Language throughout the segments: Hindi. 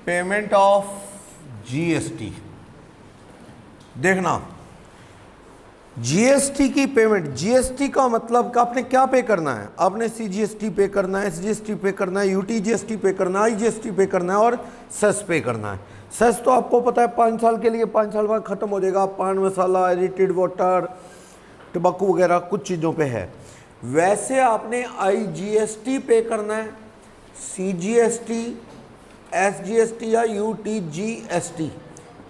Payment of GST. देखना, जीएसटी की पेमेंट, जीएसटी का मतलब कि आपने क्या पे करना है, आपने सीजीएसटी पे करना है, एसजीएसटी पे करना है, यूटीजीएसटी पे करना है, आईजीएसटी पे करना है और सेस पे करना है। सेस तो आपको पता है 5 साल के लिए, 5 साल बाद खत्म हो जाएगा। पान मसाला, एडिटेड वाटर, तंबाकू वगैरह कुछ चीज़ों पे है। वैसे आपने आईजीएसटी पे करना है, सीजीएसटी, एसजीएसटी या यूटीजीएसटी,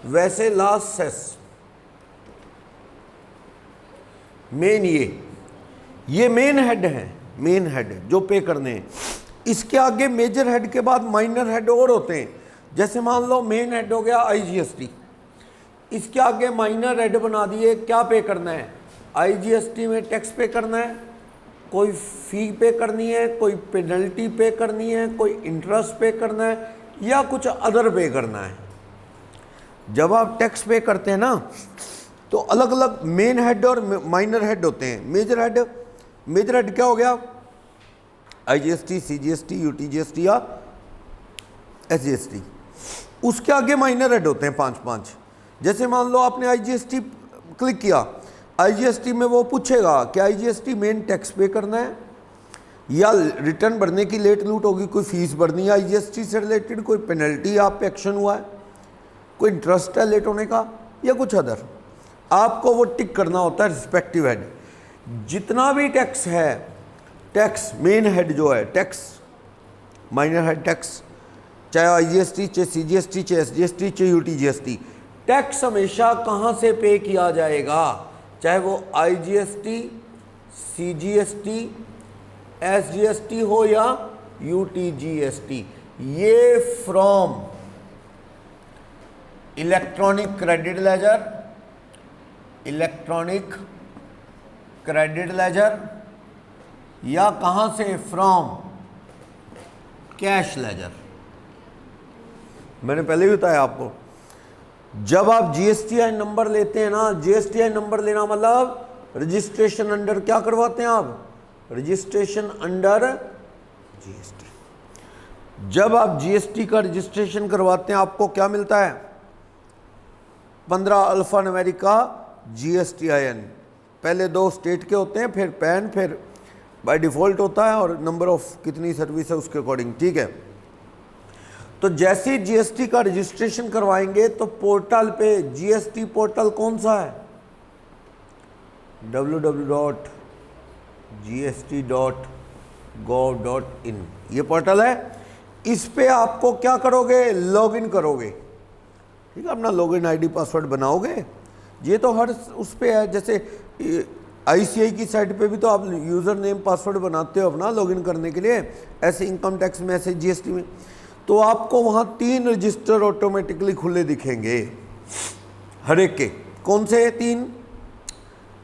वैसे लास्ट सेस। मेन ये मेन हेड है, मेन हेड जो पे करने हैं। इसके आगे मेजर हेड के बाद माइनर हेड और होते हैं। जैसे मान लो मेन हेड हो गया आईजीएसटी, इसके आगे माइनर हेड बना दिए। क्या पे करना है, आईजीएसटी में टैक्स पे करना है, कोई फी पे करनी है, कोई पेनल्टी पे करनी है, कोई इंटरेस्ट पे करना है या कुछ अदर पे करना है। जब आप टैक्स पे करते हैं ना तो अलग अलग मेन हेड और माइनर हेड होते हैं। मेजर हेड क्या हो गया, आईजीएसटी, सीजीएसटी, यूटीजीएसटी या एसजीएसटी। उसके आगे माइनर हेड होते हैं 5-5। जैसे मान लो आपने आईजीएसटी क्लिक किया, आईजीएसटी में वो पूछेगा कि आईजीएसटी मेन टैक्स पे करना है या रिटर्न भरने की लेट लूट होगी, कोई फीस भरनी है आईजीएसटी से रिलेटेड, कोई पेनल्टी आप पे एक्शन हुआ है, कोई इंटरेस्ट है लेट होने का या कुछ अदर। आपको वो टिक करना होता है रिस्पेक्टिव हेड। जितना भी टैक्स है, टैक्स मेन हेड जो है टैक्स, माइनर हेड टैक्स, चाहे आईजीएसटी, चाहे सीजीएसटी, चाहे एसजीएसटी, चाहे यूटीजीएसटी, टैक्स हमेशा कहाँ से पे किया जाएगा, चाहे वो आईजीएसटी, सीजीएसटी, एसजीएसटी हो या यूटीजीएसटी। ये from electronic credit ledger, electronic credit ledger या कहां से, फ्रॉम कैश लेजर। मैंने पहले भी बताया आपको, जब आप जीएसटीआई नंबर लेते हैं ना, जीएसटीआई नंबर लेना मतलब रजिस्ट्रेशन अंडर क्या करवाते हैं आप, रजिस्ट्रेशन अंडर जीएसटी। जब आप जीएसटी का रजिस्ट्रेशन करवाते हैं आपको क्या मिलता है, 15 अल्फा न्यूमेरिक का जीएसटीआईएन। पहले 2 स्टेट के होते हैं, फिर पैन, फिर बाय डिफ़ॉल्ट होता है और नंबर ऑफ कितनी सर्विस है उसके अकॉर्डिंग, ठीक है। तो जैसे ही जीएसटी का रजिस्ट्रेशन करवाएंगे तो पोर्टल पे, जीएसटी पोर्टल कौन सा है, www.gst.gov.in, ये पोर्टल है। इस पे आपको क्या करोगे, लॉगिन करोगे, ठीक है, अपना लॉगिन आईडी पासवर्ड बनाओगे। ये तो हर उस पे है, जैसे आईसीआई की साइट पे भी तो आप यूज़र नेम पासवर्ड बनाते हो अपना लॉगिन करने के लिए, ऐसे इनकम टैक्स में, ऐसे जीएसटी में। तो आपको वहाँ 3 रजिस्टर ऑटोमेटिकली खुले दिखेंगे हर एक के। कौन से 3,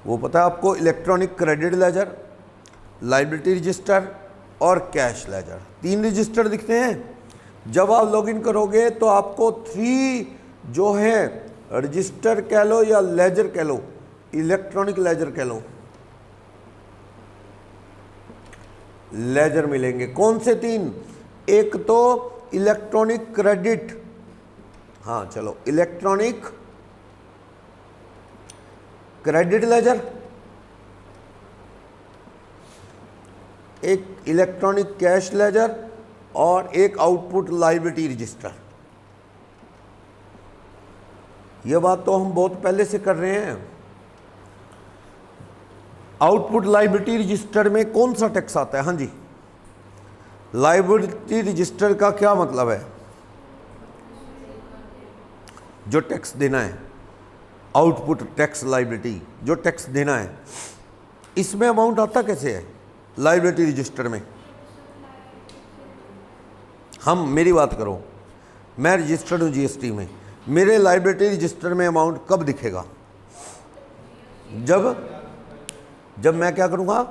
वो पता है आपको, electronic credit ledger, liability register और कैश लेजर। 3 रजिस्टर दिखते हैं। जब आप लॉगिन करोगे तो आपको 3 जो है रजिस्टर कह लो या लेजर कह लो, इलेक्ट्रॉनिक लेजर कह लो, लेजर मिलेंगे। कौन से 3, एक तो इलेक्ट्रॉनिक क्रेडिट, हाँ चलो, इलेक्ट्रॉनिक क्रेडिट लेजर, एक इलेक्ट्रॉनिक कैश लेजर और एक आउटपुट लायबिलिटी रजिस्टर। ये बात तो हम बहुत पहले से कर रहे हैं। आउटपुट लायबिलिटी रजिस्टर में कौन सा टैक्स आता है, हाँ जी, लायबिलिटी रजिस्टर का क्या मतलब है, जो टैक्स देना है, आउटपुट टैक्स लायबिलिटी, जो टैक्स देना है। इसमें अमाउंट आता कैसे है लायबिलिटी रजिस्टर में, मेरी बात करो, मैं रजिस्टर्ड हूँ जीएसटी में, मेरे लायबिलिटी रजिस्टर में अमाउंट कब दिखेगा, जब मैं क्या करूँगा,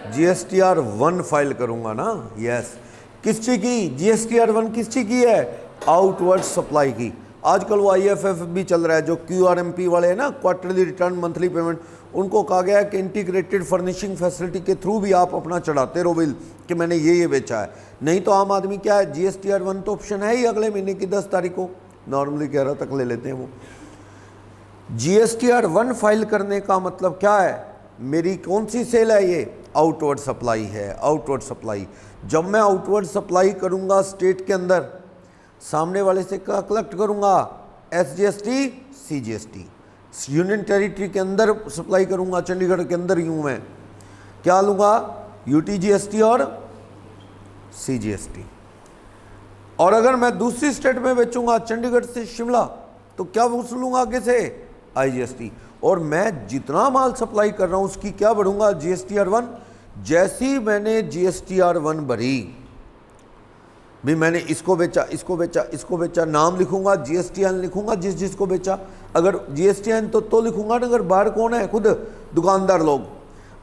GSTR1 फाइल करूँगा ना। यस, किस चीज़ की, GSTR1 किस चीज़ की है, आउटवर्ड सप्लाई की। आजकल वो IFF भी चल रहा है, जो QRMP वाले हैं ना, क्वार्टरली रिटर्न मंथली पेमेंट, उनको कहा गया कि इंटीग्रेटेड फर्निशिंग फैसिलिटी के थ्रू भी आप अपना चढ़ाते रहो बिल कि मैंने ये बेचा है। नहीं तो आम आदमी क्या है, GSTR 1 तो ऑप्शन है ही अगले महीने की 10 तारीख को, नॉर्मली 11 तक ले लेते हैं वो। GSTR 1 फाइल करने का मतलब क्या है, मेरी कौन सी सेल है, ये आउटवर्ड सप्लाई है। आउटवर्ड सप्लाई, जब मैं आउटवर्ड सप्लाई करूंगा स्टेट के अंदर, सामने वाले से क्या कलेक्ट करूंगा, SGST CGST। यूनियन टेरिटरी के अंदर सप्लाई करूंगा, चंडीगढ़ के अंदर ही हूं मैं, क्या लूंगा, UTGST और CGST। और अगर मैं दूसरी स्टेट में बेचूंगा, चंडीगढ़ से शिमला, तो क्या वसूलूंगा आगे से, IGST। और मैं जितना माल सप्लाई कर रहा हूं उसकी क्या बढ़ूंगा, GSTR 1। जैसी मैंने GSTR 1 भरी भी, मैंने इसको बेचा, इसको बेचा, इसको बेचा, नाम लिखूंगा, GSTN लिखूंगा जिस जिसको बेचा। अगर GSTN तो लिखूंगा ना, अगर बाहर कौन है, खुद दुकानदार लोग।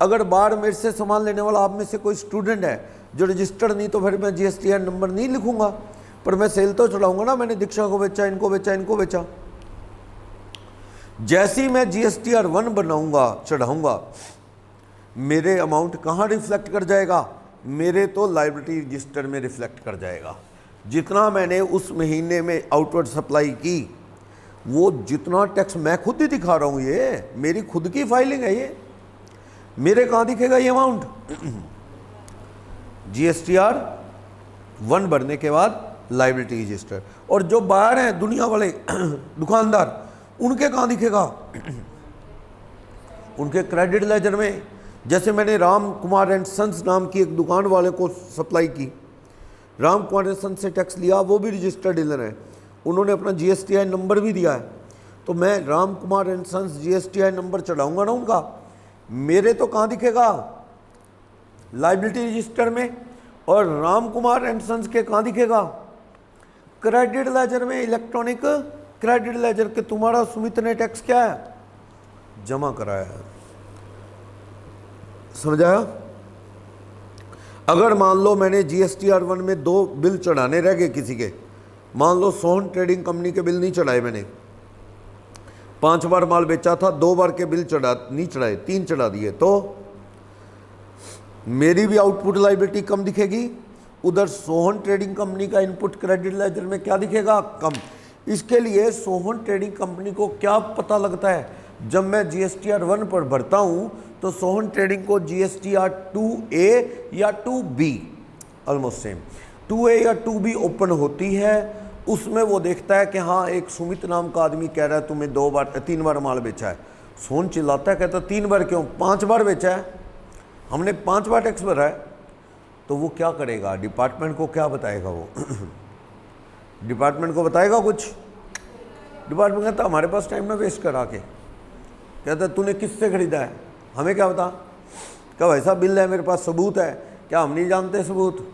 अगर बाहर मेरे से सामान लेने वाला आप में से कोई स्टूडेंट है जो रजिस्टर्ड नहीं, तो फिर मैं GSTN नंबर नहीं लिखूंगा, पर मैं सेल तो चढ़ाऊंगा ना, मैंने दीक्षा को बेचा, इनको बेचा, इनको बेचा। जैसी मैं GSTR 1 बनाऊंगा, चढ़ाऊंगा, मेरे अमाउंट कहाँ रिफ्लेक्ट कर जाएगा, मेरे तो लायबिलिटी रजिस्टर में रिफ्लेक्ट कर जाएगा। जितना मैंने उस महीने में आउटवर्ड सप्लाई की, वो जितना टैक्स मैं खुद ही दिखा रहा हूँ, ये मेरी खुद की फाइलिंग है, ये मेरे कहाँ दिखेगा ये अमाउंट, GSTR 1 भरने के बाद लायबिलिटी रजिस्टर। और जो बाहर हैं दुनिया वाले दुकानदार, उनके कहाँ दिखेगा, उनके क्रेडिट लेजर में। जैसे मैंने राम कुमार एंड सन्स नाम की एक दुकान वाले को सप्लाई की, राम कुमार एंड सन्स से टैक्स लिया, वो भी रजिस्टर्ड डीलर है, उन्होंने अपना GSTI नंबर भी दिया है, तो मैं Ram Kumar and sons GSTI number चढ़ाऊंगा ना उनका, मेरे तो कहाँ दिखेगा, लायबिलिटी रजिस्टर में। और राम कुमार एंड सन्स के कहाँ दिखेगा, क्रेडिट लेजर में, इलेक्ट्रॉनिक क्रेडिट लेजर के। तुम्हारा सुमित ने टैक्स क्या है, जमा कराया है, समझाया। अगर मान लो मैंने GSTR 1 में 2 बिल चढ़ाने रह गए किसी के, मान लो सोहन ट्रेडिंग कंपनी के बिल नहीं चढ़ाए मैंने, 5 बार माल बेचा था, 2 बार के बिल नहीं चढ़ाए, 3 चढ़ा दिए, तो मेरी भी आउटपुट लायबिलिटी कम दिखेगी। उधर सोहन ट्रेडिंग कंपनी का इनपुट क्रेडिट लेजर में क्या दिखेगा, कम। इसके लिए सोहन ट्रेडिंग कंपनी को क्या पता लगता है, जब मैं GSTR 1 पर भरता हूं तो सोहन ट्रेडिंग को GSTR 2A या 2B, ऑलमोस्ट सेम, 2A या 2B ओपन होती है। उसमें वो देखता है कि हाँ एक सुमित नाम का आदमी कह रहा है तुम्हें 3 बार माल बेचा है। सोहन चिल्लाता है, कहता 3 बार क्यों, 5 बार बेचा है, हमने 5 बार टैक्स भरा है। तो वो क्या करेगा, डिपार्टमेंट को क्या बताएगा, वो डिपार्टमेंट को बताएगा कुछ, डिपार्टमेंट कहता हमारे पास टाइम ना वेस्ट करा के, कहता तूने किससे खरीदा है, हमें क्या बता, क्या वैसा बिल है मेरे पास, सबूत है क्या, हम नहीं जानते सबूत,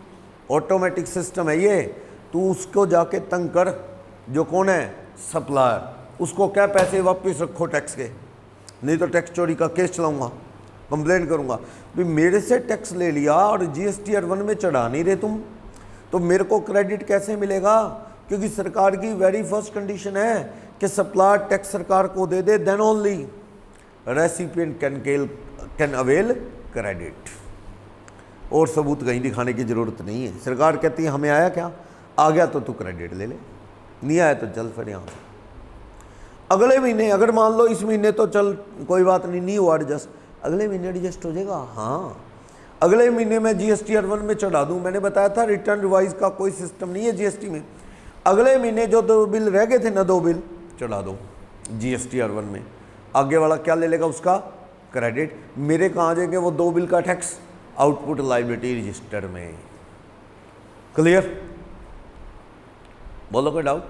ऑटोमेटिक सिस्टम है ये, तू उसको जाके तंग कर, जो कौन है सप्लायर, उसको क्या पैसे वापस रखो टैक्स के, नहीं तो टैक्स चोरी का केस चलाऊंगा, कंप्लेंट करूंगा। भी मेरे से टैक्स ले लिया और GSTR 1 में चढ़ा नहीं रहे तुम, तो मेरे को क्रेडिट कैसे मिलेगा, क्योंकि सरकार की वेरी फर्स्ट कंडीशन है कि सप्लायर टैक्स सरकार को दे दे, then only recipient can avail credit. और सबूत कहीं दिखाने की ज़रूरत नहीं है। सरकार कहती है हमें आया क्या, आ गया तो तू क्रेडिट ले ले, नहीं आया तो चल फिर यहाँ से। अगले महीने अगर मान लो इस महीने तो चल कोई बात नहीं हुआ एडजस्ट, अगले महीने एडजस्ट हो जाएगा। हाँ, अगले महीने में GSTR 1 में चढ़ा दूँ, मैंने बताया था रिटर्न रिवाइज का कोई सिस्टम नहीं है GST में। अगले महीने जो 2 बिल रह गए थे ना, 2 बिल चढ़ा दो GSTR 1 में, आगे वाला क्या ले लेगा, उसका क्रेडिट। मेरे कहाँ आ जाएंगे वो 2 बिल का टैक्स, आउटपुट लायबिलिटी रजिस्टर में। क्लियर, बोलो कोई डाउट,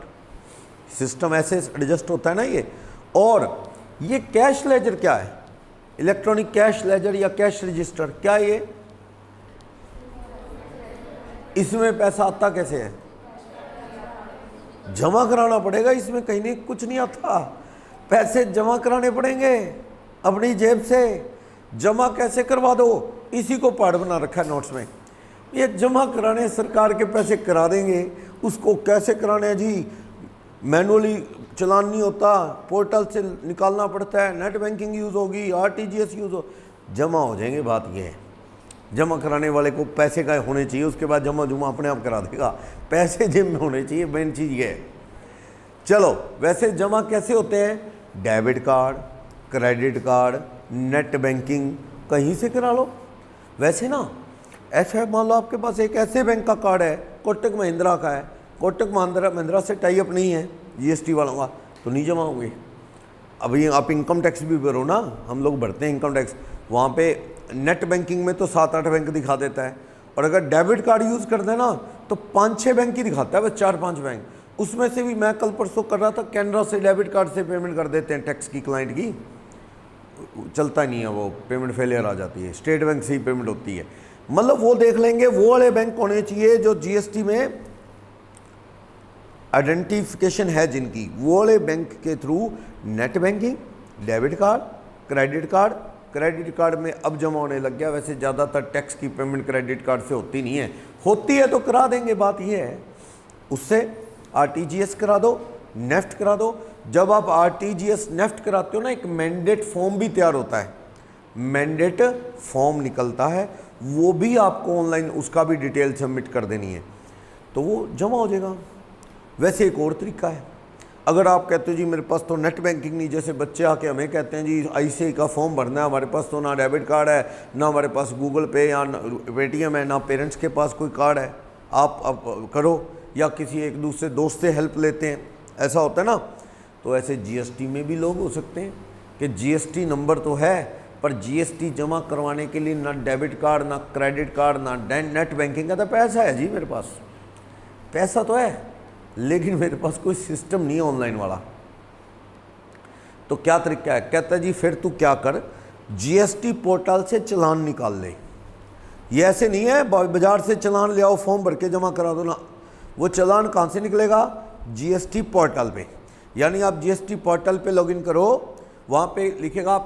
सिस्टम ऐसे एडजस्ट होता है ना ये। और ये कैश लेजर क्या है, इलेक्ट्रॉनिक कैश लेजर या कैश रजिस्टर, क्या ये, इसमें पैसा आता कैसे है, जमा कराना पड़ेगा, इसमें कहीं नहीं कुछ नहीं आता, पैसे जमा कराने पड़ेंगे अपनी जेब से। जमा कैसे करवा दो, इसी को पार्ट बना रखा है नोट्स में, ये जमा कराने सरकार के पैसे करा देंगे, उसको कैसे कराने हैं जी, मैनुअली चलान नहीं होता, पोर्टल से निकालना पड़ता है, नेट बैंकिंग यूज़ होगी, आरटीजीएस यूज़ हो, जमा हो जाएंगे। बात यह है जमा कराने वाले को पैसे का होने चाहिए, उसके बाद जमा जुमा अपने आप करा देगा, पैसे जेब में होने चाहिए, मेन चीज़ ये है। चलो वैसे जमा कैसे होते हैं, debit card, credit card, net banking, कहीं से करा लो। वैसे ना ऐसा है, मान लो आपके पास एक ऐसे बैंक का कार्ड है, कोटक महिंद्रा का है, कोटक महिंद्रा से टाई अप नहीं है जीएसटी वालों का, तो नहीं जमा होंगे। अभी आप इनकम टैक्स भी भरो ना, हम लोग भरते हैं इनकम टैक्स, वहाँ पे नेट बैंकिंग में तो 7-8 बैंक दिखा देता है, और अगर डेबिट कार्ड यूज़ करते हैं ना तो 5-6 बैंक ही दिखाता है, बस 4-5 बैंक। उसमें से भी मैं कल परसों कर रहा था, कैनरा से डेबिट कार्ड से पेमेंट कर देते हैं टैक्स की, क्लाइंट की चलता नहीं है, वो पेमेंट फेलियर आ जाती है, स्टेट बैंक से ही पेमेंट होती है। मतलब वो देख लेंगे, वो वाले बैंक होने चाहिए जो जीएसटी में आइडेंटिफिकेशन है जिनकी, वो वाले बैंक के through net banking, debit card, credit card. Credit card में अब जमा होने लग गया, वैसे ज़्यादातर टैक्स की पेमेंट क्रेडिट कार्ड से होती नहीं है, होती है तो करा देंगे। बात यह है उससे आरटीजीएस करा दो, नेफ्ट करा दो। जब आप आरटीजीएस नेफ्ट कराते हो ना, एक मैंडेट फॉर्म भी तैयार होता है, मैंडेट फॉर्म निकलता है, वो भी आपको ऑनलाइन उसका भी डिटेल सबमिट कर देनी है, तो वो जमा हो जाएगा। वैसे एक और तरीका है, अगर आप कहते हो जी मेरे पास तो नेट बैंकिंग नहीं, जैसे बच्चे आके हमें कहते हैं जी आईसीआई का फॉर्म भरना है, हमारे पास तो ना डेबिट कार्ड है, ना हमारे पास गूगल पे या पेटीएम है, ना पेरेंट्स के पास कोई कार्ड है, आप करो, या किसी एक दूसरे दोस्त से हेल्प लेते हैं, ऐसा होता है ना। तो ऐसे जीएसटी में भी लोग हो सकते हैं कि जीएसटी नंबर तो है, पर जीएसटी जमा करवाने के लिए ना डेबिट कार्ड, ना क्रेडिट कार्ड, ना नेट बैंकिंग का, तो पैसा है जी मेरे पास, पैसा तो है, लेकिन मेरे पास कोई सिस्टम नहीं है ऑनलाइन वाला। तो क्या तरीका है, कहता है जी फिर तू क्या कर, जीएसटी पोर्टल से चालान निकाल ले। ये ऐसे नहीं है बाजार से चालान ले आओ, फॉर्म भर के जमा करा दो ना, वो चालान कहाँ से निकलेगा, जीएसटी पोर्टल पे। यानी आप जीएसटी पोर्टल पे लॉगिन करो, वहाँ पे लिखेगा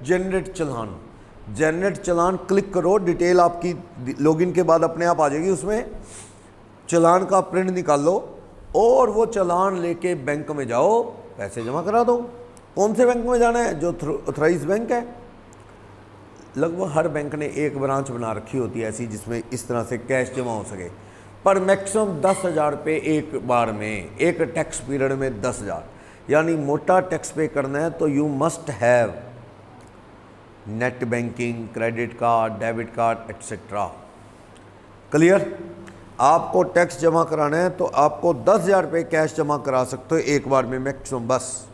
जनरेट चालान, जनरेट चालान क्लिक करो, डिटेल आपकी लॉगिन के बाद अपने आप आ जाएगी, उसमें चालान का प्रिंट निकाल लो और वो चालान लेके बैंक में जाओ, पैसे जमा करा दो। कौन से बैंक में जाना है, जो ऑथराइज बैंक है। लगभग हर बैंक ने एक ब्रांच बना रखी होती है ऐसी, जिसमें इस तरह से कैश जमा हो सके, पर मैक्सिमम 10,000 पे एक बार में, एक टैक्स पीरियड में 10,000, यानी मोटा टैक्स पे करना है तो you must have net banking, credit card, debit card etcetera. Clear. आपको टैक्स जमा कराना है तो आपको 10,000 रुपये कैश जमा करा सकते हो एक बार में मैक्सिमम, बस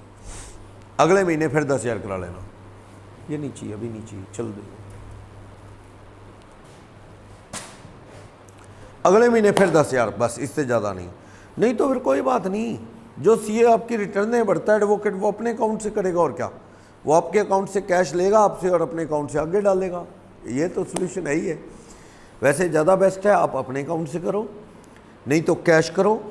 अगले महीने फिर 10,000 करा लेना। ये नहीं चाहिए, अभी नहीं चाहिए, चल दो, अगले महीने फिर 10,000, बस इससे ज़्यादा नहीं। नहीं तो फिर कोई बात नहीं, जो सीए आपकी रिटर्न भरता है एडवोकेट, वो अपने अकाउंट से करेगा, और क्या, वो आपके अकाउंट से कैश लेगा आपसे और अपने अकाउंट से आगे डालेगा। ये तो सोल्यूशन है ही है। वैसे ज़्यादा बेस्ट है आप अपने अकाउंट से करो, नहीं तो कैश करो,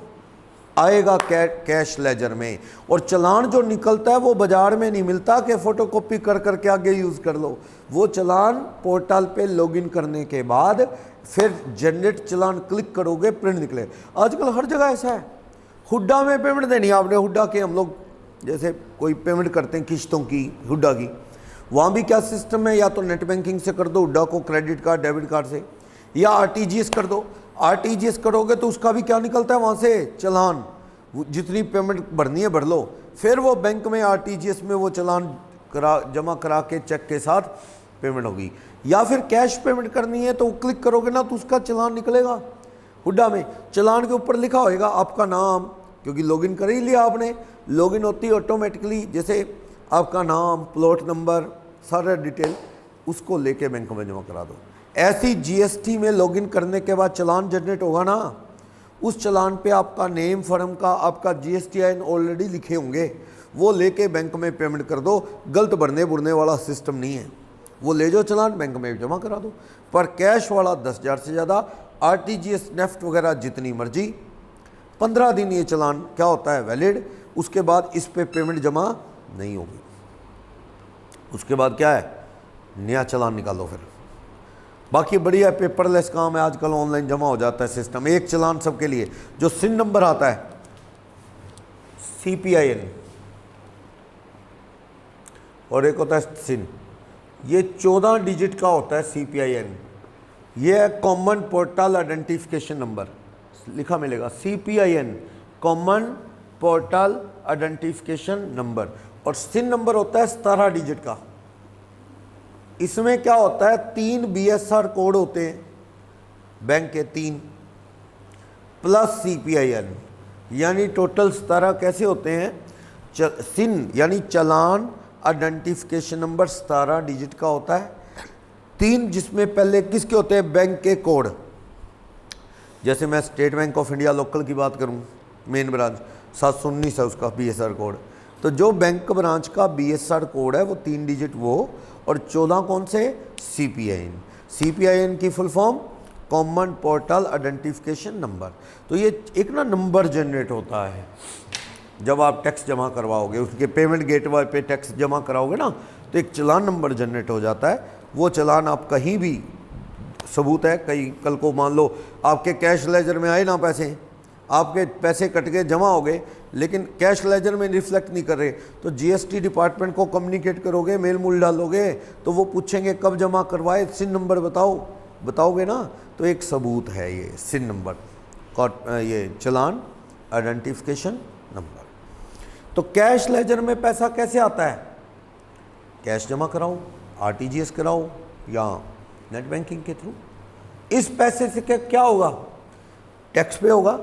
आएगा कैश लेजर में। और चालान जो निकलता है वो बाजार में नहीं मिलता कि फ़ोटोकॉपी कर करके आगे यूज़ कर लो। वो चालान पोर्टल पे लॉगिन करने के बाद फिर जनरेट चालान क्लिक करोगे, प्रिंट निकले। आजकल हर जगह ऐसा है। हुड्डा में पेमेंट देनी है आपने, हुड्डा के हम लोग जैसे कोई पेमेंट करते हैं किश्तों की, हुड्डा की, वहाँ भी क्या सिस्टम है, या तो नेट बैंकिंग से कर दो हुड्डा को, क्रेडिट कार्ड डेबिट कार्ड से, या आरटीजीएस कर दो। आरटीजीएस करोगे तो उसका भी क्या निकलता है वहाँ से, चालान, जितनी पेमेंट भरनी है भर लो, फिर वो बैंक में आरटीजीएस में वो चालान जमा करा के चेक के साथ पेमेंट होगी। या फिर कैश पेमेंट करनी है तो क्लिक करोगे ना तो उसका चालान निकलेगा हुड्डा में। चालान के ऊपर लिखा होएगा आपका नाम, क्योंकि लॉगिन कर ही लिया आपने, लॉगिन होती है ऑटोमेटिकली, जैसे आपका नाम, प्लॉट नंबर, सारा डिटेल, उसको लेके बैंक में जमा करा दो। ऐसी जीएसटी में लॉगिन करने के बाद चालान जनरेट होगा ना, उस चालान पे आपका नेम फर्म का, आपका जीएसटीआईएन ऑलरेडी लिखे होंगे, वो लेके बैंक में पेमेंट कर दो। गलत भरने बुरने वाला सिस्टम नहीं है, वो ले जाओ चालान बैंक में जमा करा दो। पर कैश वाला 10,000 से ज़्यादा, आरटीजीएस नेफ्ट वगैरह जितनी मर्जी, 15 दिन ये चालान क्या होता है वैलिड, उसके बाद इस पे पेमेंट जमा नहीं होगी। उसके बाद क्या है, नया चालान निकालो फिर। बाकी बढ़िया पेपरलेस काम है आजकल, ऑनलाइन जमा हो जाता है सिस्टम, एक चालान सबके लिए। जो सिन नंबर आता है CPIN और एक होता है सिन। ये 14 डिजिट का होता है CPIN। ये है कॉमन पोर्टल आइडेंटिफिकेशन नंबर, लिखा मिलेगा CPIN common portal identification number. और सिन नंबर होता है 17 डिजिट का। इसमें क्या होता है, 3 BSR कोड होते हैं बैंक के, 3 प्लस CPIN, यानी टोटल 17 कैसे होते हैं। सिन यानी चालान आइडेंटिफिकेशन नंबर 17 डिजिट का होता है, 3 जिसमें पहले किसके होते हैं, बैंक के कोड। जैसे मैं state bank of India local की बात करूं, मेन ब्रांच 719 है उसका BSR कोड, तो जो बैंक ब्रांच का BSR कोड है वो 3 डिजिट वो, और 14 कौन से, CPIN की full form common portal identification number. तो ये एक ना नंबर जनरेट होता है जब आप टैक्स जमा करवाओगे, उसके पेमेंट गेटवे पे टैक्स जमा कराओगे ना, तो एक चालान नंबर जनरेट हो जाता है। वो चालान आप कहीं भी, सबूत है, कहीं कल को मान लो आपके कैश लेजर में आए ना पैसे, आपके पैसे कट के जमा हो गए लेकिन कैश लेजर में रिफ्लेक्ट नहीं कर रहे, तो GST डिपार्टमेंट को कम्युनिकेट करोगे, मेल मूल डालोगे, तो वो पूछेंगे कब जमा करवाए, सिन नंबर बताओ, बताओगे ना, तो एक सबूत है ये सिन नंबर, ये चालान आइडेंटिफिकेशन नंबर। तो कैश लेजर में पैसा कैसे आता है, कैश जमा कराओ, RTGS कराओ या नेट बैंकिंग के थ्रू। इस पैसे से क्या होगा, टैक्स पे होगा,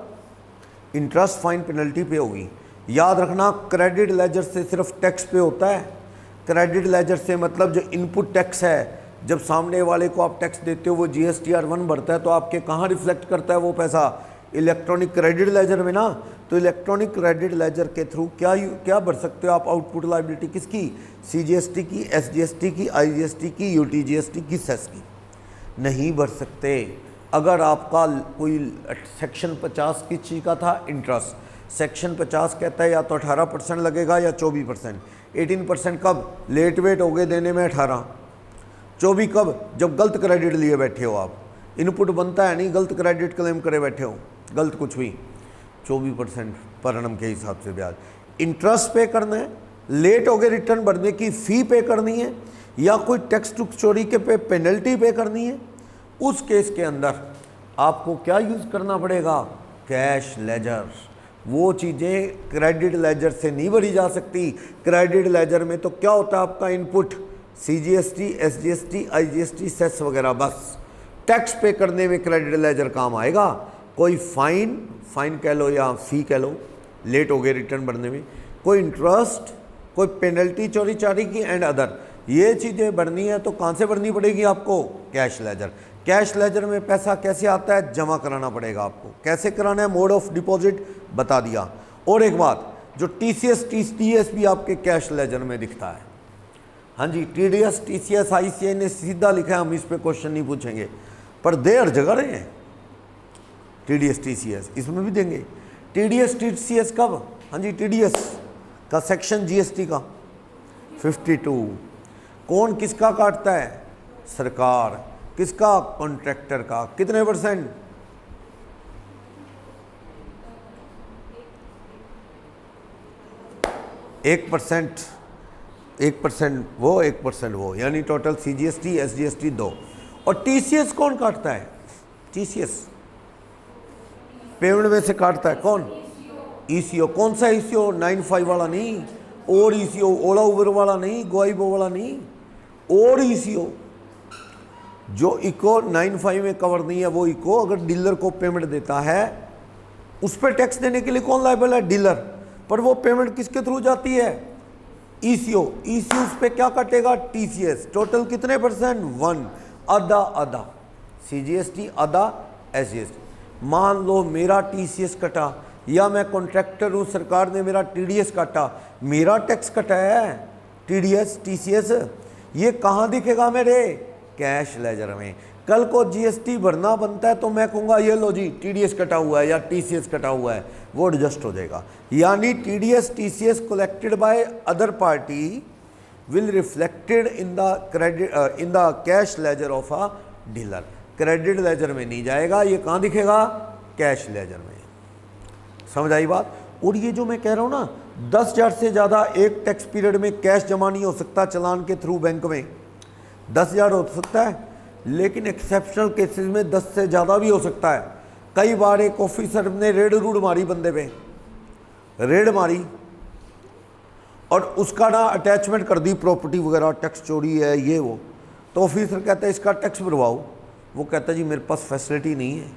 इंटरेस्ट फाइन पेनल्टी पे होगी। याद रखना, क्रेडिट लेजर से सिर्फ टैक्स पे होता है। क्रेडिट लेजर से मतलब जो इनपुट टैक्स है, जब सामने वाले को आप टैक्स देते हो वो GSTR1 भरता है, तो आपके कहाँ रिफ्लेक्ट करता है वो पैसा, इलेक्ट्रॉनिक क्रेडिट लेजर में ना। तो इलेक्ट्रॉनिक क्रेडिट लेजर के थ्रू क्या भर सकते हो आप, आउटपुट लायबिलिटी किसकी, CGST की, SGST की, IGST की, UTGST की, सेस की नहीं भर सकते। अगर आपका कोई सेक्शन 50 किस चीज़ का था, इंटरेस्ट, सेक्शन 50 कहता है या तो 18% लगेगा या 24%। 18% कब, लेट वेट हो गए देने में 18, 24 कब, जब गलत क्रेडिट लिए बैठे हो आप, इनपुट बनता है नहीं, गलत क्रेडिट क्लेम करे बैठे हो, गलत कुछ भी, 24% पर annum के हिसाब से ब्याज। इंटरेस्ट पे करना है, लेट हो गए रिटर्न भरने की फ़ी पे करनी है, या कोई टैक्स टुक्स चोरी के पे पेनल्टी पे करनी है, उस केस के अंदर आपको क्या यूज़ करना पड़ेगा, कैश लेजर। वो चीज़ें क्रेडिट लेजर से नहीं भरी जा सकती। क्रेडिट लेजर में तो क्या होता है, आपका input CGST, SGST, IGST, cess वगैरह, बस टैक्स पे करने में क्रेडिट लेजर काम आएगा। कोई फाइन कह लो या फ़ी कह लो, लेट हो गए रिटर्न भरने में, कोई इंटरेस्ट, कोई पेनल्टी चोरी चारी की एंड अदर, ये चीज़ें भरनी है तो कहाँ से भरनी पड़ेगी आपको, कैश लेजर। कैश लेजर में पैसा कैसे आता है, जमा कराना पड़ेगा आपको। कैसे कराना है, मोड ऑफ डिपॉजिट बता दिया। और एक बात, जो TCS TDS भी आपके कैश लेजर में दिखता है। हाँ जी, TDS TCS ICI ने सीधा लिखा है, हम इस पे क्वेश्चन नहीं पूछेंगे, पर दे हर जगह रहे हैं। TDS TCS इसमें भी देंगे। TDS TCS कब, हाँ जी, TDS का सेक्शन GST का 52, कौन किसका काटता है, सरकार, किसका, कॉन्ट्रैक्टर का, कितने %, 1%, 1% वो, 1% वो, यानी टोटल CGST SGST 2। और TCS कौन काटता है, TCS पेमेंट में से काटता है कौन, ECO। कौन सा ECO, 95 वाला नहीं, और ECO, ओला उबर वाला नहीं, गोइबो वाला नहीं, और ECO जो इको 95 में कवर नहीं है, वो इको अगर डीलर को पेमेंट देता है, उस पर टैक्स देने के लिए कौन लायबल है, डीलर। पर वो पेमेंट किसके थ्रू जाती है, ECO। ECO उस पर क्या कटेगा, TCS। टोटल कितने %, 1, आधा CGST, आधा SGST। मान लो मेरा TCS कटा, या मैं कॉन्ट्रैक्टर हूँ, सरकार ने मेरा TDS काटा, मेरा टैक्स कटा है TDS TCS, ये कहाँ दिखेगा मेरे, कैश लेजर में। कल को GST भरना बनता है तो मैं कहूँगा ये लो जी TDS कटा हुआ है या TCS कटा हुआ है, वो एडजस्ट हो जाएगा। यानी TDS TCS collected by other party will reflected in the cash ledger of a dealer. Credit ledger में नहीं जाएगा, ये कहाँ दिखेगा, कैश लेजर में। समझ आई बात। और ये जो मैं कह रहा हूँ ना 10,000 से ज़्यादा एक टैक्स पीरियड में कैश जमा नहीं हो सकता चालान के थ्रू बैंक में। 10,000 हो सकता है, लेकिन एक्सेप्शनल केसेस में 10 से ज़्यादा भी हो सकता है। कई बार एक ऑफिसर ने रेड रूड मारी, बंदे पे रेड मारी और उसका ना अटैचमेंट कर दी प्रॉपर्टी वगैरह, टैक्स चोरी है ये वो, तो ऑफिसर कहता है इसका टैक्स भरवाओ। वो कहता है जी मेरे पास फैसिलिटी नहीं है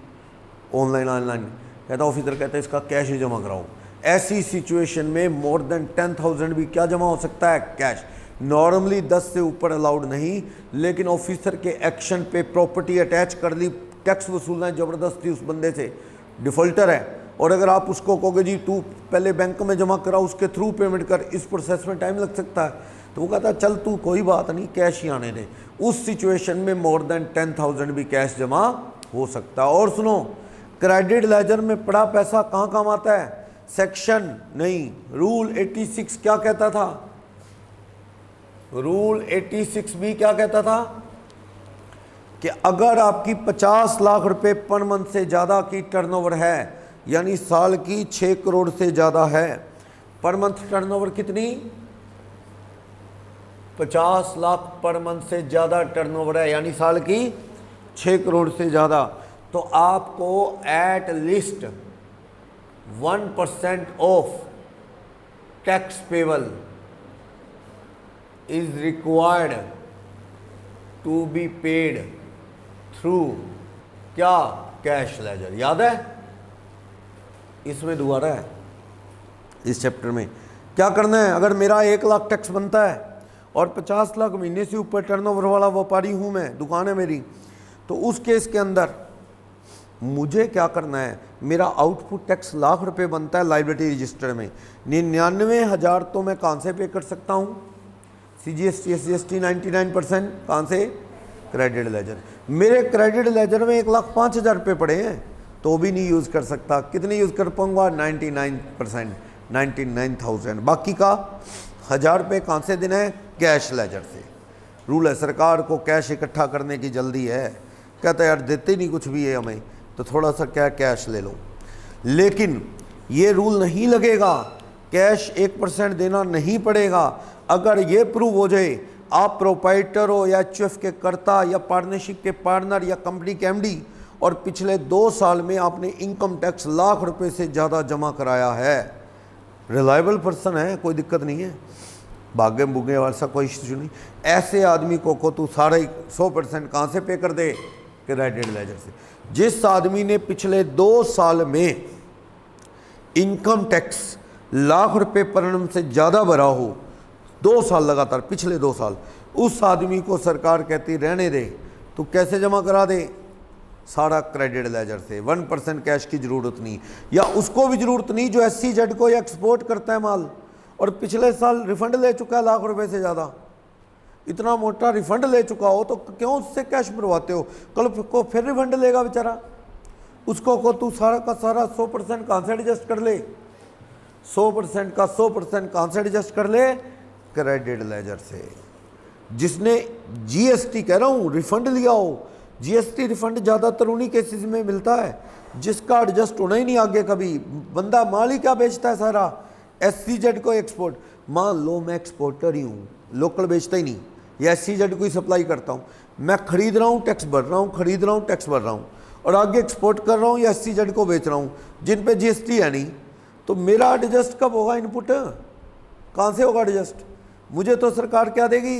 ऑनलाइन। कहता ऑफिसर कहता है इसका कैश ही जमा कराओ। ऐसी सिचुएशन में मोर देन 10,000 भी क्या जमा हो सकता है, कैश। नॉर्मली 10 से ऊपर अलाउड नहीं, लेकिन ऑफिसर के एक्शन पे प्रॉपर्टी अटैच कर दी, टैक्स वसूलना है ज़बरदस्ती उस बंदे से, डिफ़ॉल्टर है, और अगर आप उसको कहोगे जी तू पहले बैंक में जमा करा उसके थ्रू पेमेंट कर, इस प्रोसेस में टाइम लग सकता है, तो वो कहता है चल तू कोई बात नहीं कैश ही आने दे। उस सिचुएशन में मोर देन 10,000 भी कैश जमा हो सकता है। और सुनो, क्रेडिट लेजर में पड़ा पैसा कहाँ काम आता है, सेक्शन नहीं, रूल 86 क्या कहता था, रूल 86 भी क्या कहता था कि अगर आपकी 50 लाख रुपए पर मंथ से ज़्यादा की टर्नओवर है, यानी साल की 6 करोड़ से ज़्यादा है, पर मंथ टर्नओवर कितनी, 50 लाख पर मंथ से ज़्यादा टर्नओवर है, यानी साल की 6 करोड़ से ज़्यादा, तो आपको at least 1% of tax payable is required to be paid through क्या, कैश लेजर। याद है, इसमें दोबारा है इस चैप्टर में क्या करना है। अगर मेरा 1 लाख टैक्स बनता है और 50 लाख महीने से ऊपर टर्नओवर वाला व्यापारी हूँ मैं, दुकान है मेरी, तो उस केस के अंदर मुझे क्या करना है, मेरा आउटपुट टैक्स लाख रुपए बनता है लाइबिलिटी रजिस्टर में, 99,000 तो मैं कहाँ से पे कर सकता हूँ, CGST SGST 99% कहाँ से, क्रेडिट लेजर। मेरे क्रेडिट लेजर में 1,05,000 रुपये पड़े हैं तो भी नहीं यूज़ कर सकता। कितने यूज़ कर पाऊँगा, 99%, 99,000। बाकी का 1,000 रुपये कहाँ से देना है, कैश लेजर से। रूल है, सरकार को कैश इकट्ठा करने की जल्दी है, कहता है यार देते नहीं कुछ भी है हमें, तो थोड़ा सा क्या कैश ले लो। लेकिन ये रूल नहीं लगेगा, कैश 1% देना नहीं पड़ेगा अगर ये प्रूव हो जाए आप प्रोप्राइटर हो या HUF के कर्ता या पार्टनरशिप के पार्टनर या कंपनी के MD और पिछले 2 साल में आपने इनकम टैक्स लाख रुपए से ज़्यादा जमा कराया है, रिलायबल पर्सन है, कोई दिक्कत नहीं है, भागे भूगे वाला कोई इश्यू नहीं। ऐसे आदमी को तू सारा 100% कहाँ से पे कर दे, क्रेडिट लेजर से। जिस आदमी ने पिछले 2 साल में इनकम टैक्स लाख रुपए पर एनम से ज़्यादा भरा हो, 2 साल लगातार, पिछले 2 साल, उस आदमी को सरकार कहती रहने दे, तो कैसे जमा करा दे, सारा क्रेडिट लेजर से। 1% कैश की ज़रूरत नहीं, या उसको भी ज़रूरत नहीं जो SEZ को या एक्सपोर्ट करता है माल और पिछले साल रिफंड ले चुका है लाख रुपए से ज़्यादा, इतना मोटा रिफंड ले चुका हो तो क्यों उससे कैश भरवाते हो, कल को फिर रिफंड लेगा बेचारा, उसको को तू सारा का सारा 100% कहाँ से एडजस्ट कर ले, 100% का 100% कहाँ से एडजस्ट कर ले, क्रेडिट लेजर से। जिसने GST कह रहा हूँ रिफंड लिया हो, GST रिफंड ज़्यादातर उन्हीं केसेस में मिलता है जिसका एडजस्ट होना ही नहीं आगे कभी, बंदा माल ही क्या बेचता है सारा, SEZ को एक्सपोर्ट, मान लो मैं एक्सपोर्टर ही हूँ, लोकल बेचता ही नहीं, या SEZ को ही सप्लाई करता हूँ, मैं खरीद रहा हूँ टैक्स भर रहा हूँ, खरीद रहा हूँ टैक्स भर रहा हूँ, और आगे एक्सपोर्ट कर रहा हूँ या SEZ को बेच रहा हूँ जिन पे GST है नहीं, तो मेरा एडजस्ट कब होगा, इनपुट कहाँ से होगा एडजस्ट, मुझे तो सरकार क्या देगी,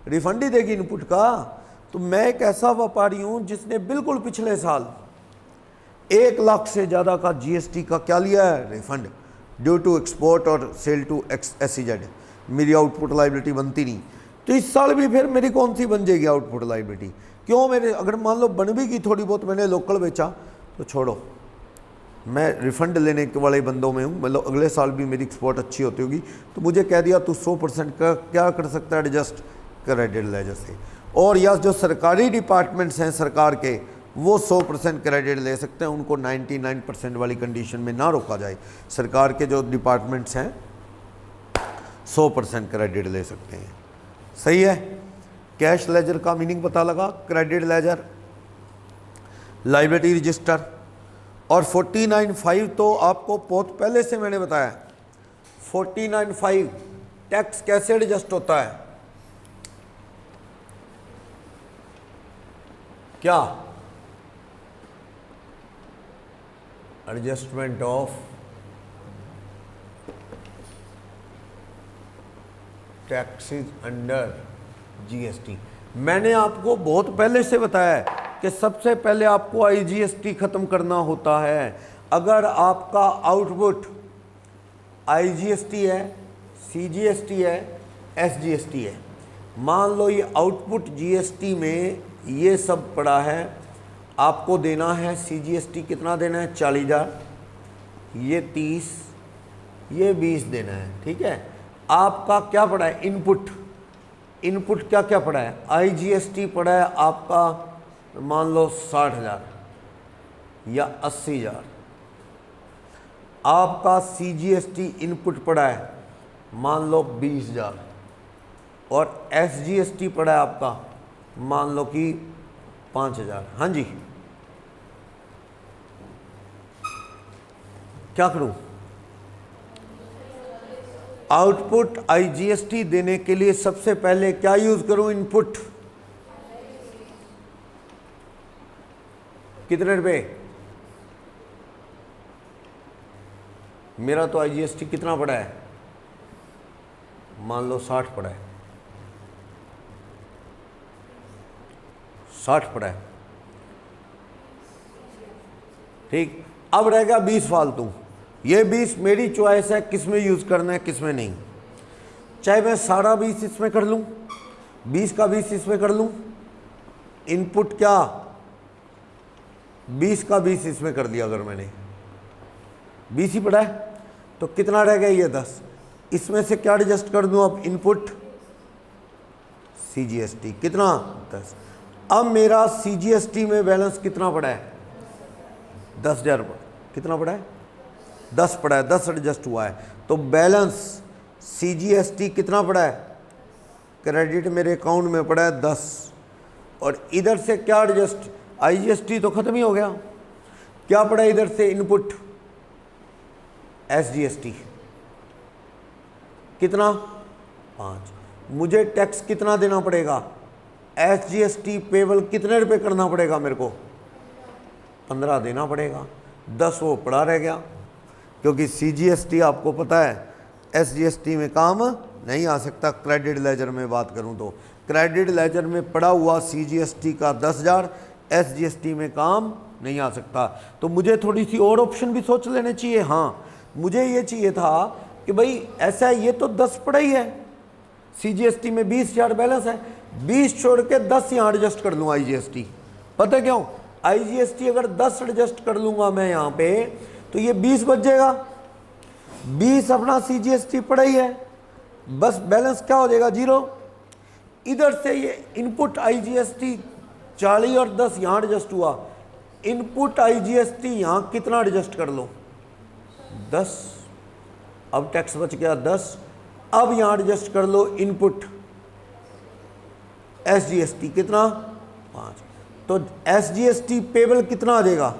रिफंड ही देगी इनपुट का। तो मैं एक ऐसा व्यापारी हूँ जिसने बिल्कुल पिछले साल 1 लाख से ज़्यादा का GST का क्या लिया है, रिफंड, ड्यू टू एक्सपोर्ट और सेल टू SEZ, मेरी आउटपुट लाइबिलिटी बनती नहीं, तो इस साल भी फिर मेरी कौन सी बन जाएगी आउटपुट लाइबिलिटी, क्यों, मेरे अगर मान लो बन भी की थोड़ी बहुत, मैंने लोकल बेचा तो छोड़ो, मैं रिफ़ंड लेने के वाले बंदों में हूँ, मतलब अगले साल भी मेरी एक्सपोर्ट अच्छी होती होगी, तो मुझे कह दिया तू 100% का क्या कर सकता है एडजस्ट, क्रेडिट लेजर से। और या जो सरकारी डिपार्टमेंट्स हैं सरकार के, वो 100% क्रेडिट ले सकते हैं, उनको 99% वाली कंडीशन में ना रोका जाए। सरकार के जो डिपार्टमेंट्स हैं 100% क्रेडिट ले सकते हैं, सही है। कैश लेजर का मीनिंग पता लगा, क्रेडिट लेजर, लायबिलिटी रजिस्टर, और 49.5 तो आपको बहुत पहले से मैंने बताया। 49.5 टैक्स कैसे एडजस्ट होता है? क्या? Adjustment of taxes under GST. मैंने आपको बहुत पहले से बताया है कि सबसे पहले आपको आईजीएसटी खत्म करना होता है। अगर आपका आउटपुट आईजीएसटी है, सीजीएसटी है, एसजीएसटी है, मान लो ये आउटपुट जीएसटी में ये सब पड़ा है, आपको देना है सीजीएसटी कितना देना है? 40,000, ये 30, ये 20 देना है। ठीक है, आपका क्या पड़ा है? इनपुट। इनपुट क्या क्या पड़ा है? आईजीएसटी पड़ा है आपका मान लो 60,000 या 80,000। आपका सीजीएसटी इनपुट पड़ा है मान लो 20,000 और एसजीएसटी पड़ा है आपका मान लो कि 5,000। हाँ जी, क्या करूं? आउटपुट आईजीएसटी देने के लिए सबसे पहले क्या यूज करूं? इनपुट। कितने रुपए? मेरा तो आईजीएसटी कितना पड़ा है? मान लो 60 पड़ा है, 60 पड़ा है। ठीक, अब रहेगा 20 फालतू। ये 20 मेरी चॉइस है किस में यूज करना है किस में नहीं। चाहे मैं सारा 20 इसमें कर लूं, 20 का 20 इसमें कर लूं, इनपुट क्या 20 का 20 इसमें कर दिया। अगर मैंने 20 ही पड़ा है तो कितना रह गया? ये 10। इसमें से क्या एडजस्ट कर दूं अब? इनपुट सीजीएसटी कितना? 10। अब मेरा सीजीएसटी में बैलेंस कितना पड़ा है? 10,000। कितना पड़ा है? 10 पड़ा है, 10 एडजस्ट हुआ है। तो बैलेंस सीजीएसटी कितना पड़ा है? क्रेडिट मेरे अकाउंट में पड़ा है 10। और इधर से क्या एडजस्ट? आईजीएसटी तो खत्म ही हो गया। क्या पड़ा इधर से? इनपुट एसजीएसटी कितना? 5। मुझे टैक्स कितना देना पड़ेगा? एसजीएसटी पेबल कितने रुपए करना पड़ेगा मेरे को? 15 देना पड़ेगा। 10 वो पड़ा रह गया, क्योंकि सीजीएसटी आपको पता है एसजीएसटी में काम नहीं आ सकता। क्रेडिट लेजर में बात करूं तो क्रेडिट लेजर में पड़ा हुआ सीजीएसटी का 10,000 एसजीएसटी में काम नहीं आ सकता। तो मुझे थोड़ी सी और ऑप्शन भी सोच लेने चाहिए। हाँ, मुझे ये चाहिए था कि भाई ऐसा है, ये तो 10 पड़ा ही है, सीजीएसटी में 20,000 बैलेंस है, 20 छोड़ के 10 यहाँ एडजस्ट कर लूँ आईजीएसटी। पता क्यों? आईजीएसटी अगर 10 एडजस्ट कर लूँगा मैं यहाँ पे तो ये 20 बच जाएगा। 20 अपना सीजीएसटी पड़ा ही है, बस बैलेंस क्या हो जाएगा? 0। इधर से ये इनपुट आईजीएसटी 40 और 10 यहाँ एडजस्ट हुआ। इनपुट आईजीएसटी यहाँ कितना एडजस्ट कर लो? 10। अब टैक्स बच गया 10। अब यहाँ एडजस्ट कर लो इनपुट एसजीएसटी कितना? 5। तो एसजीएसटी पेबल कितना आ जाएगा?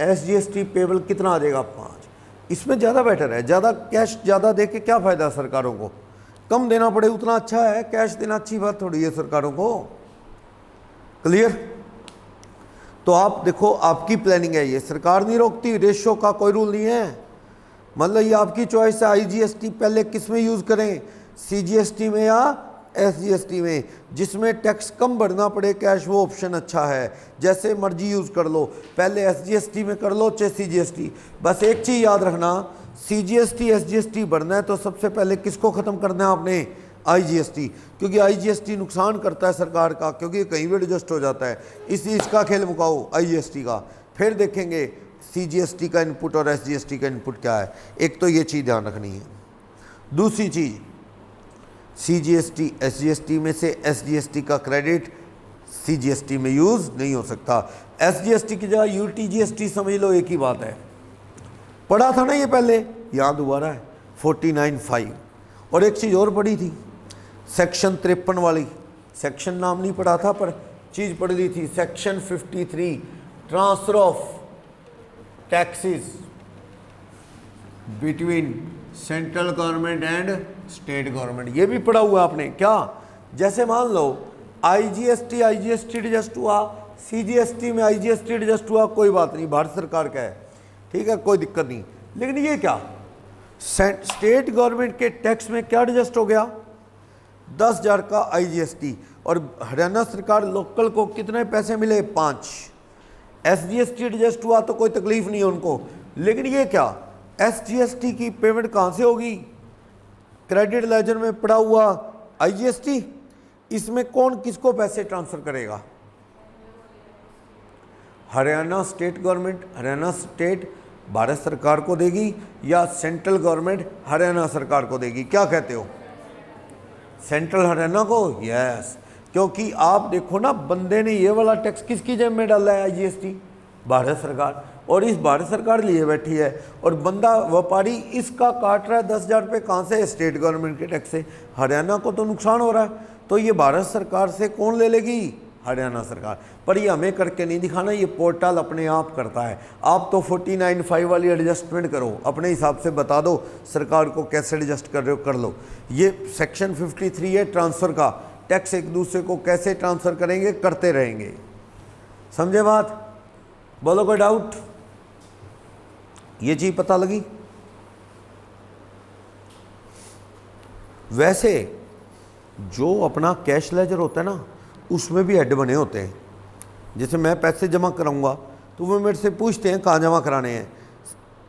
एसजीएसटी पेबल कितना आ जाएगा? 5। इसमें ज़्यादा बेटर है। ज़्यादा कैश ज़्यादा दे के क्या फ़ायदा सरकारों को? कम देना पड़े उतना अच्छा है। कैश देना अच्छी बात थोड़ी है सरकारों को। क्लियर? तो आप देखो, आपकी प्लानिंग है ये, सरकार नहीं रोकती। रेशो का कोई रूल नहीं है। मतलब ये आपकी चॉइस है आईजीएसटी पहले किस में यूज़ करें, सीजीएसटी में या एसजीएसटी में। जिसमें टैक्स कम भरना पड़े कैश, वो ऑप्शन अच्छा है। जैसे मर्जी यूज़ कर लो, पहले एसजीएसटी में कर लो चाहे सीजीएसटी। बस एक चीज़ याद रखना, सीजीएसटी एसजीएसटी भरना है तो सबसे पहले किसको ख़त्म करना है आपने? आईजीएसटी। क्योंकि आईजीएसटी नुकसान करता है सरकार का, क्योंकि कहीं भी एडजस्ट हो जाता है। इसका खेल मुकाओ आईजीएसटी का, फिर देखेंगे सीजीएसटी का इनपुट और एसजीएसटी का इनपुट क्या है। एक तो ये चीज़ ध्यान रखनी है। दूसरी चीज़, सीजीएसटी एसजीएसटी में से एसजीएसटी का क्रेडिट सीजीएसटी में यूज़ नहीं हो सकता। एसजीएसटी की जगह यूटीजीएसटी समझ लो, एक ही बात है। पढ़ा था ना ये पहले, यहाँ दोबारा है 49.5। और एक चीज़ और पढ़ी थी, सेक्शन 53 वाली। सेक्शन नाम नहीं पढ़ा था पर चीज़ पढ़ ली थी। Section 53 transfer of taxes between central government and state government, ये भी पढ़ा हुआ आपने क्या। जैसे मान लो आईजीएसटी एडजस्ट हुआ, सीजीएसटी में आईजीएसटी एडजस्ट हुआ, कोई बात नहीं, भारत सरकार का है, ठीक है, कोई दिक्कत नहीं। लेकिन ये क्या, स्टेट गवर्नमेंट के टैक्स में क्या एडजस्ट हो गया, 10,000 का आईजीएसटी, और हरियाणा सरकार लोकल को कितने पैसे मिले, 5। एसजीएसटी एडजस्ट हुआ तो कोई तकलीफ नहीं है उनको। लेकिन ये क्या, एसजीएसटी की पेमेंट कहाँ से होगी, क्रेडिट लेजर में पड़ा हुआ आईजीएसटी, इसमें कौन किसको पैसे ट्रांसफर करेगा, Haryana state government, Haryana state Bharat सरकार को देगी या सेंट्रल गवर्नमेंट हरियाणा सरकार को देगी, क्या कहते हो, सेंट्रल हरियाणा को, यस। क्योंकि आप देखो ना, बंदे ने ये वाला टैक्स किसकी जेब में डाला है, आईजीएसटी, भारत सरकार, और इस भारत सरकार लिए बैठी है, और बंदा व्यापारी इसका काट रहा है 10,000 रुपये, कहाँ से, स्टेट गवर्नमेंट के टैक्स से। हरियाणा को तो नुकसान हो रहा है, तो ये भारत सरकार से कौन ले लेगी, हरियाणा सरकार। पर ये हमें करके नहीं दिखाना, ये पोर्टल अपने आप करता है। आप तो 49(5) वाली एडजस्टमेंट करो, अपने हिसाब से बता दो सरकार को कैसे एडजस्ट कर रहे हो, कर लो। ये सेक्शन 53 है ट्रांसफ़र का, टैक्स एक दूसरे को कैसे ट्रांसफ़र करेंगे, करते रहेंगे, समझे बात, बोलो कोई डाउट, ये चीज़ पता लगी। वैसे जो अपना कैश लेजर होता है ना, उसमें भी हेड बने होते हैं। जैसे मैं पैसे जमा कराऊंगा तो वो मेरे से पूछते हैं कहाँ जमा कराने हैं,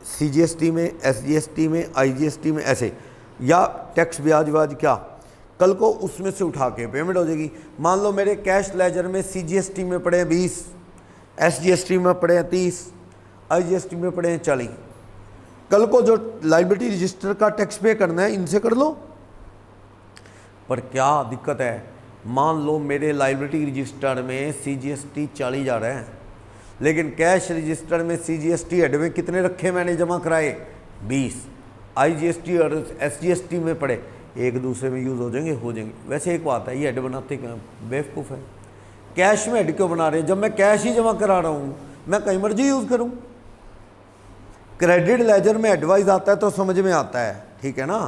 सीजीएसटी में, एसजीएसटी में, आईजीएसटी में, ऐसे, या टैक्स ब्याज व्याज क्या, कल को उसमें से उठा के पेमेंट हो जाएगी। मान लो मेरे कैश लेजर में सीजीएसटी में पड़े 20, एसजीएसटी में पड़े 30, आईजीएसटी में पड़े 40, कल को जो लायबिलिटी रजिस्टर का टैक्स पे करना है इनसे कर लो। पर क्या दिक्कत है, मान लो मेरे लायबिलिटी रजिस्टर में सीजीएसटी 40,000 है, लेकिन कैश रजिस्टर में सीजीएसटी हेड में कितने रखे मैंने जमा कराए, 20, आईजीएसटी और एसजीएसटी में पड़े, एक दूसरे में यूज़ हो जाएंगे। वैसे एक बात है, ये हेड बनाते क्या बेवकूफ़ है, कैश में हेड क्यों बना रहे हैं, जब मैं कैश ही जमा करा रहा हूँ, मैं कहीं मर्जी यूज़ करूँ। क्रेडिट लेजर में एडवाइस आता है तो समझ में आता है, ठीक है ना,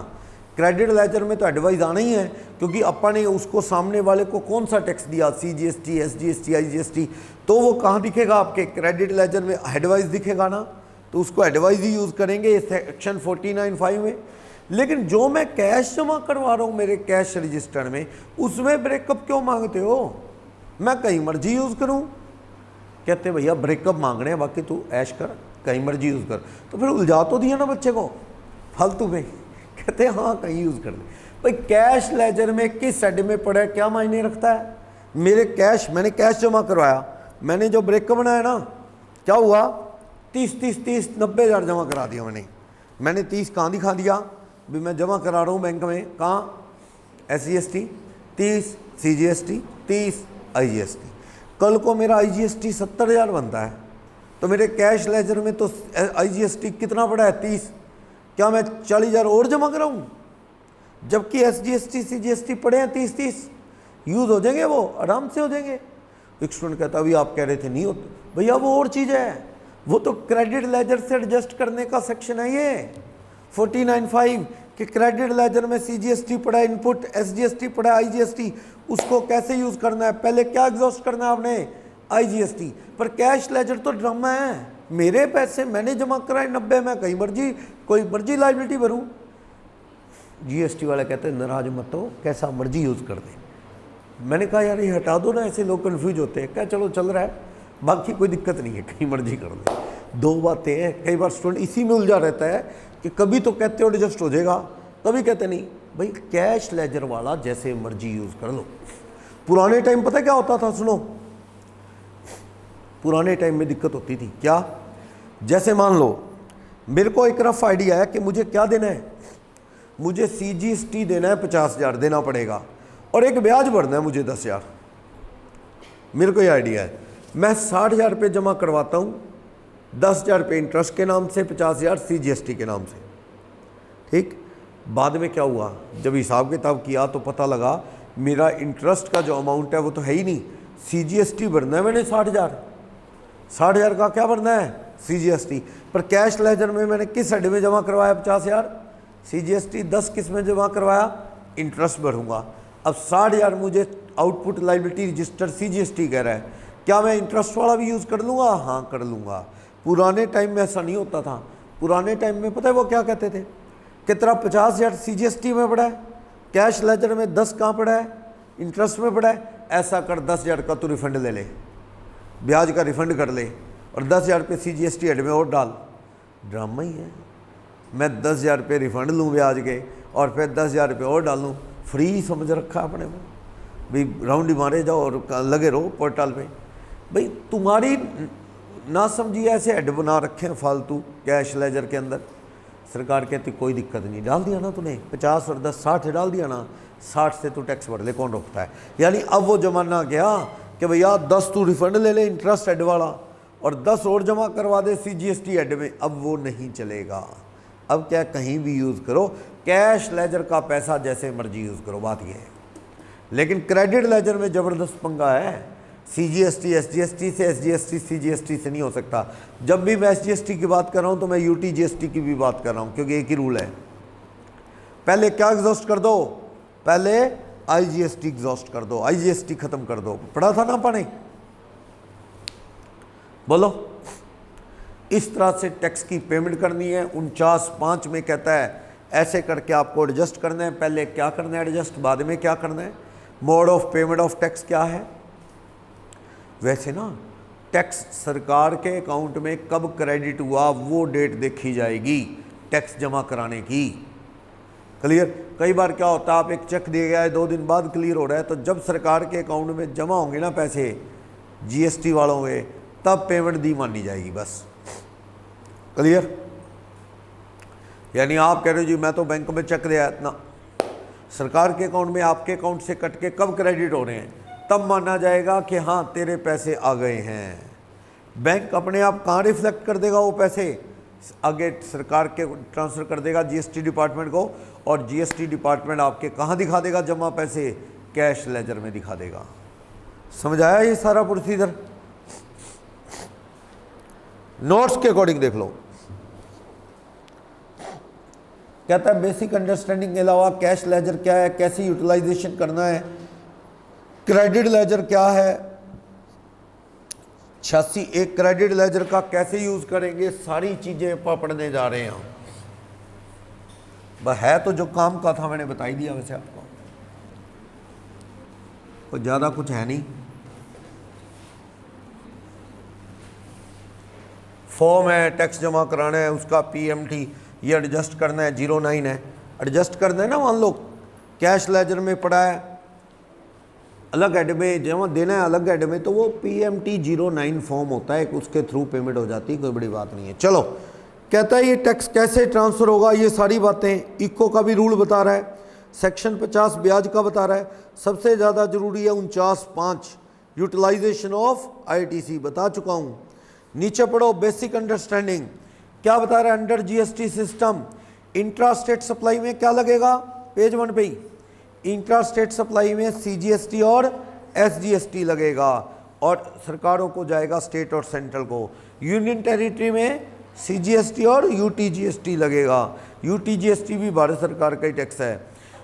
क्रेडिट लेजर में तो एडवाइस आना ही है, क्योंकि अपन ने उसको सामने वाले को कौन सा टैक्स दिया, सीजीएसटी, एसजीएसटी, आईजीएसटी, तो वो कहाँ दिखेगा, आपके क्रेडिट लेजर में एडवाइस दिखेगा ना, तो उसको एडवाइस ही यूज़ करेंगे सेक्शन 49(5) में। लेकिन जो मैं कैश जमा करवा रहा हूँ मेरे कैश रजिस्टर में, उसमें ब्रेकअप क्यों मांगते हो, मैं कहीं मर्जी यूज़ करूँ, कहते भैया ब्रेकअप मांग रहे हैं, बाकी तू ऐश कर, कहीं मर्जी यूज़ कर। तो फिर उलझा तो दिया ना बच्चे को फालतू में, कहते हैं हाँ कहीं यूज़ कर ले। भाई कैश लेजर में किस हेड में पड़ा है क्या मायने रखता है, मेरे कैश, मैंने कैश जमा करवाया, मैंने जो ब्रेकअप बनाया ना, क्या हुआ, 30 90,000 जमा करा दिया मैंने 30 कहाँ दिखा दिया भी मैं जमा करा रहा हूँ बैंक में, कहाँ, एसजीएसटी 30, सीजीएसटी 30, आईजीएसटी। कल को मेरा आईजीएसटी 70,000 बनता है, तो मेरे कैश लेजर में तो आईजीएसटी कितना पड़ा है, 30, क्या मैं 40,000 और जमा कराऊँ, जबकि एसजीएसटी सीजीएसटी पड़े हैं 30 यूज़ हो जाएंगे, वो आराम से हो जाएंगे। एक स्टूडेंट कहता अभी आप कह रहे थे नहीं होते, भैया वो और चीज़ है, वो तो क्रेडिट लेजर से एडजस्ट करने का सेक्शन है ये 49(5) कि क्रेडिट लेजर में सीजीएसटी पड़ा है इनपुट, एसजीएसटी पड़ा है आईजीएसटी, उसको कैसे यूज़ करना है, पहले क्या एग्जॉस्ट करना है आपने, आईजीएसटी। पर कैश लेजर तो ड्रामा है, मेरे पैसे मैंने जमा कराए 90, मैं कहीं मर्जी कोई मर्जी लायबिलिटी भरूँ। जीएसटी वाले कहते हैं नाराज मत हो, कैसा मर्जी यूज़ कर दे। मैंने कहा यार ये हटा दो ना, ऐसे लोग कन्फ्यूज होते हैं, क्या चलो चल रहा है, बाकी कोई दिक्कत नहीं है, कहीं मर्जी कर दे। दो बातें हैं, कई बार स्टूडेंट इसी में उलझा रहता है कि कभी तो कहते हो एडजस्ट हो जाएगा, कभी कहते नहीं। भाई कैश लेजर वाला जैसे मर्जी यूज़ कर लो। पुराने टाइम पता क्या होता था, सुनो, पुराने टाइम में दिक्कत होती थी क्या, जैसे मान लो मेरे को एक रफ आइडिया है कि मुझे क्या देना है, मुझे सीजीएसटी देना है 50,000 देना पड़ेगा, और एक ब्याज भरना है मुझे 10,000, मेरे को ये आइडिया है। मैं 60,000 रुपये जमा करवाता हूँ, 10,000 रुपये इंटरेस्ट के नाम से, 50,000 सीजीएसटी के नाम से, ठीक। बाद में क्या हुआ, जब हिसाब किताब किया तो पता लगा मेरा इंटरेस्ट का जो अमाउंट है वो तो है ही नहीं, सीजीएसटी भरना है मैंने 60,000 का क्या भरना है, CGST। पर कैश लेजर में मैंने किस हेड में जमा करवाया 50,000, CGST। 10 किस में जमा करवाया, इंटरेस्ट भरूंगा। अब 60,000 मुझे आउटपुट लाइबिलिटी रजिस्टर CGST कह रहा है, क्या मैं इंटरेस्ट वाला भी यूज़ कर लूँगा? हाँ कर लूँगा। पुराने टाइम में ऐसा नहीं होता था। पुराने टाइम में पता है वो क्या कहते थे कि तेरा 50,000 CGST में पड़ा है, कैश लेजर में 10 कहाँ पड़ा है, इंटरेस्ट में पड़ा है। ऐसा कर 10,000 का तू रिफंड ले ले, ब्याज का रिफंड कर ले और 10,000 रुपये CGST हेड में और डाल। ड्रामा ही है। मैं 10,000 रुपये रिफंड लूँ ब्याज के और फिर 10,000 रुपये और डालूँ, फ्री समझ रखा अपने को भाई, राउंड ही मारे जाओ और लगे रहो पोर्टल पे। भाई तुम्हारी ना समझिए ऐसे हेड बना रखे हैं फालतू कैश लेजर के अंदर। सरकार कहती कोई दिक्कत नहीं, डाल दिया ना तूने 50 और 10 60 डाल दिया ना, 60 से तू टैक्स भर ले, कौन रोकता है। यानी अब वो जमाना गया कि भैया 10 तू रिफंड ले ले इंटरेस्ट हेड वाला और 10 और जमा करवा दे CGST हेड में, अब वो नहीं चलेगा। अब क्या कहीं भी यूज़ करो, कैश लेजर का पैसा जैसे मर्जी यूज़ करो, बात ये है। लेकिन क्रेडिट लेजर में ज़बरदस्त पंगा है। CGST SGST से, SGST CGST से नहीं हो सकता। जब भी मैं SGST की बात कर रहा हूँ तो मैं UTGST की भी बात कर रहा हूँ, क्योंकि एक ही रूल है। पहले क्या एग्जॉस्ट कर दो, पहले IGST एग्जॉस्ट कर दो, IGST खत्म कर दो। पढ़ा था ना पढ़े, बोलो। इस तरह से टैक्स की पेमेंट करनी है। 49(5) में कहता है ऐसे करके आपको एडजस्ट करना है। पहले क्या करना है एडजस्ट, बाद में क्या करना है। Mode of payment of tax क्या है। वैसे ना टैक्स सरकार के अकाउंट में कब क्रेडिट हुआ वो डेट देखी जाएगी टैक्स जमा कराने की। क्लियर। कई बार क्या होता है, आप एक चेक दिया गया है 2 दिन बाद क्लियर हो रहा है, तो जब सरकार के अकाउंट में जमा होंगे ना पैसे GST वालों के, तब पेमेंट दी मानी जाएगी बस। क्लियर। यानी आप कह रहे हो जी मैं तो बैंक में चेक दिया इतना, सरकार के अकाउंट में आपके अकाउंट से कट के कब क्रेडिट हो रहे हैं, तब माना जाएगा कि हाँ तेरे पैसे आ गए हैं। बैंक अपने आप कहाँ रिफ्लेक्ट कर देगा वो पैसे, आगे सरकार के ट्रांसफ़र कर देगा GST डिपार्टमेंट को, और GST डिपार्टमेंट आपके कहाँ दिखा देगा जमा पैसे, कैश लेजर में दिखा देगा। समझ आया ये सारा प्रोसीजर। नोट्स के अकॉर्डिंग देख लो। कहता है बेसिक अंडरस्टैंडिंग के अलावा कैश लेजर क्या है, कैसे यूटिलाइजेशन करना है, क्रेडिट लेजर क्या है, 86 एक क्रेडिट लेजर का कैसे यूज करेंगे, सारी चीजें पढ़ने जा रहे हैं। बस है तो जो काम का था मैंने बता ही दिया वैसे आपको, कोई ज्यादा कुछ है नहीं। फॉर्म है, टैक्स जमा कराना है, उसका PMT ये एडजस्ट करना है, 09 है एडजस्ट करना है ना। मान लो कैश लेजर में पड़ा है अलग हेड में, जमा देना है अलग हेड में, तो वो PMT 09 फॉर्म होता है, उसके थ्रू पेमेंट हो जाती है, कोई बड़ी बात नहीं है। चलो कहता है ये टैक्स कैसे ट्रांसफ़र होगा, ये सारी बातें इको का भी रूल बता रहा है, सेक्शन 50 ब्याज का बता रहा है। सबसे ज़्यादा ज़रूरी है 49(5) यूटिलाइजेशन ऑफ ITC बता चुका हूँ। नीचे पढ़ो बेसिक अंडरस्टैंडिंग क्या बता रहा है। Under GST system intra state supply में क्या लगेगा, पेज 1 पे ही, इंट्रा स्टेट सप्लाई में CGST और SGST लगेगा और सरकारों को जाएगा स्टेट और सेंट्रल को। यूनियन टेरिटरी में CGST और UTGST लगेगा। UTGST भी भारत सरकार का ही टैक्स है।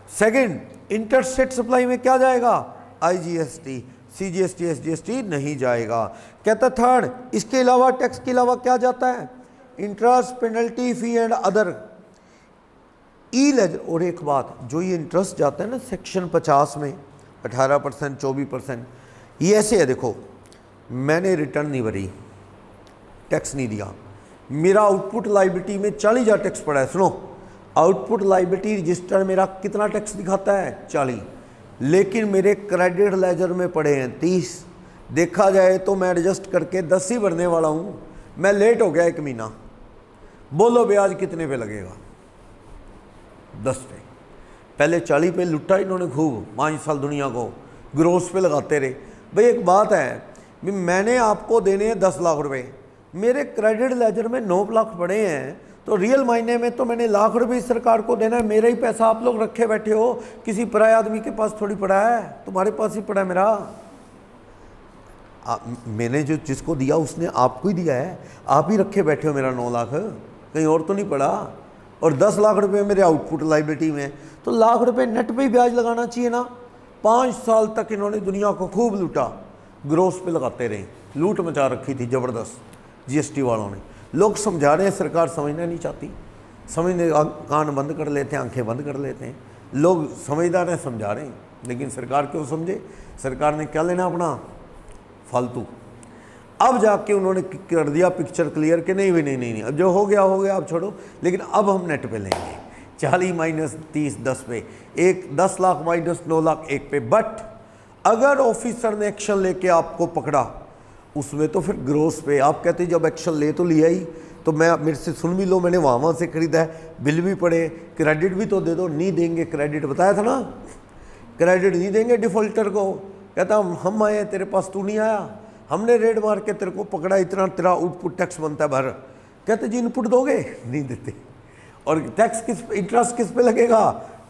सेकंड, इंटर स्टेट सप्लाई में क्या जाएगा, IGST, CGST SGST नहीं जाएगा। कहता थर्ड, इसके अलावा टैक्स के अलावा क्या जाता है, interest, penalty, fee and other e ledger. और एक बात, जो ये इंटरेस्ट जाता है ना सेक्शन 50 में 18%, 24%, ये ऐसे है। देखो मैंने रिटर्न नहीं भरी, टैक्स नहीं दिया, मेरा आउटपुट लाइबिलिटी में 40,000 टैक्स पड़ा है। सुनो, आउटपुट लाइबिलिटी रजिस्टर मेरा कितना टैक्स दिखाता है, 40, लेकिन मेरे क्रेडिट लेजर में पड़े हैं 30। देखा जाए तो मैं एडजस्ट करके 10 ही भरने वाला हूँ, मैं लेट हो गया 1 महीना। बोलो ब्याज कितने पे लगेगा, 10 पे। पहले 40 पे लुटा इन्होंने खूब 5 साल दुनिया को, ग्रोस पे लगाते रहे। भाई एक बात है, मैंने आपको देने हैं 10 लाख रुपए, मेरे क्रेडिट लेजर में 9 लाख पड़े हैं, तो रियल मायने में तो मैंने लाख रुपए सरकार को देना है। मेरा ही पैसा आप लोग रखे बैठे हो, किसी पराये आदमी के पास थोड़ी पड़ा है, तुम्हारे पास ही पड़ा है मेरा। मैंने जो जिसको दिया उसने आपको ही दिया है, आप ही रखे बैठे हो मेरा 9 लाख, कहीं और तो नहीं पड़ा। और 10 लाख रुपए मेरे आउटपुट लाइबिलिटी में, तो लाख रुपए नेट पे ही ब्याज लगाना चाहिए ना। 5 साल तक इन्होंने दुनिया को खूब लूटा, ग्रोस पे लगाते रहे, लूट मचा रखी थी ज़बरदस्त जीएसटी वालों ने। लोग समझा रहे हैं, सरकार समझना नहीं चाहती, समझने कान बंद कर लेते हैं, आंखें बंद कर लेते हैं। लोग समझदार हैं, समझा रहे हैं, लेकिन सरकार क्यों समझे? सरकार ने क्या लेना अपना फालतू। अब जाके उन्होंने कर दिया पिक्चर क्लियर कि नहीं नहीं, अब जो हो गया हो गया, अब छोड़ो। लेकिन अब हम नेट पे लेंगे 40 माइनस 30 10 पे, 10 लाख माइनस 9 लाख 1 पे। बट अगर ऑफिसर ने एक्शन लेके आपको पकड़ा उसमें, तो फिर ग्रोस पे आप कहते जब एक्शन ले तो लिया ही, तो मैं मेरे से सुन भी लो, मैंने वहाँ से खरीदा है, बिल भी पड़े, क्रेडिट भी तो दे दो। नहीं देंगे क्रेडिट, बताया था ना, क्रेडिट नहीं देंगे डिफॉल्टर को। कहता हम आए तेरे पास, तू नहीं आया, हमने रेड मार के तेरे को पकड़ा, इतना तेरा आउटपुट टैक्स बनता है भर। कहते जी इनपुट दोगे, नहीं देते। और टैक्स किस पे, इंटरेस्ट किस पे लगेगा?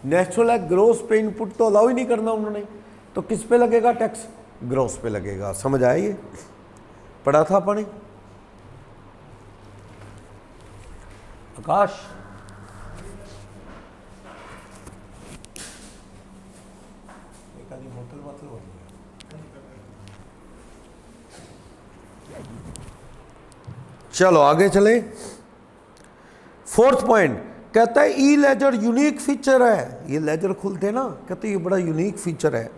नेचुरल है, ग्रोस पे इनपुट तो अलाउ ही नहीं करना उन्होंने, तो किस पे लगेगा टैक्स? ग्रोस पे लगेगा। समझ आया? ये पढ़ा था अपने आकाश। चलो आगे चले। 4th पॉइंट कहता है ई लेजर यूनिक फीचर है। ये लेजर खुलते हैं ना, कहते हैं ये बड़ा यूनिक फीचर है।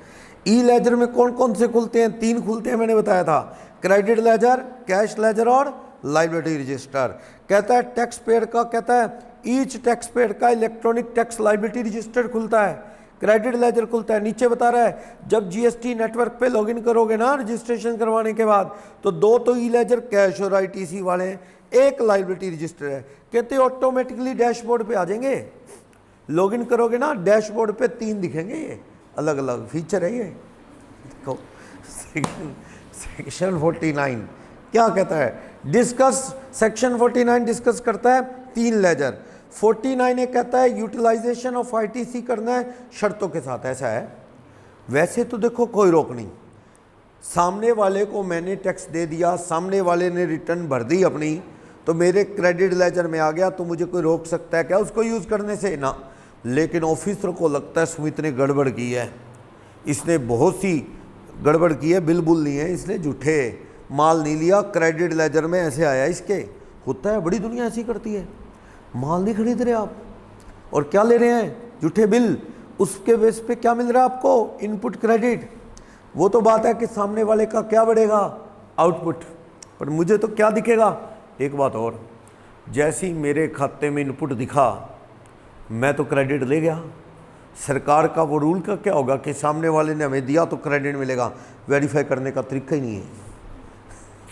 ई लेजर में कौन कौन से खुलते हैं? 3 खुलते हैं, मैंने बताया था, क्रेडिट लेजर, कैश लेजर और लायबिलिटी रजिस्टर। कहता है टैक्स पेयर का, कहता है ईच टैक्स पेयर का इलेक्ट्रॉनिक टैक्स लायबिलिटी रजिस्टर खुलता है, क्रेडिट लेजर खुलता है। नीचे बता रहा है जब जीएसटी नेटवर्क पे लॉगिन करोगे ना रजिस्ट्रेशन करवाने के बाद, तो 2 तो ई लेजर कैश और आईटीसी वाले हैं, 1 लायबिलिटी रजिस्टर है। कहते ऑटोमेटिकली डैशबोर्ड पे आ जाएंगे, लॉगिन करोगे ना डैशबोर्ड पे 3 दिखेंगे, ये अलग अलग फीचर है। ये सेक्शन 49 क्या कहता है? डिस्कस, सेक्शन 49 डिस्कस करता है 3 लेजर। 49 ये कहता है यूटिलाइजेशन ऑफ आईटीसी करना है शर्तों के साथ। ऐसा है, वैसे तो देखो कोई रोक नहीं, सामने वाले को मैंने टैक्स दे दिया, सामने वाले ने रिटर्न भर दी अपनी, तो मेरे क्रेडिट लेजर में आ गया, तो मुझे कोई रोक सकता है क्या उसको यूज़ करने से? ना। लेकिन ऑफिसर को लगता है सुमित ने गड़बड़ की है, इसने बहुत सी गड़बड़ की है, बिल बुल नहीं है, इसने झूठे माल नहीं लिया, क्रेडिट लेजर में ऐसे आया इसके। होता है, बड़ी दुनिया ऐसी करती है, माल नहीं खरीद रहे आप और क्या ले रहे हैं? झूठे बिल। उसके बेस पे क्या मिल रहा है आपको? Input credit. वो तो बात है कि सामने वाले का क्या बढ़ेगा? आउटपुट। पर मुझे तो क्या दिखेगा? एक बात और, जैसे ही मेरे खाते में इनपुट दिखा मैं तो क्रेडिट ले गया। सरकार का वो रूल का क्या होगा कि सामने वाले ने हमें दिया तो क्रेडिट मिलेगा? वेरीफाई करने का तरीका ही नहीं है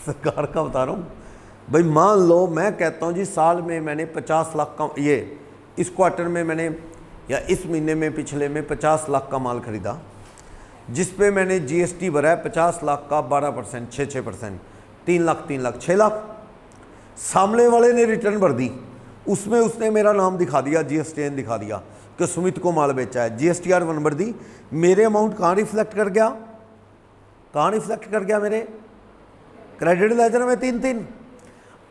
सरकार का। बता रहा हूँ भाई, मान लो मैं कहता हूँ जी साल में मैंने 50 लाख का, ये इस क्वार्टर में मैंने या इस महीने में पिछले में 50 लाख का माल खरीदा, जिस पे मैंने जीएसटी भरा है 50 लाख का 12%, 6%, 3 लाख 6 लाख। सामने वाले ने रिटर्न भर दी, उसमें उसने मेरा नाम दिखा दिया, जीएसटीएन दिखा दिया कि सुमित को माल बेचा है, जीएसटीआर 1 भर दी। मेरे अमाउंट कहाँ रिफ्लेक्ट कर गया? कहाँ रिफ्लेक्ट कर गया? मेरे क्रेडिट लेजर में 3।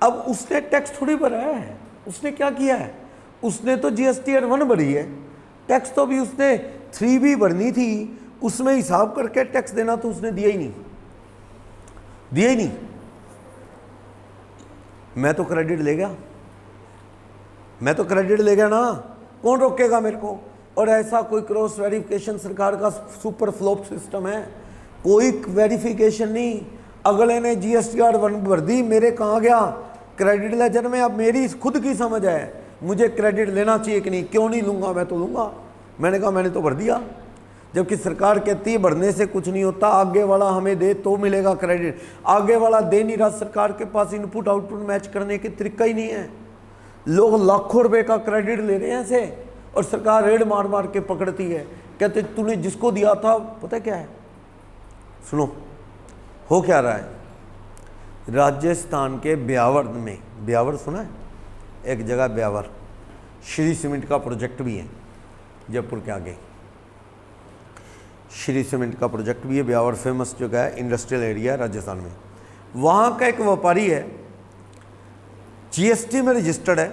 अब उसने टैक्स थोड़ी भरा है, उसने क्या किया है? उसने तो जीएसटीआर 1 भरी है, टैक्स तो भी उसने 3 भी भरनी थी, उसमें हिसाब करके टैक्स देना तो उसने दिया ही नहीं, दिया ही नहीं। मैं तो क्रेडिट ले गया, मैं तो क्रेडिट ले गया ना, कौन रोकेगा मेरे को? और ऐसा कोई क्रॉस वेरिफिकेशन सरकार का सुपर फ्लॉप सिस्टम है, कोई वेरिफिकेशन नहीं। अगले ने जीएसटीआर 1 भर दी, मेरे कहाँ गया? क्रेडिट लेजर में। अब मेरी खुद की समझ है मुझे क्रेडिट लेना चाहिए कि नहीं, क्यों नहीं लूँगा? मैं तो लूँगा। मैंने कहा मैंने तो भर दिया, जबकि सरकार कहती है भरने से कुछ नहीं होता, आगे वाला हमें दे तो मिलेगा क्रेडिट। आगे वाला दे नहीं रहा, सरकार के पास इनपुट आउटपुट मैच करने की तरीका ही नहीं है। लोग लाखों रुपए का क्रेडिट ले रहे हैं ऐसे, और सरकार रेड मार मार के पकड़ती है, कहते तूने जिसको दिया था। पता क्या है, सुनो हो क्या रहा है। राजस्थान के ब्यावर में, ब्यावर सुना है? एक जगह ब्यावर, श्री सीमेंट का प्रोजेक्ट भी है जयपुर के आगे। श्री सीमेंट का प्रोजेक्ट भी है, ब्यावर फेमस जगह है, इंडस्ट्रियल एरिया है राजस्थान में। वहाँ का एक व्यापारी है, जीएसटी में रजिस्टर्ड है,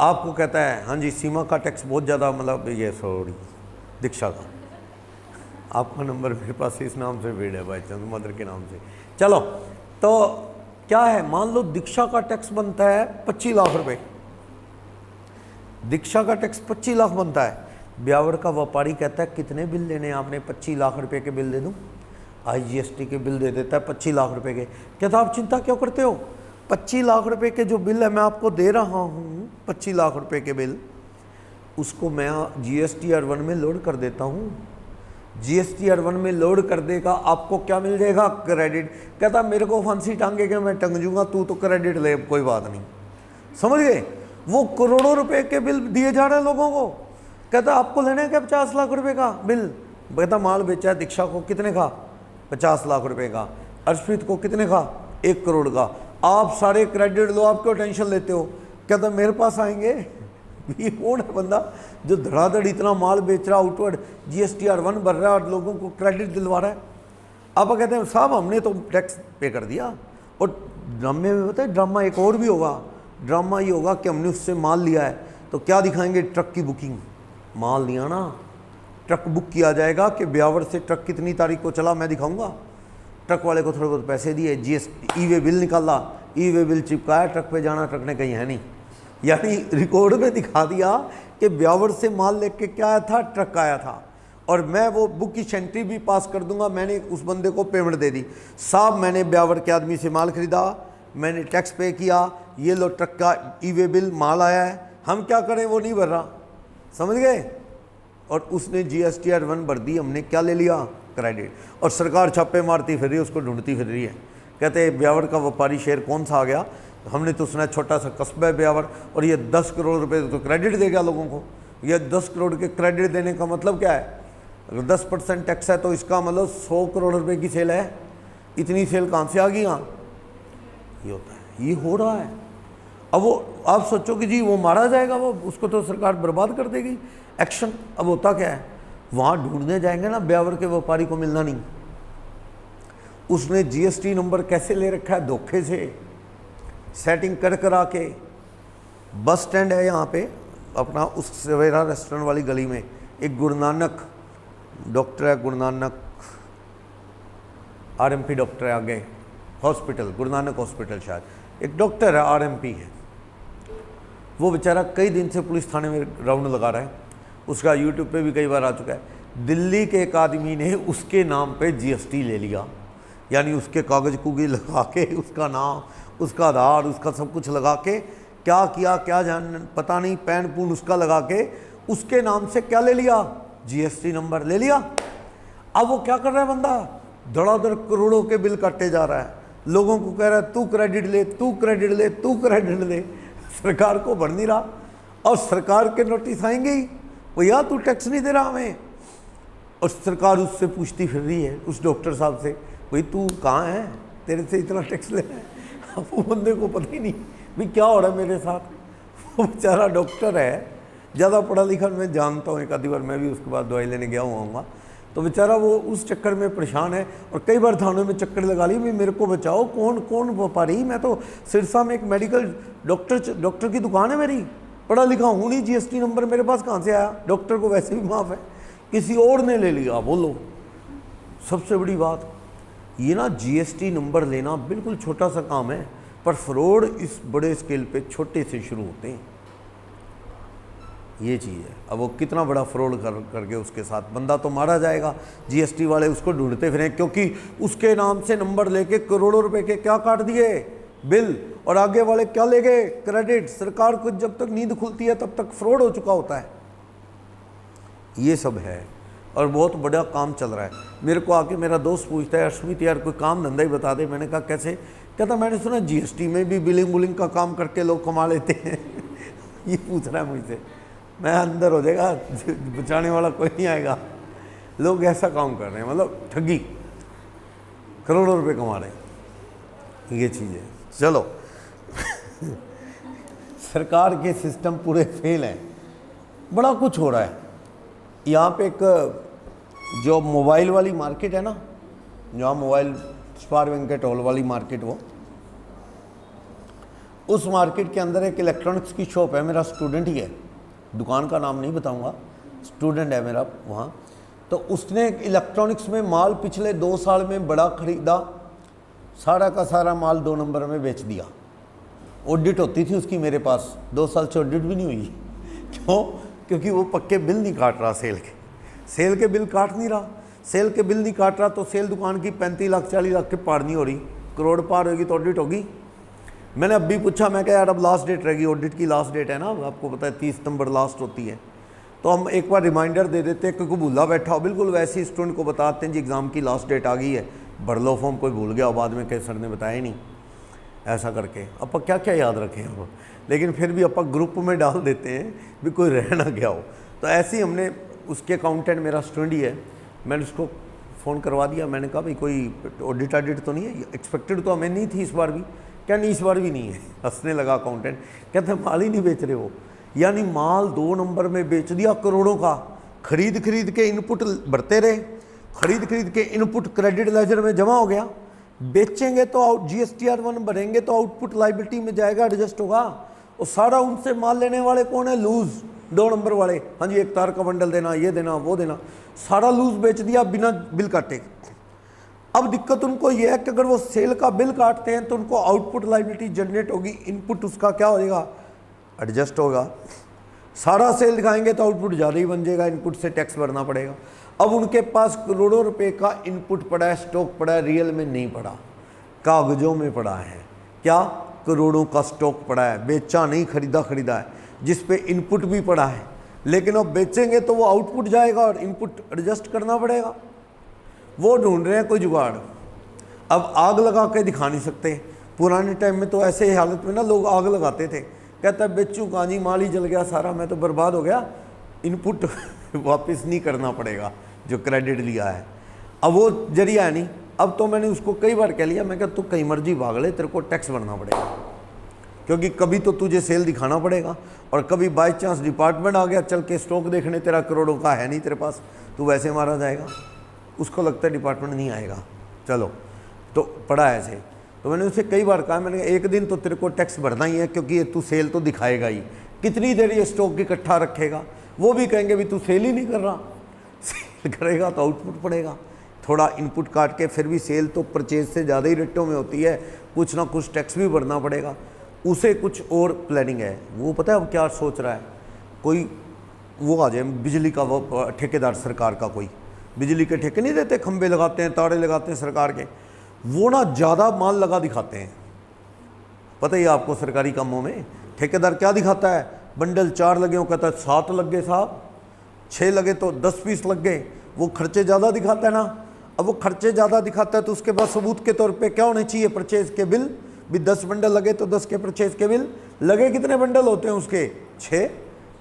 आपको कहता है हाँ जी सीमा का टैक्स बहुत ज़्यादा, मतलब ये सॉरी दीक्षा का, आपका नंबर मेरे पास इस नाम से भेड़ है भाई चंद मदर के नाम से। चलो तो क्या है, मान लो दीक्षा का टैक्स बनता है 25 लाख रुपए, दीक्षा का टैक्स 25 लाख बनता है। ब्यावर का व्यापारी कहता है कितने बिल लेने हैं आपने, 25 लाख रुपए के बिल दे दूं। आईजीएसटी के बिल दे देता है 25 लाख रुपए के। कहता आप चिंता क्यों करते हो, 25 लाख रुपए के जो बिल है मैं आपको दे रहा हूँ, 25 लाख रुपए के बिल, उसको मैं GSTR1 में लोड कर देता हूँ। GSTR1 में लोड कर देगा, आपको क्या मिल जाएगा, क्रेडिट। कहता मेरे को फांसी टांगेगा मैं टंग जूंगा, तू तो क्रेडिट ले, कोई बात नहीं। समझ गए, वो करोड़ों रुपए के बिल दिए जा रहे हैं लोगों को। कहता आपको लेने हैं क्या 50 लाख रुपए का बिल। कहता माल बेचा है दीक्षा को कितने का, 50 लाख रुपए का। अर्शप्रीत को कितने का, 1 करोड़ का। आप सारे क्रेडिट लो, आप क्यों टेंशन लेते हो। कहता मेरे पास आएंगे। ये कौन है बंदा जो धड़ाधड़ इतना माल बेच रहा, आउटवर्ड GSTR1 भर रहा है और लोगों को क्रेडिट दिलवा रहा है। आप कहते हैं साहब हमने तो टैक्स पे कर दिया। और ड्रामे में बताए, ड्रामा एक और भी होगा, ड्रामा ये होगा कि हमने उससे माल लिया है तो क्या दिखाएंगे, ट्रक की बुकिंग। माल लिया ना, ट्रक बुक किया जाएगा कि ब्यावर से ट्रक कितनी तारीख को चला मैं दिखाऊंगा। ट्रक वाले को थोड़े बहुत पैसे दिए, GST ई वे बिल निकाला, ई वे बिल चिपकाया, ट्रक पे जाना, ट्रक ने कहीं है नहीं, यानी रिकॉर्ड में दिखा दिया कि ब्यावर से माल लेके क्या आया था, ट्रक आया था। और मैं वो बुक की एंट्री भी पास कर दूंगा, मैंने उस बंदे को पेमेंट दे दी, साहब मैंने ब्यावर के आदमी से माल खरीदा, मैंने टैक्स पे किया, ये लो ट्रक का ई वे बिल, माल आया है, हम क्या करें, वो नहीं भर रहा। समझ गए। और उसने GSTR1 भर दी, हमने क्या ले लिया, क्रेडिट। और सरकार छापे मारती फिर रही है, उसको ढूंढती फिर रही है। कहते हैं ब्यावर का व्यापारी शेर कौन सा आ गया, हमने तो सुना छोटा सा कस्बा है ब्यावर, और ये 10 करोड़ रुपए तो क्रेडिट देगा लोगों को। ये 10 करोड़ के क्रेडिट देने का मतलब क्या है, अगर 10% टैक्स है तो इसका मतलब 100 करोड़ रुपए की सेल है। इतनी सेल कहाँ से आ गई, यहाँ ये होता है, ये हो रहा है। अब वो आप सोचो कि जी वो मारा जाएगा, वो उसको तो सरकार बर्बाद कर देगी, एक्शन। अब होता क्या है, वहाँ ढूंढने जाएंगे ना, ब्यावर के व्यापारी को मिलना नहीं। उसने GST नंबर कैसे ले रखा है, धोखे से सेटिंग कर करा के। बस स्टैंड है यहाँ पे अपना, उस सवेरा रेस्टोरेंट वाली गली में एक गुरु नानक डॉक्टर है, गुरु नानक RMP डॉक्टर है, आगे हॉस्पिटल, गुरु नानक हॉस्पिटल, शायद एक डॉक्टर है, RMP है। वो बेचारा कई दिन से पुलिस थाने में राउंड लगा रहा है, उसका YouTube पे भी कई बार आ चुका है। दिल्ली के एक आदमी ने उसके नाम पे GST ले लिया, यानी उसके कागज कुगज लगा के, उसका नाम, उसका आधार, उसका सब कुछ लगा के, क्या किया क्या जान पता नहीं, पैन पून उसका लगा के उसके नाम से क्या ले लिया, GST नंबर ले लिया। अब वो क्या कर रहा है बंदा, धड़ाधड़ करोड़ों के बिल काटे जा रहा है, लोगों को कह रहा है तू क्रेडिट ले, तू क्रेडिट ले, तू क्रेडिट ले। सरकार को भर नहीं रहा, और सरकार के नोटिस आएंगे ही, भैया तू टैक्स नहीं दे रहा हमें। और सरकार उससे पूछती फिर रही है, उस डॉक्टर साहब से, भाई तू कहाँ है, तेरे से इतना टैक्स ले रहा है। अब वो बंदे को पता ही नहीं भाई क्या हो रहा है मेरे साथ। वो बेचारा डॉक्टर है, ज़्यादा पढ़ा लिखा मैं जानता हूँ, एक आधी बार मैं भी उसके बाद दवाई लेने गया हुआ, तो बेचारा वो उस चक्कर में परेशान है। और कई बार थानों में चक्कर लगा ली, भाई मेरे को बचाओ, कौन कौन व्यापारी, मैं तो सिरसा में एक मेडिकल डॉक्टर की दुकान है मेरी, पढ़ा लिखा हूँ नहीं, GST नंबर मेरे पास कहाँ से आया, डॉक्टर को वैसे भी माफ़ है, किसी और ने ले लिया। बोलो सबसे बड़ी बात ये ना, GST नंबर लेना बिल्कुल छोटा सा काम है, पर फ्रॉड इस बड़े स्केल पे छोटे से शुरू होते हैं, ये चीज़ है। अब वो कितना बड़ा फ्रॉड करके उसके साथ बंदा तो मारा जाएगा, GST वाले उसको ढूंढते फिरें, क्योंकि उसके नाम से नंबर लेके करोड़ों रुपए के क्या काट दिए बिल, और आगे वाले क्या ले गए, क्रेडिट। सरकार को जब तक नींद खुलती है तब तक फ्रॉड हो चुका होता है। ये सब है और बहुत बड़ा काम चल रहा है। मेरे को आके मेरा दोस्त पूछता है, अश्मित यार कोई काम धंधा ही बता दे। मैंने कहा कैसे, कहता मैंने सुना GST में भी बिलिंग बुलिंग का काम करके लोग कमा लेते हैं। ये पूछ रहा है मुझसे, मैं अंदर हो जाएगा, बचाने वाला कोई नहीं आएगा। लोग ऐसा काम कर रहे हैं, मतलब ठगी, करोड़ों रुपए कमा रहे हैं, ये चीज़ है। चलो सरकार के सिस्टम पूरे फेल हैं, बड़ा कुछ हो रहा है। यहाँ पे एक जो मोबाइल वाली मार्केट है ना, जहाँ मोबाइल स्पार वेंकट हॉल वाली मार्केट, वो उस मार्केट के अंदर एक इलेक्ट्रॉनिक्स की शॉप है, मेरा स्टूडेंट ही है, दुकान का नाम नहीं बताऊंगा, स्टूडेंट है मेरा वहाँ। तो उसने इलेक्ट्रॉनिक्स में माल पिछले 2 साल में बड़ा ख़रीदा, सारा का सारा माल 2 नंबर में बेच दिया। ऑडिट होती थी उसकी मेरे पास, 2 साल से ऑडिट भी नहीं हुई। क्यों? क्योंकि वो पक्के बिल नहीं काट रहा, सेल के बिल काट नहीं रहा। सेल के बिल नहीं काट रहा तो सेल दुकान की 35 लाख 40 लाख के पार नहीं हो रही, करोड़ पार होगी तो ऑडिट होगी। मैंने अब भी पूछा, मैं कहा यार अब लास्ट डेट रहेगी, ऑडिट की लास्ट डेट है ना, आपको पता है 30 सितंबर लास्ट होती है, तो हम एक बार रिमाइंडर दे देते हैं, क्योंकि भूला बैठा हो, बिल्कुल वैसे ही स्टूडेंट को बताते हैं जी एग्ज़ाम की लास्ट डेट आ गई है, भर लो फॉर्म, कोई भूल गया हो बाद में, कहीं सर ने बताया नहीं, ऐसा करके अपन क्या क्या याद रखें अब, लेकिन फिर भी अपन ग्रुप में डाल देते हैं भी कोई रह ना गया हो। तो ऐसे ही हमने उसके अकाउंटेंट मेरा स्टूडेंट ही है, मैंने उसको फ़ोन करवा दिया, मैंने कहा भाई कोई ऑडिट आडिट तो नहीं है, एक्सपेक्टेड तो हमें नहीं थी इस बार भी, क्या नहीं इस बार भी नहीं है। हंसने लगा अकाउंटेंट, कहते माल ही नहीं बेच रहे हो, यानी माल 2 नंबर में बेच दिया करोड़ों का, खरीद के इनपुट भरते रहे, खरीद के इनपुट क्रेडिट लेजर में जमा हो गया, बेचेंगे तो GSTR 1 भरेंगे तो आउटपुट लाइबिलिटी में जाएगा, एडजस्ट होगा, और सारा उनसे माल लेने वाले कौन है? लूज 2 नंबर वाले। हाँ जी, एक तार का बंडल देना, ये देना, वो देना, सारा लूज बेच दिया बिना बिल काटे। अब दिक्कत उनको ये है कि अगर वो सेल का बिल काटते हैं तो उनको आउटपुट लाइबिलिटी जनरेट होगी, इनपुट उसका क्या होगा? एडजस्ट होगा। सारा सेल दिखाएंगे तो आउटपुट ज़्यादा ही बन जाएगा, इनपुट से टैक्स भरना पड़ेगा। अब उनके पास करोड़ों रुपए का इनपुट पड़ा है, स्टॉक पड़ा है, रियल में नहीं पड़ा, कागजों में पड़ा है। क्या? करोड़ों का स्टॉक पड़ा है, बेचा नहीं, खरीदा है, जिस पे इनपुट भी पड़ा है, लेकिन अब बेचेंगे तो वो आउटपुट जाएगा और इनपुट एडजस्ट करना पड़ेगा। वो ढूंढ रहे हैं कोई जुगाड़। अब आग लगा के दिखा नहीं सकते। पुराने टाइम में तो ऐसे हालत में ना लोग आग लगाते थे, कहता है बेचू काजी, माल ही जल गया सारा, मैं तो बर्बाद हो गया, इनपुट वापस नहीं करना पड़ेगा जो क्रेडिट लिया है। अब वो जरिया है नहीं। अब तो मैंने उसको कई बार कह लिया, मैं कहा तू कहीं मर्जी भाग ले, तेरे को टैक्स भरना पड़ेगा, क्योंकि कभी तो तुझे सेल दिखाना पड़ेगा, और कभी बाई चांस डिपार्टमेंट आ गया चल के स्टॉक देखने, तेरा करोड़ों का है नहीं तेरे पास, तू वैसे मारा जाएगा। उसको लगता है डिपार्टमेंट नहीं आएगा, चलो तो पड़ा है ऐसे। तो मैंने उसे कई बार कहा, मैंने एक दिन तो तेरे को टैक्स भरना ही है, क्योंकि ये तू सेल तो दिखाएगा ही, कितनी देर ये स्टॉक इकट्ठा रखेगा? वो भी कहेंगे भी तू सेल ही नहीं कर रहा, सेल करेगा तो आउटपुट पड़ेगा, थोड़ा इनपुट काट के, फिर भी सेल तो परचेज से ज़्यादा ही रेटों में होती है, कुछ ना कुछ टैक्स भी भरना पड़ेगा। उसे कुछ और प्लानिंग है, वो पता है अब क्या सोच रहा है, कोई वो आ जाए बिजली का, वो ठेकेदार सरकार का, कोई बिजली के ठेके नहीं देते, खंबे लगाते हैं, तारे लगाते हैं सरकार के, वो ना ज़्यादा माल लगा दिखाते हैं। पता ही आपको सरकारी कामों में ठेकेदार क्या दिखाता है, बंडल 4 लगे हो, कहता है 7 लग गए साहब, 6 लगे तो 10 पीस लग गए, वो खर्चे ज़्यादा दिखाता है ना। अब वो खर्चे ज़्यादा दिखाता है तो उसके बाद सबूत के तौर पे क्या होने चाहिए? परचेज के बिल भी, 10 बंडल लगे तो 10 के परचेज के बिल लगे। कितने बंडल होते हैं उसके? 6,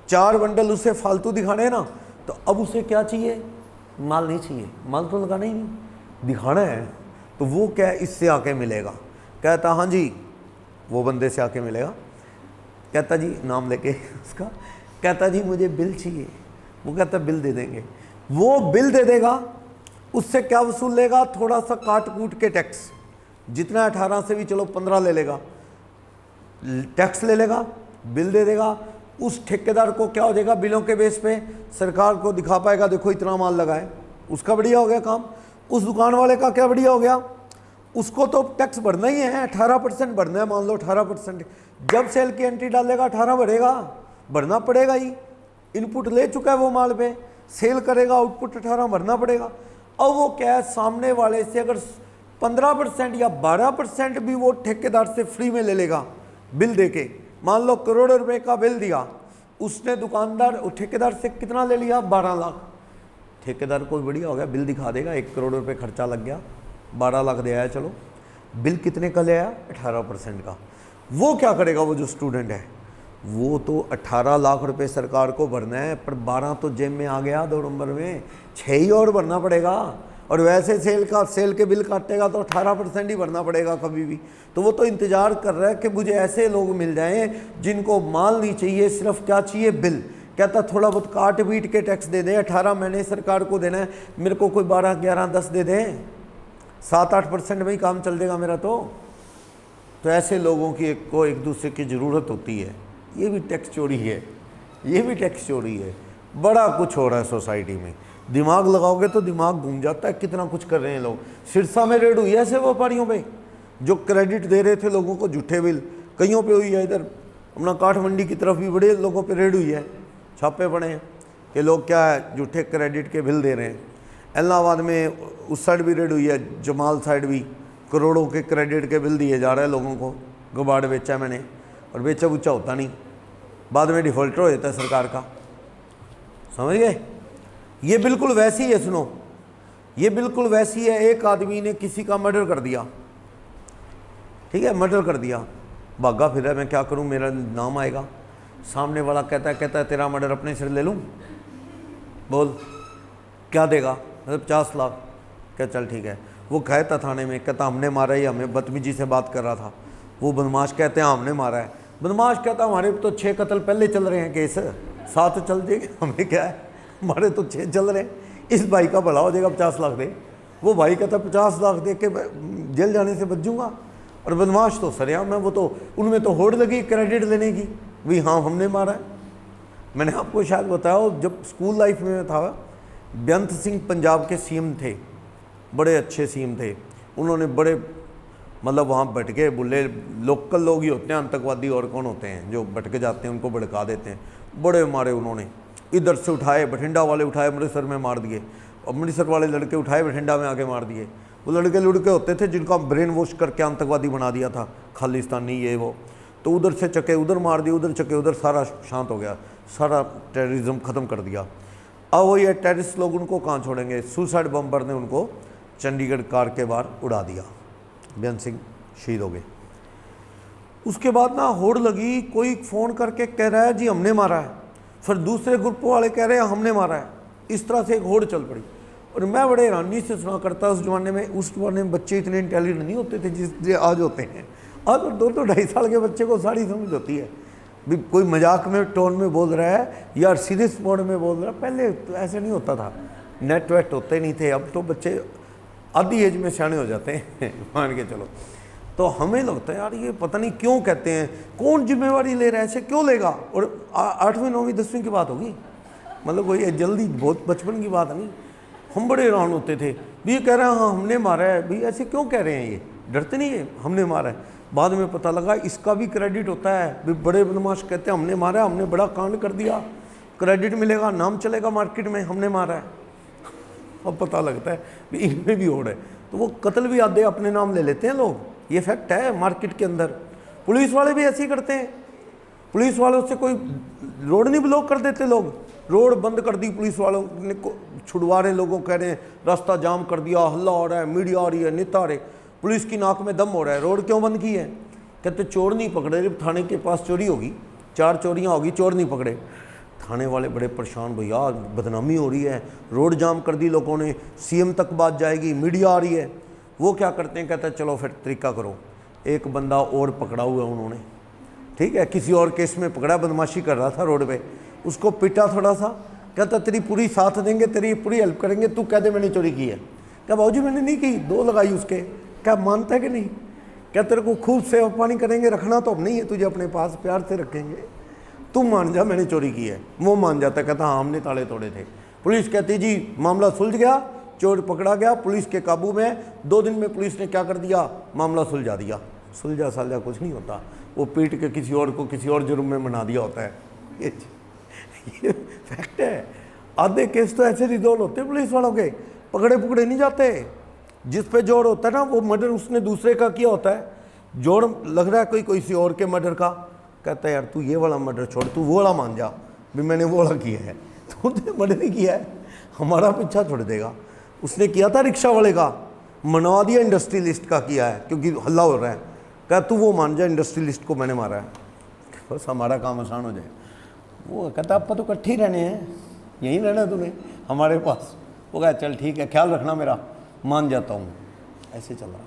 4 बंडल उसे फालतू दिखाने हैं ना। तो अब उसे क्या चाहिए? माल नहीं चाहिए, माल तो लगाना ही नहीं, दिखाना है। तो वो क्या है, इससे आके मिलेगा, कहता हाँ जी, वो बंदे से आके मिलेगा, कहता जी नाम लेके उसका, कहता जी मुझे बिल चाहिए। वो कहता बिल दे देंगे, वो बिल दे देगा, उससे क्या वसूल लेगा? थोड़ा सा काट कूट के टैक्स, जितना 18 से भी चलो 15 ले लेगा, टैक्स ले लेगा, बिल दे देगा। उस ठेकेदार को क्या हो जाएगा? बिलों के बेस पे सरकार को दिखा पाएगा, देखो इतना माल लगा है, उसका बढ़िया हो गया काम। उस दुकान वाले का क्या बढ़िया हो गया? उसको तो टैक्स भरना ही है, 18% भरना है, मान लो 18%। जब सेल की एंट्री डालेगा 18 भरेगा, भरना पड़ेगा ही, इनपुट ले चुका है वो माल पे, सेल करेगा, आउटपुट 18 भरना पड़ेगा। अब वो क्या है, सामने वाले से अगर 15% या 12% भी वो ठेकेदार से फ्री में ले लेगा बिल देके, मान लो करोड़ों रुपए का बिल दिया उसने, दुकानदार ठेकेदार से कितना ले लिया? 12 लाख। ठेकेदार को बढ़िया हो गया, बिल दिखा देगा, 1 करोड़ रुपए खर्चा लग गया, 12 लाख दे आया, चलो बिल कितने का ले आया? 18% का। वो क्या करेगा? वो जो स्टूडेंट है वो तो 18 लाख रुपए सरकार को भरना है, पर 12 तो जेब में आ गया 2 नंबर में, 6 ही और भरना पड़ेगा। और वैसे सेल के बिल काटेगा तो 18% ही भरना पड़ेगा कभी भी। तो वो तो इंतज़ार कर रहा है कि मुझे ऐसे लोग मिल जाएं जिनको माल नहीं चाहिए, सिर्फ क्या चाहिए? बिल। कहता थोड़ा बहुत काट पीट के टैक्स दे दें, 18 महीने सरकार को देना है, मेरे को कोई 12, 11, 10 दे दें, 7-8% में ही काम चल देगा मेरा। तो ऐसे लोगों की एक दूसरे की ज़रूरत होती है। ये भी टैक्स चोरी है, ये भी टैक्स चोरी है। बड़ा कुछ हो रहा है सोसाइटी में, दिमाग लगाओगे तो दिमाग घूम जाता है, कितना कुछ कर रहे हैं लोग। सिरसा में रेड हुई है ऐसे व्यापारियों पे जो क्रेडिट दे रहे थे लोगों को, झूठे बिल। कईयों पे हुई है, इधर अपना काठमंडी की तरफ भी बड़े लोगों पे रेड हुई है, छापे पड़े हैं कि लोग क्या है झूठे क्रेडिट के बिल दे रहे हैं। इलाहाबाद में उस साइड भी रेड हुई है, जमाल साइड भी करोड़ों के क्रेडिट के बिल दिए जा रहे हैं लोगों को। कबाड़ बेचा मैंने, और बेचा बुचा होता नहीं, बाद में डिफॉल्टर हो जाता है सरकार का, समझ गए। ये बिल्कुल वैसी है, सुनो, ये बिल्कुल वैसी है। एक आदमी ने किसी का मर्डर कर दिया, ठीक है, मर्डर कर दिया, भागा फिर मैं क्या करूं, मेरा नाम आएगा। सामने वाला कहता है तेरा मर्डर अपने सिर ले लूं, बोल क्या देगा, मतलब 50 लाख। क्या चल ठीक है। वो कहता थाने में, कहता हमने मारा है, हमें बदतमीजी से बात कर रहा था। वो बदमाश कहते हैं हमने मारा है। बदमाश कहता हमारे तो 6 कत्ल पहले चल रहे हैं, केस 7 चल देंगे, हमें क्या है, हमारे तो 6 चल रहे हैं, इस भाई का भला हो जाएगा, 50 लाख दे। वो भाई कहता 50 लाख दे के जेल जाने से बच जाऊँगा। और बदमाश तो सरेआम है, वो तो उनमें तो होड़ लगी क्रेडिट लेने की, भी हाँ हमने मारा है। मैंने आपको शायद बताया, जब स्कूल लाइफ में था, बेअंत सिंह पंजाब के सीएम थे, बड़े अच्छे सीएम थे। उन्होंने बड़े मतलब वहाँ भटके बुले लोकल लोग ही होते हैं, आतंकवादी और कौन होते हैं जो भटके जाते हैं उनको भड़का देते हैं। बड़े मारे उन्होंने, इधर से उठाए, बठिंडा वाले उठाए अमृतसर में मार दिए, अमृतसर वाले लड़के उठाए बठिंडा में आके मार दिए। वो लड़के होते थे जिनका ब्रेन वॉश करके आतंकवादी बना दिया था, खालिस्तानी ये वो। तो उधर से चके उधर मार दिए, उधर चके उधर, सारा शांत हो गया, सारा टेररिज्म ख़त्म कर दिया। अब वो ये टेररिस्ट लोग उनको कहाँ छोड़ेंगे। सुसाइड बम्पर ने उनको चंडीगढ़ कार के बाहर उड़ा दिया, बेअंत सिंह शहीद हो गए। उसके बाद ना होड़ लगी, कोई फ़ोन करके कह रहा है जी हमने मारा है, फिर दूसरे ग्रुप वाले कह रहे हैं हमने मारा है। इस तरह से एक होड़ चल पड़ी। और मैं बड़े हैरानी से सुना करता उस ज़माने में बच्चे इतने इंटेलिजेंट नहीं होते थे जिस आज होते हैं। आज 2-2 ढाई साल के बच्चे को सारी समझ होती है, भी कोई मजाक में टोन में बोल रहा है या सीरियस मोड में बोल रहा है। पहले तो ऐसे नहीं होता था, नेट वेट होते नहीं थे। अब तो बच्चे आधी एज में सियाने हो जाते हैं मान के चलो। तो हमें लगता है यार ये पता नहीं क्यों कहते हैं, कौन जिम्मेवारी ले रहा है, ऐसे क्यों लेगा। और 8वीं 9वीं 10वीं की बात होगी, मतलब कोई जल्दी बहुत बचपन की बात नहीं। हम बड़े हैरान होते थे, भी ये कह रहे हैं हाँ हमने मारा है, भाई ऐसे क्यों कह रहे हैं, ये डरते नहीं है हमने मारा है। बाद में पता लगा इसका भी क्रेडिट होता है, भी बड़े बदमाश कहते हैं हमने मारा है, हमने बड़ा कांड कर दिया, क्रेडिट मिलेगा, नाम चलेगा मार्केट में, हमने मारा है। अब पता लगता है भी इनमें भी होड़ है। तो वो कत्ल भी आधे अपने नाम ले लेते हैं लोग, ये फैक्ट है मार्केट के अंदर। पुलिस वाले भी ऐसे ही करते हैं, पुलिस वालों से कोई रोड नहीं ब्लॉक कर देते लोग, रोड बंद कर दी पुलिस वालों ने, छुड़वा रहे लोगों, कह रहे हैं रास्ता जाम कर दिया, हल्ला हो रहा है, मीडिया आ रही है, नेता आ रहे, पुलिस की नाक में दम हो रहा है, रोड क्यों बंद की है। कहते चोर नहीं पकड़े, जब थाने के पास चोरी होगी, 4 चोरियाँ होगी, चोर नहीं पकड़े। थाने वाले बड़े परेशान, भैया बदनामी हो रही है, रोड जाम कर दी लोगों ने, सीएम तक बात जाएगी, मीडिया आ रही है। वो क्या करते हैं, कहते हैं चलो फिर तरीका करो, एक बंदा और पकड़ा हुआ है उन्होंने, ठीक है, किसी और केस में पकड़ा, बदमाशी कर रहा था रोड पे, उसको पिटा थोड़ा सा, कहता तेरी पूरी साथ देंगे, तेरी पूरी हेल्प करेंगे, तू कह दे मैंने चोरी की है। क्या बाबूजी मैंने नहीं की, 2 लगाई उसके। क्या मानता है कि नहीं। क्या तेरे को खूब सेवा पानी करेंगे, रखना तो अब नहीं है तुझे अपने पास, प्यार से रखेंगे, तू मान जा मैंने चोरी की है। वो मान जाता, कहता हाँ हमने ताले तोड़े थे। पुलिस कहती जी मामला सुलझ गया, चोर पकड़ा गया, पुलिस के काबू में। 2 दिन में पुलिस ने क्या कर दिया, मामला सुलझा दिया। सुलझा सालझा कुछ नहीं होता, वो पीट के किसी और को किसी और जुर्म में बना दिया होता है। ये फैक्ट है। आधे केस तो ऐसे रिजोल्व होते हैं पुलिस वालों के, पकड़े पकड़े नहीं जाते। जिस पे जोड़ होता है ना, वो मर्डर उसने दूसरे का किया होता है, जोड़ लग रहा है कोई किसी और के मर्डर का, कहता है यार तू ये वाला मर्डर छोड़, तू वो वाला मान जा, भी मैंने वो वाला किया है, तूने मर्डर नहीं किया है, हमारा पीछा छोड़ देगा। उसने किया था रिक्शा वाले का, मनवा दिया इंडस्ट्रियलिस्ट का किया है, क्योंकि हल्ला हो रहा है, कहा तू वो मान जा इंडस्ट्रियलिस्ट को मैंने मारा है, बस हमारा काम आसान हो जाए। वो कहता आप तो इकट्ठे ही रहने हैं, यहीं रहना तूने हमारे पास। वो कहा चल ठीक है, ख्याल रखना मेरा, मान जाता हूँ। ऐसे चल रहा।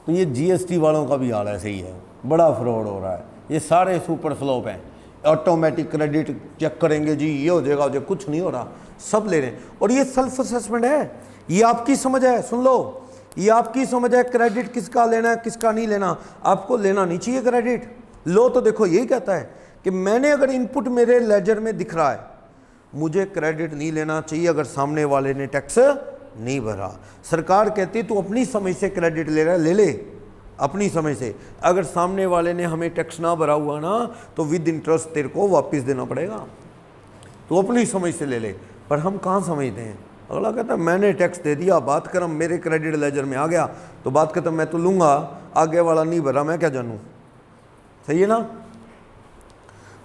तो ये जीएसटी वालों का भी हाल ऐसे ही है, बड़ा फ्रॉड हो रहा है, ये सारे सुपर फ्लॉप हैं। ऑटोमेटिक क्रेडिट चेक करेंगे जी, ये हो जाएगा, जो कुछ नहीं हो रहा, सब ले रहे हैं। और ये सेल्फ असेसमेंट है, ये आपकी समझ है, सुन लो, ये आपकी समझ है क्रेडिट किसका लेना है किसका नहीं लेना। आपको लेना नहीं चाहिए क्रेडिट, लो तो देखो यही कहता है कि मैंने अगर इनपुट मेरे लेजर में दिख रहा है, मुझे क्रेडिट नहीं लेना चाहिए अगर सामने वाले ने टैक्स नहीं भरा। सरकार कहती तू अपनी समझ से क्रेडिट ले रहा है, ले ले अपनी समझ से, अगर सामने वाले ने हमें टैक्स ना भरा हुआ ना तो विद इंटरेस्ट तेरे को वापस देना पड़ेगा, तो अपनी समझ से ले ले। पर हम कहाँ समझते हैं, अगला कहता है मैंने टैक्स दे दिया, बात करम, मेरे क्रेडिट लेजर में आ गया तो बात खत्म, मैं तो लूँगा, आगे वाला नहीं भरा मैं क्या जानूँ। सही है ना,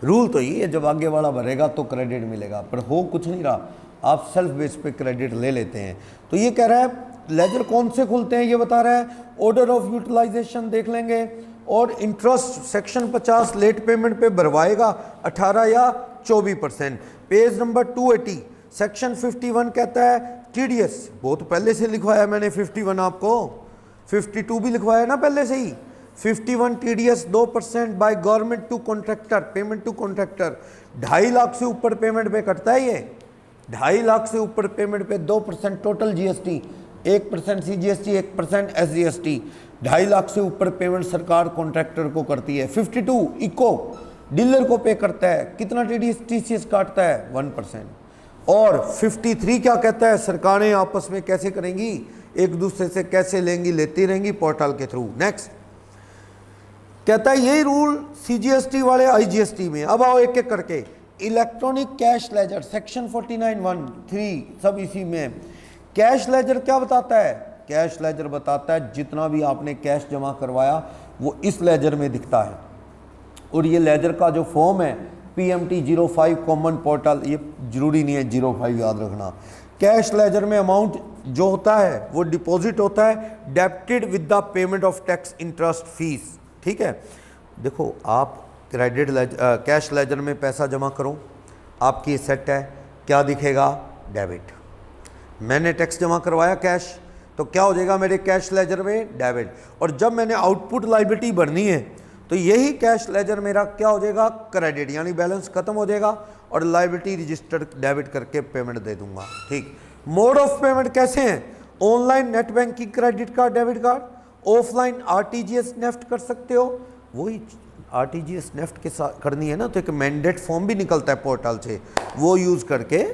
रूल तो ये है जब आगे वाला भरेगा तो क्रेडिट मिलेगा, पर हो कुछ नहीं रहा, आप सेल्फ बेस पे क्रेडिट ले लेते हैं। तो ये कह रहा है लेजर कौन से खुलते हैं ये बता रहा है, ऑर्डर ऑफ यूटिलाइजेशन देख लेंगे, और इंटरेस्ट सेक्शन 50 लेट पेमेंट पे भरवाएगा 18 या 24%। पेज नंबर 280 सेक्शन 51 कहता है टीडीएस, बहुत पहले से लिखवाया मैंने 51, आपको 52 भी लिखवाया ना पहले से ही। 51 TDS 2% by government to contractor, payment to contractor, 2.5 lakh से ऊपर पेमेंट पे कटता है ये, 2.5 लाख से ऊपर पेमेंट पे 2% total GST, 1% CGST, 1% SGST, 2.5 lakh से ऊपर पेमेंट सरकार कॉन्ट्रैक्टर को करती है। 52 इको डीलर को पे करता है, कितना टीसीएस काटता है 1%। और 53 क्या कहता है, सरकारें आपस में कैसे करेंगी, एक दूसरे से कैसे लेंगी, लेती रहेंगी पोर्टल के थ्रू। नेक्स्ट कहता है यही रूल सीजीएसटी वाले आईजीएसटी में। अब आओ एक एक करके, इलेक्ट्रॉनिक कैश लेजर सेक्शन 49(1)(3) सब इसी में। कैश लेजर क्या बताता है, कैश लेजर बताता है जितना भी आपने कैश जमा करवाया वो इस लेजर में दिखता है, और ये लेजर का जो फॉर्म है PMT 05 कॉमन पोर्टल, ये जरूरी नहीं है 05 याद रखना। कैश लेजर में अमाउंट जो होता है वो डिपॉजिट होता है, debited with the payment of tax interest fees. ठीक है, देखो आप क्रेडिट कैश लेजर में पैसा जमा करो, आपकी सेट है, क्या दिखेगा, डेबिट। मैंने टैक्स जमा करवाया कैश, तो क्या हो जाएगा मेरे कैश लेजर में, डेबिट। और जब मैंने आउटपुट लायबिलिटी भरनी है तो यही कैश लेजर मेरा क्या हो जाएगा, क्रेडिट, यानी बैलेंस खत्म हो जाएगा और लायबिलिटी रजिस्टर्ड डेबिट करके पेमेंट दे दूंगा। ठीक, मोड ऑफ पेमेंट कैसे हैं, online net banking credit card debit card, offline RTGS NEFT कर सकते हो, वही आरटीजीएस नेफ्ट के साथ करनी है ना तो एक मैंडेट फॉर्म भी निकलता है पोर्टल से, वो यूज़ करके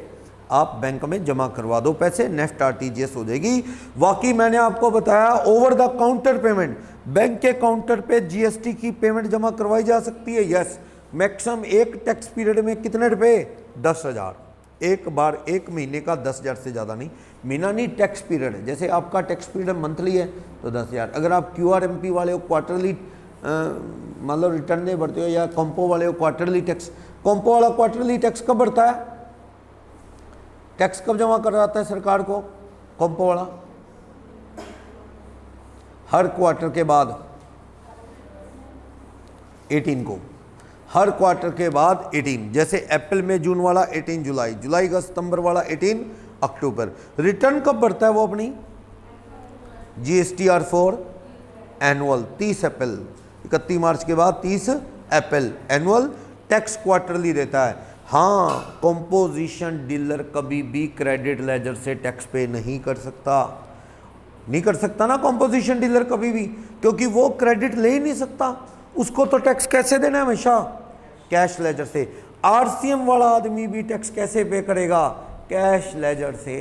आप बैंक में जमा करवा दो पैसे, नेफ्ट आरटीजीएस हो जाएगी। बाकी मैंने आपको बताया over the counter payment, bank के काउंटर पे जीएसटी की पेमेंट जमा करवाई जा सकती है। यस, मैक्सिमम एक टैक्स पीरियड में कितने रुपए, 10,000, एक बार एक महीने का 10,000 से ज़्यादा नहीं, महीना नहीं टैक्स पीरियड है। जैसे आपका टैक्स पीरियड मंथली है तो 10,000, अगर आप QRMP वाले हो क्वार्टरली मतलब रिटर्न नहीं भरते हो, या कॉम्पो वाले हो क्वार्टरली टैक्स, कॉम्पो वाला क्वार्टरली टैक्स कब भरता है, टैक्स कब जमा कराता है सरकार को कॉम्पो वाला, हर क्वार्टर के बाद 18 को, हर क्वार्टर के बाद 18, जैसे अप्रैल में जून वाला 18 जुलाई, जुलाई का सितंबर वाला 18 अक्टूबर। रिटर्न कब भरता है वो अपनी, GSTR 4 एनुअल 30 अप्रैल, 31 मार्च के बाद 30 अप्रैल एनुअल टैक्स क्वार्टरली देता है। हाँ, कंपोजिशन डीलर कभी भी क्रेडिट लेजर से टैक्स पे नहीं कर सकता, नहीं कर सकता ना कंपोजिशन डीलर कभी भी, क्योंकि वो क्रेडिट ले ही नहीं सकता, उसको तो टैक्स कैसे देना है, हमेशा कैश लेजर से। RCM वाला आदमी भी टैक्स कैसे पे करेगा, कैश लेजर से।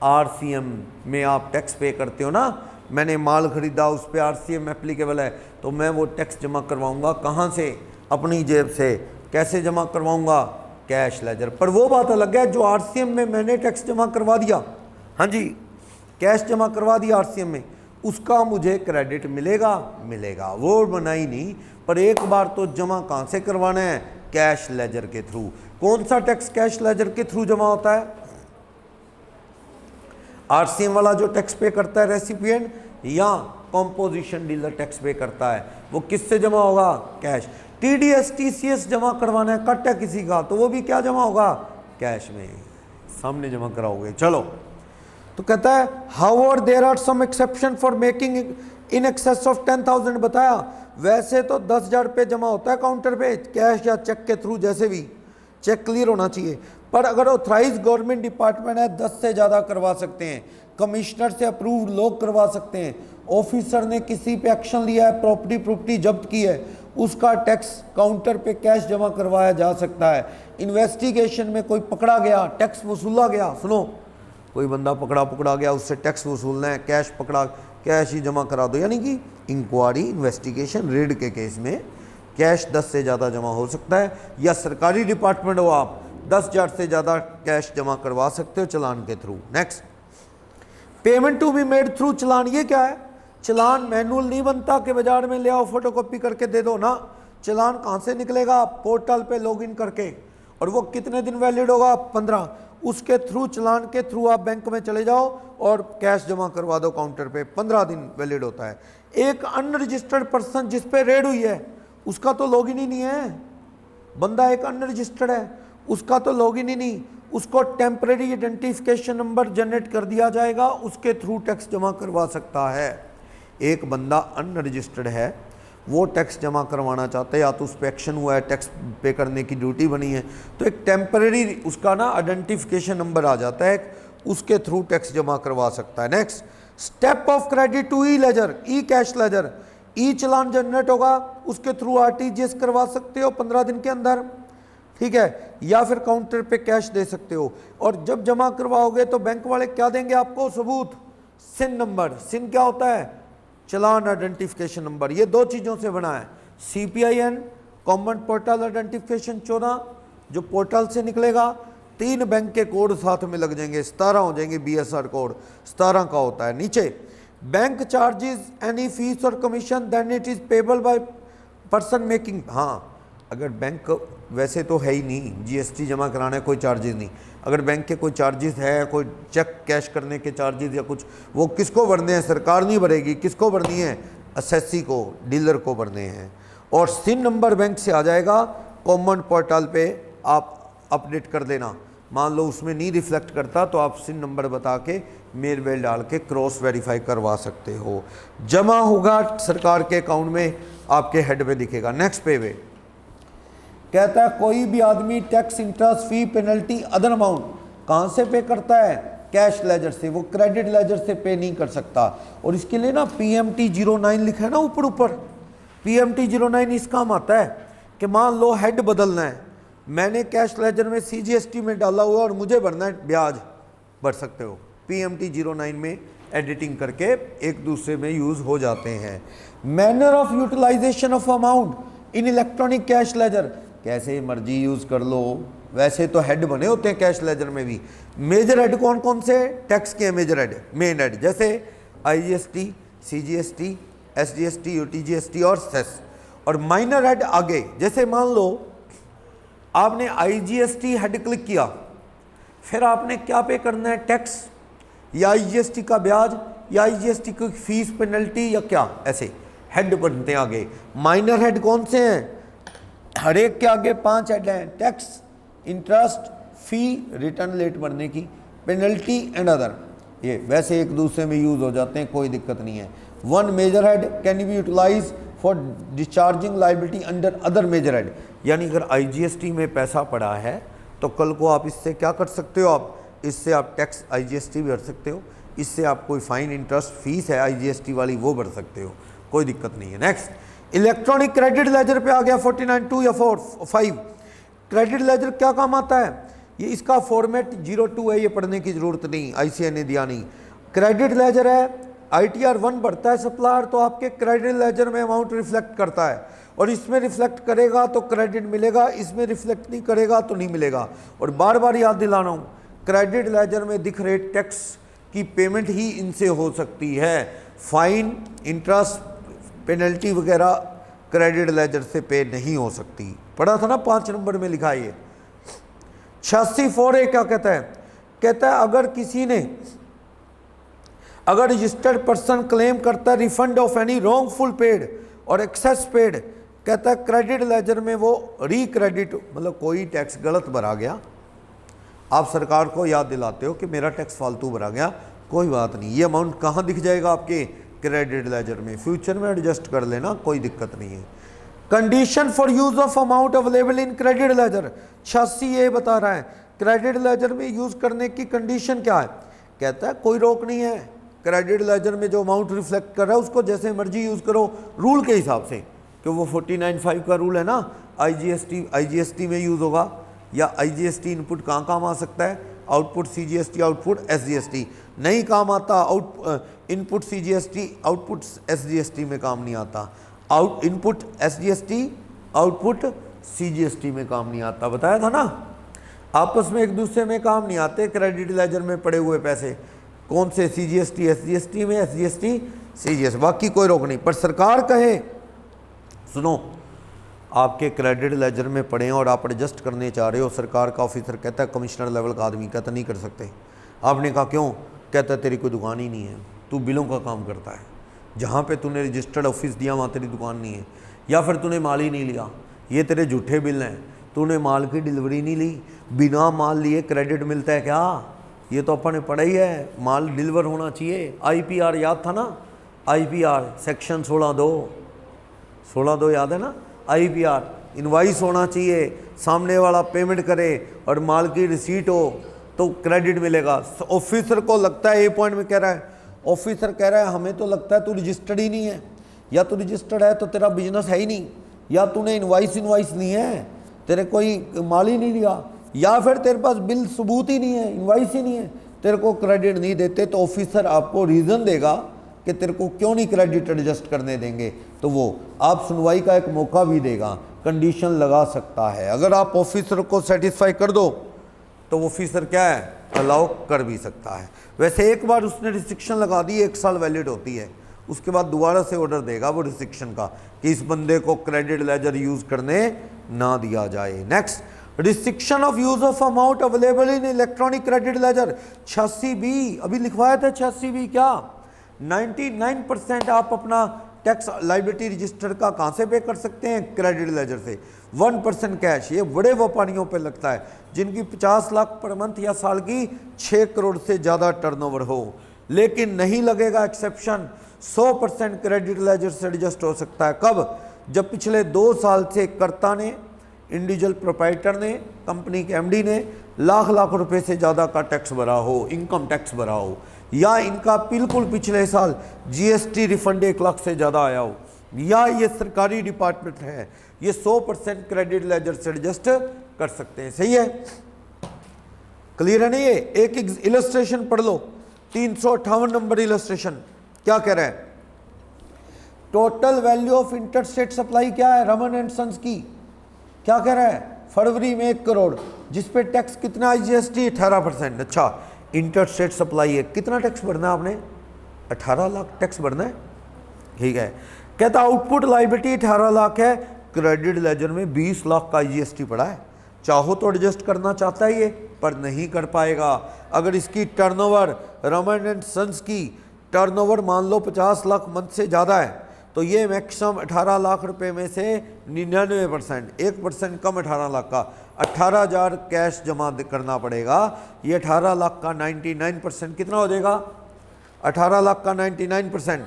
RCM में आप टैक्स पे करते हो ना, मैंने माल खरीदा उस पर RCM एप्लीकेबल है, तो मैं वो टैक्स जमा करवाऊंगा कहाँ से, अपनी जेब से। कैसे जमा करवाऊंगा, कैश लेजर। पर वो बात अलग है जो RCM में मैंने टैक्स जमा करवा दिया, हाँ जी कैश जमा करवा दिया RCM में, उसका मुझे क्रेडिट मिलेगा, मिलेगा, वो बनाई नहीं। पर एक बार तो जमा कहाँ से करवाना है, कैश लेजर के थ्रू। कौन सा टैक्स कैश लेजर के थ्रू जमा होता है, RCM वाला जो टैक्स पे करता है रेसिपिएंट, या कंपोजिशन डीलर टैक्स पे करता है, वो किससे जमा होगा, कैश। TDS TCS जमा करवाना है, कट है किसी का, तो वो भी क्या जमा होगा, कैश में, सामने जमा कराओगे। चलो, तो कहता है however there are some exception for making in excess of 10,000 बताया। वैसे तो 10,000 रुपये जमा होता है काउंटर पे कैश या चेक के थ्रू, जैसे भी चेक क्लियर होना चाहिए। पर अगर ऑथराइज गवर्नमेंट डिपार्टमेंट है 10 से ज़्यादा करवा सकते हैं, कमिश्नर से अप्रूव्ड लोग करवा सकते हैं, ऑफिसर ने किसी पे एक्शन लिया है, प्रॉपर्टी जब्त की है, उसका टैक्स काउंटर पे कैश जमा करवाया जा सकता है। इन्वेस्टिगेशन में कोई पकड़ा गया, टैक्स वसूला गया, सुनो कोई बंदा पकड़ा गया, उससे टैक्स वसूलना है, कैश पकड़ा, कैश ही जमा करा दो। यानी कि इंक्वायरी, इन्वेस्टिगेशन, रेड के केस में कैश 10 से ज़्यादा जमा हो सकता है। या सरकारी डिपार्टमेंट हो आप, 10,000 से ज़्यादा कैश जमा करवा सकते हो चालान के through. Next, payment to be made through चालान। ये क्या है? चालान मैनुअल नहीं बनता कि बाजार में ले आओ फोटोकॉपी करके दे दो ना। चालान कहाँ से निकलेगा? पोर्टल पे लॉगिन करके, और वो कितने दिन वैलिड होगा? 15। उसके थ्रू, चालान के थ्रू आप बैंक में चले जाओ और कैश जमा करवा दो काउंटर पे, 15 दिन वैलिड होता है। एक अनरजिस्टर्ड पर्सन जिस पे रेड हुई है उसका तो लॉगिन ही नहीं है, बंदा एक अनरजिस्टर्ड है, उसका तो लॉगिन ही नहीं, उसको टेम्परेरी आइडेंटिफिकेशन नंबर जनरेट कर दिया जाएगा, उसके थ्रू टैक्स जमा करवा सकता है। एक बंदा अनरजिस्टर्ड है, वो टैक्स जमा करवाना चाहता है, या तो उस पर एक्शन हुआ है, टैक्स पे करने की ड्यूटी बनी है, तो एक टेम्परेरी उसका ना आइडेंटिफिकेशन नंबर आ जाता है, उसके थ्रू टैक्स जमा करवा सकता है। Next, step of credit to e ledger, e cash ledger, e challan generate होगा, उसके थ्रू आरटीजीएस करवा सकते हो 15 दिन के अंदर, ठीक है, या फिर काउंटर पे कैश दे सकते हो। और जब जमा करवाओगे तो बैंक वाले क्या देंगे आपको? सबूत, सिन नंबर। सिन क्या होता है? चालान आइडेंटिफिकेशन नंबर। ये 2 चीज़ों से बना है, CPIN कॉमन पोर्टल आइडेंटिफिकेशन 14 जो पोर्टल से निकलेगा, 3 बैंक के कोड साथ में लग जाएंगे, 17 हो जाएंगे। BSR कोड 17 का होता है। नीचे, बैंक चार्जेस एनी फीस और commission then it is payable by person making. हाँ, अगर बैंक, वैसे तो है ही नहीं, GST जमा कराना है, कोई चार्जेस नहीं। अगर बैंक के कोई चार्जेस है, कोई चेक कैश करने के चार्जेस या कुछ, वो किसको भरने हैं? सरकार नहीं भरेगी, किसको भरनी है? असेसी को, डीलर को भरने हैं। और सिन नंबर बैंक से आ जाएगा, कॉमन पोर्टल पे आप अपडेट कर देना। मान लो उसमें नहीं रिफ्लेक्ट करता तो आप सिन नंबर बता के मेल वेल डाल के क्रॉस वेरीफाई करवा सकते हो। जमा होगा सरकार के अकाउंट में, आपके हेड पे दिखेगा। नेक्स्ट पे वे कहता है कोई भी आदमी टैक्स, इंटरेस्ट, फी, पेनल्टी, अदर अमाउंट कहाँ से पे करता है? कैश लेजर से, वो क्रेडिट लेजर से पे नहीं कर सकता। और इसके लिए ना PMT 09 लिखा है ना ऊपर, PMT 09 इस काम आता है कि मान लो हेड बदलना है, मैंने कैश लेजर में CGST में डाला हुआ और मुझे भरना है ब्याज, भर सकते हो। PMT 09 में एडिटिंग करके एक दूसरे में यूज हो जाते हैं। Manner of utilization of amount in electronic cash ledger, कैसे मर्जी यूज कर लो, वैसे तो हेड बने होते हैं कैश लेजर में भी। मेजर हेड कौन कौन से? टैक्स के मेजर हेड, मेन हेड, जैसे IGST, CGST, SGST, UTGST और सेस। और माइनर हेड आगे, जैसे मान लो आपने IGST हेड क्लिक किया, फिर आपने क्या पे करना है? टैक्स, या IGST का ब्याज, या IGST की फीस, पेनल्टी, या क्या, ऐसे हेड बनते हैं आगे। माइनर हेड कौन से हैं? हर एक के आगे 5 हेड हैं, टैक्स, इंटरेस्ट, फी, रिटर्न लेट भरने की, पेनल्टी एंड अदर। ये वैसे एक दूसरे में यूज हो जाते हैं, कोई दिक्कत नहीं है। 1 major head can be utilize for discharging liability under other major head. यानी अगर IGST में पैसा पड़ा है तो कल को आप इससे क्या कर सकते हो? आप इससे आप टैक्स IGST भी भर सकते हो, इससे आप कोई फाइन, इंटरेस्ट, फीस है IGST वाली वो भर सकते हो, कोई दिक्कत नहीं है। नेक्स्ट, इलेक्ट्रॉनिक क्रेडिट लेजर पे आ गया 49(2) या 5। क्रेडिट लेजर क्या काम आता है? ये इसका फॉर्मेट 02 है, ये पढ़ने की जरूरत नहीं, ICA ने दिया नहीं। क्रेडिट लेजर है, ITR 1 बढ़ता है सप्लायर तो आपके क्रेडिट लेजर में अमाउंट रिफ्लेक्ट करता है, और इसमें रिफ्लेक्ट करेगा तो क्रेडिट मिलेगा, इसमें रिफ्लेक्ट नहीं करेगा तो नहीं मिलेगा। और बार बार याद दिलाना हूँ, क्रेडिट लेजर में दिख रहे टैक्स की पेमेंट ही इनसे हो सकती है, फाइन, इंटरेस्ट, पेनल्टी वगैरह क्रेडिट लेजर से पे नहीं हो सकती। पढ़ा था ना 5 नंबर में लिखा है ये। 86(4)(a) क्या कहता है? कहता है अगर रजिस्टर्ड पर्सन क्लेम करता है refund of any wrongful paid और एक्सेस पेड, कहता है क्रेडिट लेजर में वो रिक्रेडिट, मतलब कोई टैक्स गलत भरा गया, आप सरकार को याद दिलाते हो कि मेरा टैक्स फालतू भरा गया, कोई बात नहीं, ये अमाउंट कहाँ दिख जाएगा? आपके क्रेडिट लेजर में, फ्यूचर में एडजस्ट कर लेना, कोई दिक्कत नहीं है। Condition for use of amount available in credit ledger 86 ये बता रहा है क्रेडिट लेजर में यूज करने की कंडीशन क्या है। कहता है कोई रोक नहीं है, क्रेडिट लेजर में जो अमाउंट रिफ्लेक्ट कर रहा है उसको जैसे मर्जी यूज करो रूल के हिसाब से, कि वो 49(5) का रूल है ना, आईजीएसटी में यूज होगा, या आईजीएसटी इनपुट कहाँ काम आ सकता है, आउटपुट सीजीएसटी, आउटपुट एसजीएसटी नहीं काम आता, इनपुट सीजीएसटी आउटपुट एसजीएसटी में काम नहीं आता, इनपुट एसजीएसटी आउटपुट सीजीएसटी में काम नहीं आता, बताया था ना। आपस में एक दूसरे में काम नहीं आते क्रेडिट लेजर में पड़े हुए पैसे, कौन से, सीजीएसटी एसजीएसटी में, एसजीएसटी सीजीएसटी, बाकी कोई रोक नहीं। पर सरकार कहे सुनो आपके क्रेडिट लेजर में पड़े हैं और आप एडजस्ट करने चाह रहे हो, सरकार का ऑफिसर कहता है, कमिश्नर लेवल का आदमी कहता नहीं कर सकते। आपने कहा क्यों, कहता तेरी कोई दुकान ही नहीं है, तू बिलों का काम करता है, जहाँ पे तूने रजिस्टर्ड ऑफिस दिया वहाँ तेरी दुकान नहीं है, या फिर तूने माल ही नहीं लिया, ये तेरे झूठे बिल हैं, तूने माल की डिलीवरी नहीं ली, बिना माल लिए क्रेडिट मिलता है क्या, ये तो अपन ने पढ़ा ही है, माल डिलीवर होना चाहिए। आईपीआर याद था ना, आईपीआर सेक्शन 16(2) याद है ना, आईपीआर इनवाइस होना चाहिए, सामने वाला पेमेंट करे और माल की रिसीट हो तो क्रेडिट मिलेगा। ऑफिसर को लगता है, ए पॉइंट में कह रहा है, ऑफिसर कह रहा है हमें तो लगता है तू रजिस्टर्ड ही नहीं है, या तू रजिस्टर्ड है तो तेरा बिजनेस है ही नहीं, या तूने इनवाइस नहीं है, तेरे कोई माल ही नहीं लिया, या फिर तेरे पास बिल सबूत ही नहीं है, इनवाइस ही नहीं है, तेरे को क्रेडिट नहीं देते, तो ऑफिसर आपको रीज़न देगा कि तेरे को क्यों नहीं क्रेडिट एडजस्ट करने देंगे, तो वो आप सुनवाई का एक मौका भी देगा, कंडीशन लगा सकता है। अगर आप ऑफिसर को सेटिस्फाई कर दो तो ऑफिसर क्या है, अलाउ कर भी सकता है। वैसे एक बार उसने रिस्ट्रिक्शन लगा दी, 1 साल वैलिड होती है, उसके बाद दोबारा से ऑर्डर देगा वो रिस्ट्रिक्शन का कि इस बंदे को क्रेडिट लेजर यूज करने ना दिया जाए। Next, restriction of use of amount available in electronic credit ledger 86B, अभी लिखवाया था 86B क्या, 99% आप अपना टैक्स लाइबिलिटी रजिस्टर का कहाँ से पे कर सकते हैं, क्रेडिट लेजर से। 1% कैश, ये बड़े व्यापारियों पे लगता है जिनकी 50 लाख पर मंथ या साल की 6 करोड़ से ज़्यादा टर्नओवर हो, लेकिन नहीं लगेगा एक्सेप्शन, 100% क्रेडिट लेजर से एडजस्ट हो सकता है। कब, जब पिछले 2 साल से कर्ता ने, इंडिविजुअल प्रोप्राइटर ने, कंपनी के एमडी ने लाख रुपए से ज़्यादा का टैक्स भरा हो, इनकम टैक्स भरा हो, या इनका बिल्कुल पिछले साल जीएसटी रिफंड 1 लाख से ज़्यादा आया हो, या ये सरकारी डिपार्टमेंट है, ये 100% क्रेडिट लेजर से एडजस्ट कर सकते हैं। सही है, क्लियर है? नहीं, ये एक इलस्ट्रेशन पढ़ लो, 358 नंबर इलस्ट्रेशन क्या कह रहा है, total value of interstate supply क्या है रमन एंड सन्स की, क्या कह रहा है, फरवरी में 1 करोड़, जिसपे टैक्स कितना आईजीएसटी 18%। अच्छा, इंटरस्टेट सप्लाई है, कितना टैक्स भरना है आपने, 18 लाख टैक्स भरना है, ठीक है। कहता आउटपुट लायबिलिटी 18 लाख है, क्रेडिट लेजर में 20 लाख का आईजीएसटी पड़ा है, चाहो तो एडजस्ट करना चाहता है ये, पर नहीं कर पाएगा। अगर इसकी टर्नओवर, रमन एंड सन्स की टर्नओवर मान लो 50 लाख मंथ से ज़्यादा है, तो ये मैक्सिमम 18 लाख रुपए में से 99%, 1% कम 18 लाख का 18,000 कैश जमा करना पड़ेगा। ये 18 लाख का 99% कितना हो जाएगा, 18 लाख का 99%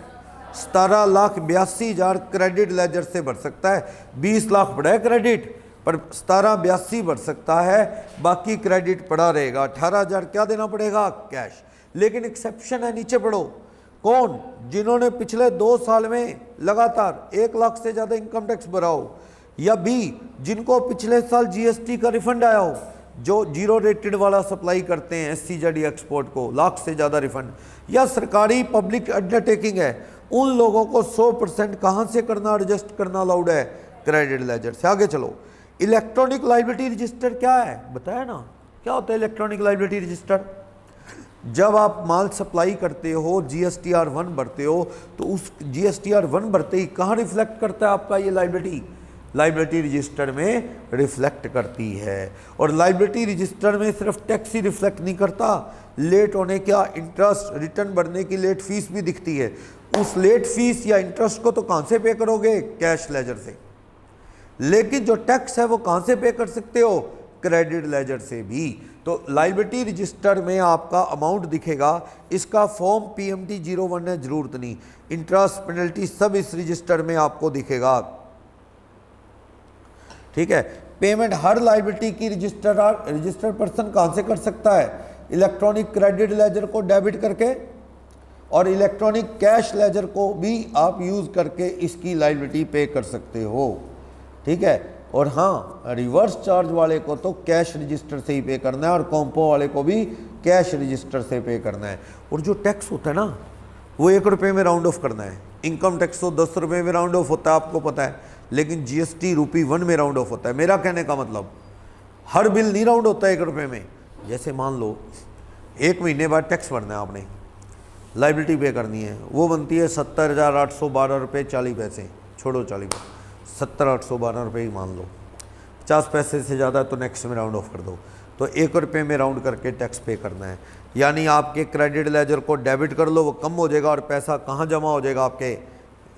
17,82,000 क्रेडिट लेजर से भर सकता है। 20 लाख पड़ा है क्रेडिट, पर 17,82 भर सकता है, बाकी क्रेडिट पड़ा रहेगा। 18,000 क्या देना पड़ेगा, कैश। लेकिन एक्सेप्शन है, नीचे पढ़ो, कौन, जिन्होंने पिछले 2 साल में लगातार 1 लाख से ज़्यादा इनकम टैक्स भरा हो, या बी जिनको पिछले साल जीएसटी का रिफंड आया हो, जो जीरो रेटेड वाला सप्लाई करते हैं एससीजेडी एक्सपोर्ट को, लाख से ज़्यादा रिफंड, या सरकारी पब्लिक अंडरटेकिंग है, उन लोगों को 100% कहाँ से करना, एडजस्ट करना अलाउड है, क्रेडिट लेजर से। आगे चलो, इलेक्ट्रॉनिक लायबिलिटी रजिस्टर क्या है, बताया ना क्या होता है इलेक्ट्रॉनिक लायबिलिटी रजिस्टर। जब आप माल सप्लाई करते हो, जीएसटीआर 1 भरते हो, तो उस जीएसटीआर 1 भरते ही कहाँ रिफ्लेक्ट करता है आपका ये लायबिलिटी, लायबिलिटी रजिस्टर में रिफ्लेक्ट करती है। और लायबिलिटी रजिस्टर में सिर्फ टैक्स ही रिफ्लेक्ट नहीं करता, लेट होने का इंटरेस्ट, रिटर्न भरने की लेट फीस भी दिखती है। उस लेट फीस या इंटरेस्ट को तो कहाँ से पे करोगे, कैश लेजर से। लेकिन जो टैक्स है वो कहाँ से पे कर सकते हो, क्रेडिट लेजर से भी। तो लाइबिलिटी रजिस्टर में आपका अमाउंट दिखेगा, इसका फॉर्म PMT 01 है, जरूरत नहीं। इंटरेस्ट पेनल्टी सब इस रजिस्टर में आपको दिखेगा, ठीक है। पेमेंट हर लाइबिलिटी की रजिस्टर्ड पर्सन कहाँ से कर सकता है? इलेक्ट्रॉनिक क्रेडिट लेजर को डेबिट करके और इलेक्ट्रॉनिक कैश लेजर को भी आप यूज़ करके इसकी लाइबिलिटी पे कर सकते हो, ठीक है। और हाँ, रिवर्स चार्ज वाले को तो कैश रजिस्टर से ही पे करना है और कॉम्पो वाले को भी कैश रजिस्टर से पे करना है। और जो टैक्स होता है ना, वो 1 रुपये में राउंड ऑफ करना है। इनकम टैक्स तो 10 रुपये में राउंड ऑफ होता है, आपको पता है, लेकिन GST ₹1 में राउंड ऑफ होता है। मेरा कहने का मतलब हर बिल नहीं राउंड होता है 1 रुपये में। जैसे मान लो 1 महीने बाद टैक्स भरना है आपने, लाइबिलिटी पे करनी है, वो बनती है 70,812 रुपये 40 पैसे, छोड़ो 40 पैसे, 70,812 रुपये ही मान लो, 50 पैसे से ज़्यादा तो नेक्स्ट में राउंड ऑफ कर दो। तो 1 रुपये में राउंड करके टैक्स पे करना है। यानी आपके क्रेडिट लेजर को डेबिट कर लो, वो कम हो जाएगा और पैसा कहाँ जमा हो जाएगा? आपके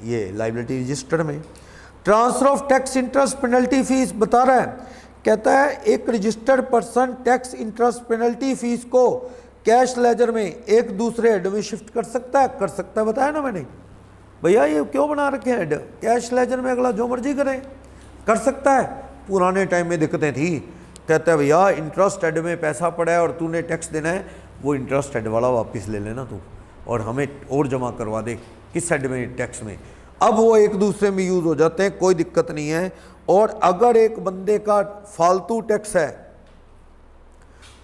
ये लाइबिलिटी रजिस्टर में। Transfer of tax interest penalty fees बता रहा है, कहता है एक registered person tax interest penalty fees को कैश लेजर में एक दूसरे हेड में शिफ्ट कर सकता है? कर सकता है, बताया ना मैंने भैया, ये क्यों बना रखे हैं हेड? कैश लेजर में अगला जो मर्जी करें, कर सकता है। पुराने टाइम में दिक्कतें थी, कहता है भैया इंटरेस्ट हेड में पैसा पड़ा है और तूने टैक्स देना है, वो इंटरेस्ट हेड वाला वापस ले लेना तू और हमें और जमा करवा दे किस हेड में? टैक्स में। अब वो एक दूसरे में यूज़ हो जाते हैं, कोई दिक्कत नहीं है। और अगर एक बंदे का फालतू टैक्स है,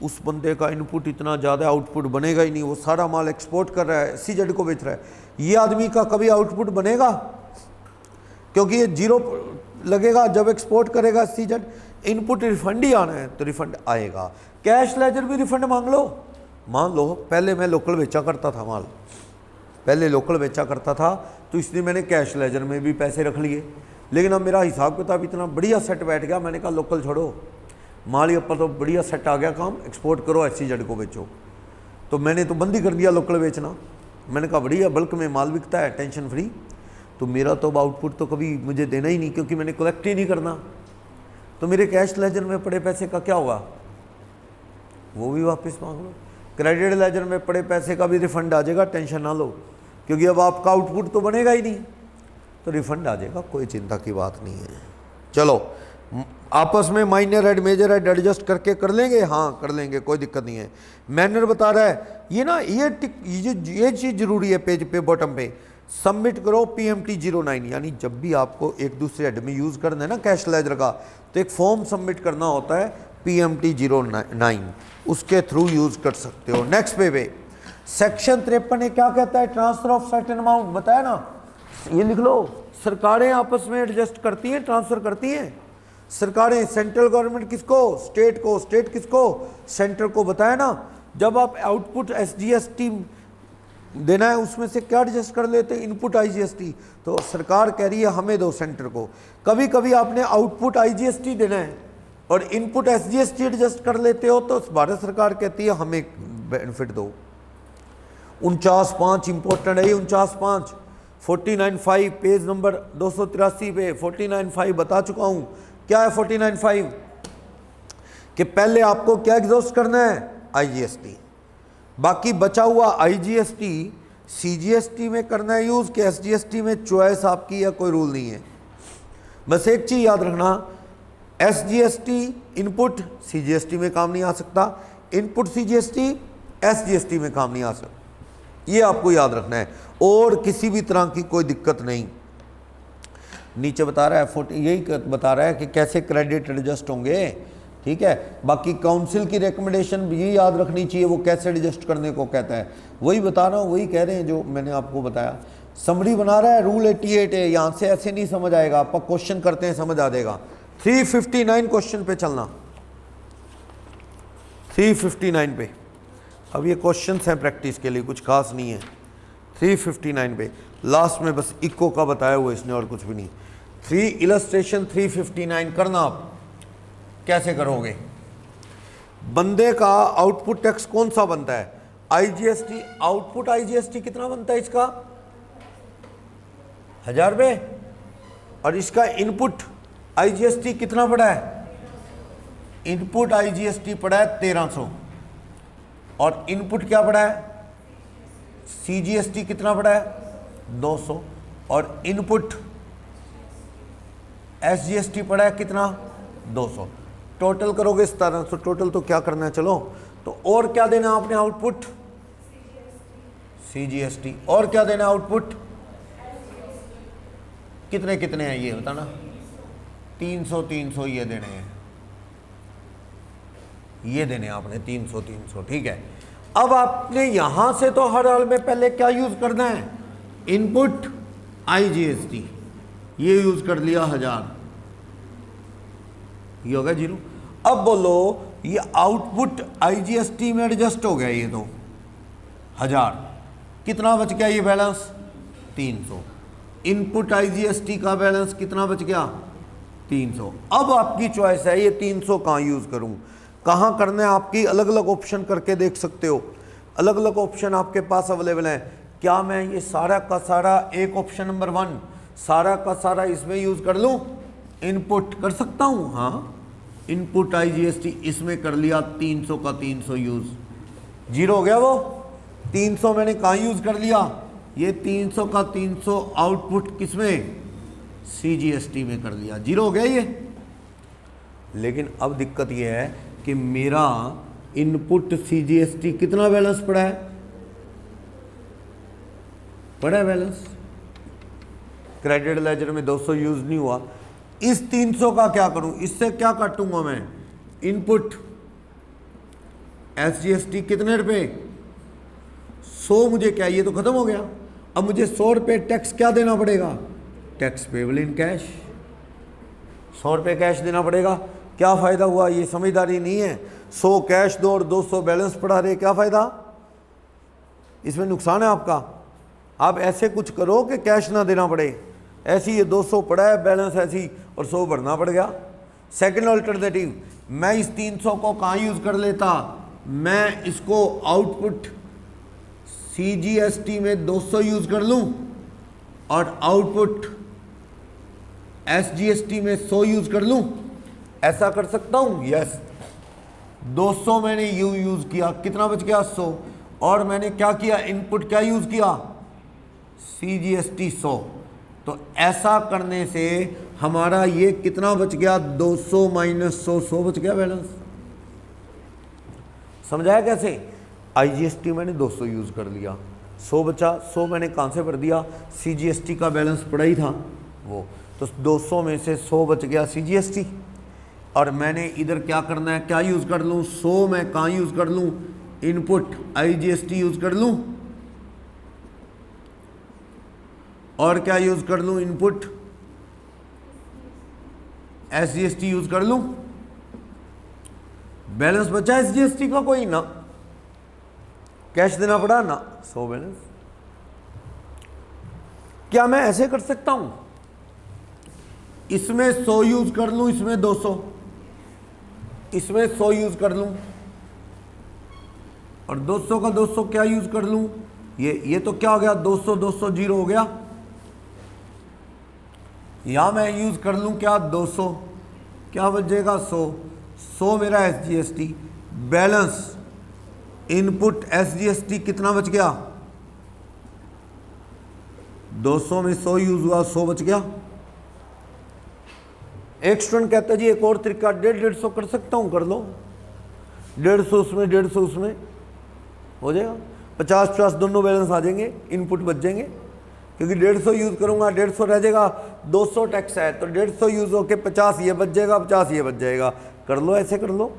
उस बंदे का इनपुट इतना ज़्यादा आउटपुट बनेगा ही नहीं, वो सारा माल एक्सपोर्ट कर रहा है, SEZ को बेच रहा है, ये आदमी का कभी आउटपुट बनेगा? क्योंकि ये 0 लगेगा जब एक्सपोर्ट करेगा SEZ। इनपुट रिफंड ही आना है तो रिफंड आएगा। कैश लेजर भी रिफंड मांग लो। मान लो पहले मैं लोकल बेचा करता था माल, पहले लोकल बेचा करता था, तो इसलिए मैंने कैश लेजर में भी पैसे रख लिए, लेकिन अब मेरा हिसाब किताब इतना बढ़िया सेट बैठ गया, मैंने कहा लोकल छोड़ो, माल ही ऊपर तो बढ़िया सेट आ गया, काम एक्सपोर्ट करो, SEZ को बेचो। तो मैंने तो बंद ही कर दिया लोकल बेचना। मैंने कहा बढ़िया बल्क में माल बिकता है, टेंशन फ्री। तो मेरा तो आउटपुट तो कभी मुझे देना ही नहीं, क्योंकि मैंने कलेक्ट ही नहीं करना। तो मेरे कैश लेजर में पड़े पैसे का क्या होगा? वो भी वापस मांग लो। क्रेडिट लेजर में पड़े पैसे का भी रिफंड आ जाएगा, टेंशन ना लो, क्योंकि अब आपका आउटपुट तो बनेगा ही नहीं, तो रिफंड आ जाएगा, कोई चिंता की बात नहीं है। चलो आपस में minor head major head adjust करके कर लेंगे, हाँ कर लेंगे, कोई दिक्कत नहीं है। मैनर बता रहा है ये ना, ये चीज़ जरूरी है पेज पे बॉटम पे, सबमिट करो PMT 09। यानी जब भी आपको एक दूसरे हेड में यूज़ करना है ना कैश लेजर का, तो एक फॉर्म सबमिट करना होता है PMT 09, उसके थ्रू यूज़ कर सकते हो। नेक्स्ट पे सेक्शन 53 क्या कहता है? ट्रांसफर ऑफ सर्टेन अमाउंट, बताया ना, ये लिख लो। सरकारें आपस में एडजस्ट करती हैं, ट्रांसफ़र करती हैं सरकारें। सेंट्रल गवर्नमेंट किसको? स्टेट को। स्टेट किसको? सेंटर को। बताया ना, जब आप आउटपुट SGST देना है, उसमें से क्या एडजस्ट कर लेते हैं? Input IGST। तो सरकार कह रही है हमें दो, सेंटर को। कभी कभी आपने आउटपुट IGST देना है और इनपुट SGST एडजस्ट कर लेते हो, तो भारत सरकार कहती है हमें बेनिफिट दो। 49.5 इंपॉर्टेंट है, 49.5 49.5 पेज नंबर 283 पे 49.5 बता चुका हूं। क्या है 49.5? कि पहले आपको क्या एग्जॉस्ट करना है? IGST। बाकी बचा हुआ IGST CGST में करना है यूज़ कि SGST में, चॉइस आपकी है, कोई रूल नहीं है। बस एक चीज़ याद रखना, SGST इनपुट CGST में काम नहीं आ सकता, इनपुट CGST SGST में काम नहीं आ सकता, ये आपको याद रखना है, और किसी भी तरह की कोई दिक्कत नहीं। नीचे बता रहा है यही बता रहा है कि कैसे क्रेडिट एडजस्ट होंगे, ठीक है। बाकी काउंसिल की रिकमेंडेशन भी ये याद रखनी चाहिए, वो कैसे एडजस्ट करने को कहता है, वही बता रहा हूँ, वही कह रहे हैं जो मैंने आपको बताया। समरी बना रहा है, रूल 88 है, यहाँ से ऐसे नहीं समझ आएगा, आपका क्वेश्चन करते हैं समझ आ जाएगा। 359 क्वेश्चन पे चलना, 359 पे। अब ये क्वेश्चंस हैं प्रैक्टिस के लिए, कुछ खास नहीं है। 359 पे लास्ट में बस इको का बताया हुआ इसने, और कुछ भी नहीं। 3 इलस्ट्रेशन 359 करना। आप कैसे करोगे? बंदे का आउटपुट टैक्स कौन सा बनता है? IGST। आउटपुट IGST कितना बनता है इसका? 1000 रुपये। और इसका इनपुट IGST कितना पड़ा है? इनपुट आईजीएसटी पड़ा है 1300 और इनपुट क्या पड़ा है सीजीएसटी कितना पड़ा है 200 और इनपुट एसजीएसटी पड़ा है कितना 200। टोटल करोगे 1700। टोटल तो क्या करना है चलो, तो और क्या देना आपने आउटपुट सीजीएसटी, और क्या देना आउटपुट कितने कितने हैं ये बताना 300 300 ये देने हैं, ये देने आपने 300 300 ठीक है। अब आपने यहां से तो हर हाल में पहले क्या यूज करना है इनपुट आईजीएसटी, ये यूज कर लिया 1000, ये हो गया 0। अब बोलो ये आउटपुट आईजीएसटी में एडजस्ट हो गया, ये तो 1000 कितना बच गया ये बैलेंस 300। इनपुट आईजीएसटी का बैलेंस कितना बच गया 300। अब आपकी चॉइस है ये 300 कहाँ यूज करूं, कहाँ करना है आपकी, अलग अलग ऑप्शन करके देख सकते हो, अलग अलग ऑप्शन आपके पास अवेलेबल है। क्या मैं ये सारा का सारा एक ऑप्शन नंबर 1 सारा का सारा इसमें यूज कर लूं, इनपुट कर सकता हूं, हाँ इनपुट आईजीएसटी इसमें कर लिया 300 का 300 यूज, 0 हो गया वो 300 मैंने कहाँ यूज कर लिया, ये 300 का 300 आउटपुट किसमें सीजीएसटी में कर लिया, 0 हो गया ये। लेकिन अब दिक्कत ये है कि मेरा इनपुट सीजीएसटी कितना बैलेंस पड़ा है बैलेंस, क्रेडिट लेजर में 200 यूज नहीं हुआ। इस 300 का क्या करूं, इससे क्या काटूंगा मैं, इनपुट एसजीएसटी कितने रुपए 100, मुझे क्या ये तो खत्म हो गया। अब मुझे 100 रुपये टैक्स क्या देना पड़ेगा, टैक्स पेबल इन कैश, 100 रुपये कैश देना पड़ेगा। क्या फ़ायदा हुआ, ये समझदारी नहीं है। 100 कैश दो और 200 बैलेंस पड़ा रहे, क्या फ़ायदा, इसमें नुकसान है आपका। आप ऐसे कुछ करो कि कैश ना देना पड़े, ऐसी ये 200 पड़ा है बैलेंस ऐसी और 100 भरना पड़ गया। सेकंड अल्टरनेटिव, मैं इस 300 को कहाँ यूज़ कर लेता, मैं इसको आउटपुट सीजीएसटी में 200 यूज़ कर लूँ और आउटपुट एसजीएसटी में 100 यूज़ कर लूँ, ऐसा कर सकता हूँ, यस। 200 मैंने यूज़ किया, कितना बच गया 100, और मैंने क्या किया इनपुट क्या यूज़ किया सीजीएसटी 100। तो ऐसा करने से हमारा ये कितना बच गया 200 माइनस 100, 100 बच गया बैलेंस। समझाया कैसे, आईजीएसटी मैंने 200 यूज़ कर लिया, 100 बचा, 100 मैंने कहाँ से भर दिया, सीजीएसटी का बैलेंस पड़ा ही था वो, तो 200 में से 100 बच गया सीजीएसटी। और मैंने इधर क्या करना है, क्या यूज़ कर लूँ, 100 मैं कहाँ यूज़ कर लूँ, इनपुट आईजीएसटी यूज़ कर लूँ, और क्या यूज़ कर लूँ, इनपुट एसजीएसटी यूज़ कर लूँ। बैलेंस बचा एसजीएसटी का कोई ना, कैश देना पड़ा ना, 100 बैलेंस। क्या मैं ऐसे कर सकता हूं, इसमें 100 यूज कर लूं, इसमें 200, इसमें 100 यूज कर लूं और 200 का 200 क्या यूज कर लूं, ये तो क्या हो गया 200 200 0 हो गया। यहां मैं यूज कर लूं क्या 200, क्या बचेगा 100, 100 मेरा एसजीएसटी बैलेंस, इनपुट एसजीएसटी कितना बच गया 200 में 100 यूज हुआ, 100 बच गया। एक स्टूडेंट कहता है जी एक और तरीका 150 कर सकता हूं, कर लो 150 उसमें 150 उसमें हो जाएगा, 50-50 दोनों बैलेंस आ जाएंगे, इनपुट बच जाएंगे, क्योंकि 150 यूज करूंगा 150 रह जाएगा, 200 टैक्स है तो 150 यूज होके 50 ये बच जाएगा, 50 ये बच जाएगा, कर लो ऐसे कर लो,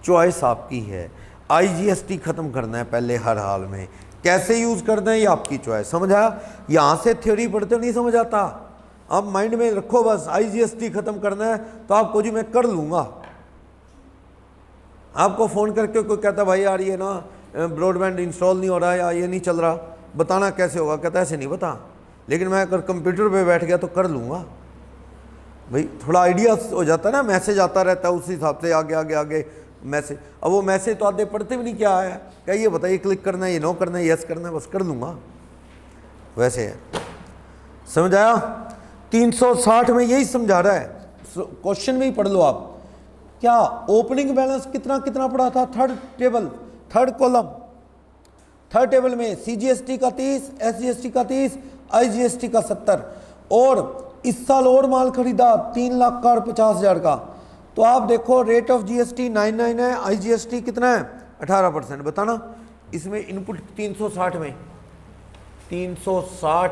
चॉइस आपकी है। आईजीएसटी खत्म करना है पहले हर हाल में, कैसे यूज करना है ये आपकी चॉइस। समझ आया, यहाँ से थ्योरी पढ़ते नहीं समझ आता, आप माइंड में रखो बस आईजीएसटी खत्म करना है तो आपको जी मैं कर लूँगा। आपको फ़ोन करके कोई कहता भाई यार ये ना ब्रॉडबैंड इंस्टॉल नहीं हो रहा या ये नहीं चल रहा, बताना कैसे होगा, कहता ऐसे नहीं बता, लेकिन मैं अगर कंप्यूटर पे बैठ गया तो कर लूँगा। भाई थोड़ा आइडिया हो जाता है ना, मैसेज आता रहता है उस हिसाब से आगे आगे आगे मैसेज। अब वो मैसेज तो आधे पढ़ते भी नहीं, क्या है क्या ये बताइए, क्लिक करना है, ये नो करना है, यस करना है, बस कर लूँगा, वैसे है। समझ आया, 360 में यही समझा रहा है, क्वेश्चन में ही पढ़ लो आप। क्या ओपनिंग बैलेंस कितना कितना पड़ा था? Third table, third column, third table में सीजीएसटी का 30, एसजीएसटी का 30, आईजीएसटी का 70, और इस साल और माल खरीदा 3 लाख का और 50,000 का। तो आप देखो रेट ऑफ जीएसटी 99 है, आईजीएसटी कितना है? 18%। बताना इसमें इनपुट 360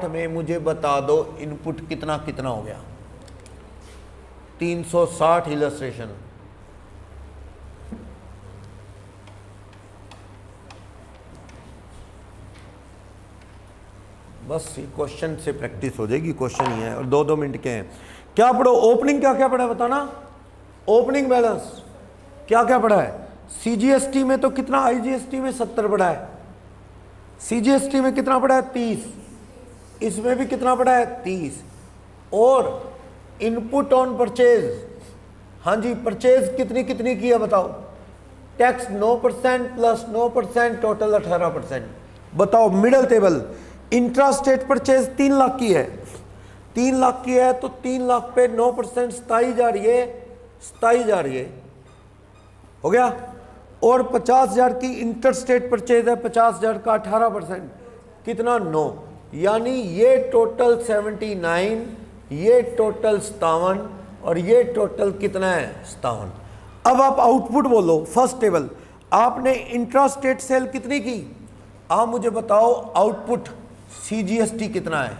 में मुझे बता दो इनपुट कितना कितना हो गया? 360 इलस्ट्रेशन। बस क्वेश्चन से प्रैक्टिस हो जाएगी, क्वेश्चन ही है और 2-2 मिनट के हैं। क्या पढ़ो? ओपनिंग क्या क्या पढ़ा है बताना? ओपनिंग बैलेंस क्या क्या पढ़ा है? सीजीएसटी में तो कितना? आईजीएसटी में 70 पड़ा है, सीजीएसटी में कितना पड़ा है? 30, इसमें भी कितना पड़ा है? 30। और इनपुट ऑन परचेज, हाँ जी, परचेज कितनी कितनी की है बताओ? Tax 9% plus 9%, total 18%। बताओ middle table, intra state purchase 3 lakh की है, 3 लाख की है तो 3 लाख पे 9% 27 जा रही है, 27 जा रही है, हो गया। और 50,000 की इंटर स्टेट परचेज है, 50,000 का 18%, कितना? 9। यानी ये टोटल 79, ये टोटल 57 और ये टोटल कितना है? 57। अब आप आउटपुट बोलो। फर्स्ट टेबल, आपने इंट्रा स्टेट सेल कितनी की? आप मुझे बताओ आउटपुट सीजीएसटी कितना है,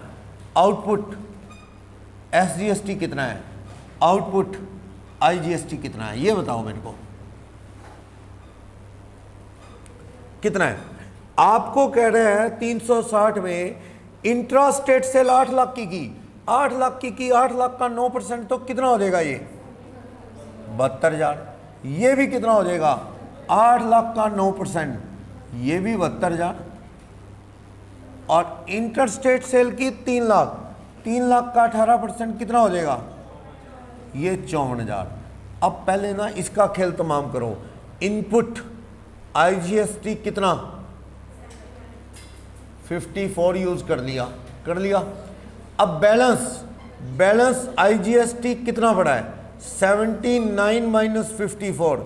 आउटपुट एसजीएसटी कितना है, आउटपुट आईजीएसटी कितना है, ये बताओ मेरे को कितना है। आपको कह रहे हैं 360 में इंट्रा स्टेट सेल 8 लाख की 8 लाख की 8 लाख का 9% तो कितना हो जाएगा? ये 72,000। ये भी कितना हो जाएगा? 8 लाख का 9%, ये भी 72,000। और इंटर स्टेट सेल की 3 लाख, 3 लाख का 18% कितना हो जाएगा? ये 54,000। अब पहले ना इसका खेल तमाम करो। इनपुट आईजीएसटी कितना? 54 यूज कर लिया। अब बैलेंस आईजीएसटी कितना पड़ा है? 79 माइनस 54,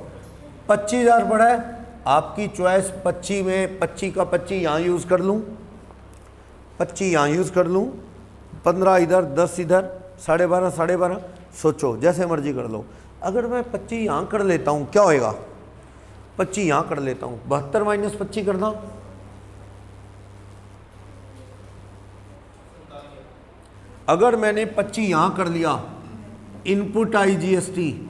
25,000 पड़ा है। आपकी चॉइस 25 में 25 का 25 यहाँ यूज़ कर लूँ, 25 यहाँ यूज़ कर लूँ, 15 इधर, 10 इधर, 12.5 सोचो जैसे मर्जी कर लो। अगर मैं 25 यहाँ कर लेता हूँ क्या होएगा? 25 यहाँ कर लेता हूँ, 72 माइनस 25 करना, अगर मैंने 25 यहाँ कर लिया, इनपुट आईजीएसटी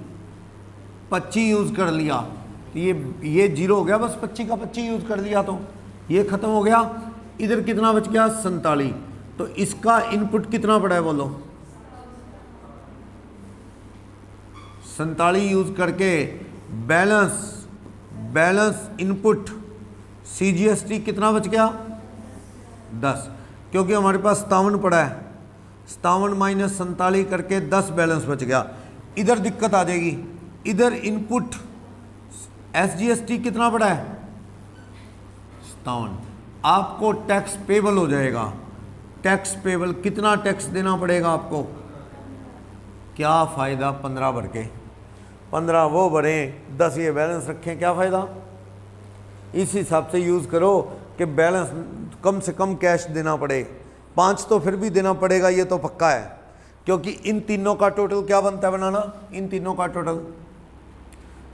25 यूज़ कर लिया तो ये 0 हो गया। बस 25 का 25 यूज़ कर लिया तो ये ख़त्म हो गया। इधर कितना बच गया? 47। तो इसका इनपुट कितना पड़ा है बोलो? 47 यूज़ करके बैलेंस इनपुट सीजीएसटी कितना बच गया? 10, क्योंकि हमारे पास 57 पड़ा है। 57 माइनस 47 करके 10 बैलेंस बच गया। इधर दिक्कत आ जाएगी, इधर इनपुट एसजीएसटी कितना पड़ा है? 57। आपको टैक्स पेबल हो जाएगा। टैक्स पेबल कितना टैक्स देना पड़ेगा आपको? क्या फ़ायदा 15 भर के, 15 वो भरें, 10 ये बैलेंस रखें, क्या फ़ायदा? इस हिसाब से यूज़ करो कि बैलेंस कम से कम कैश देना पड़े। 5 तो फिर भी देना पड़ेगा, ये तो पक्का है, क्योंकि इन तीनों का टोटल क्या बनता है बनाना? इन तीनों का टोटल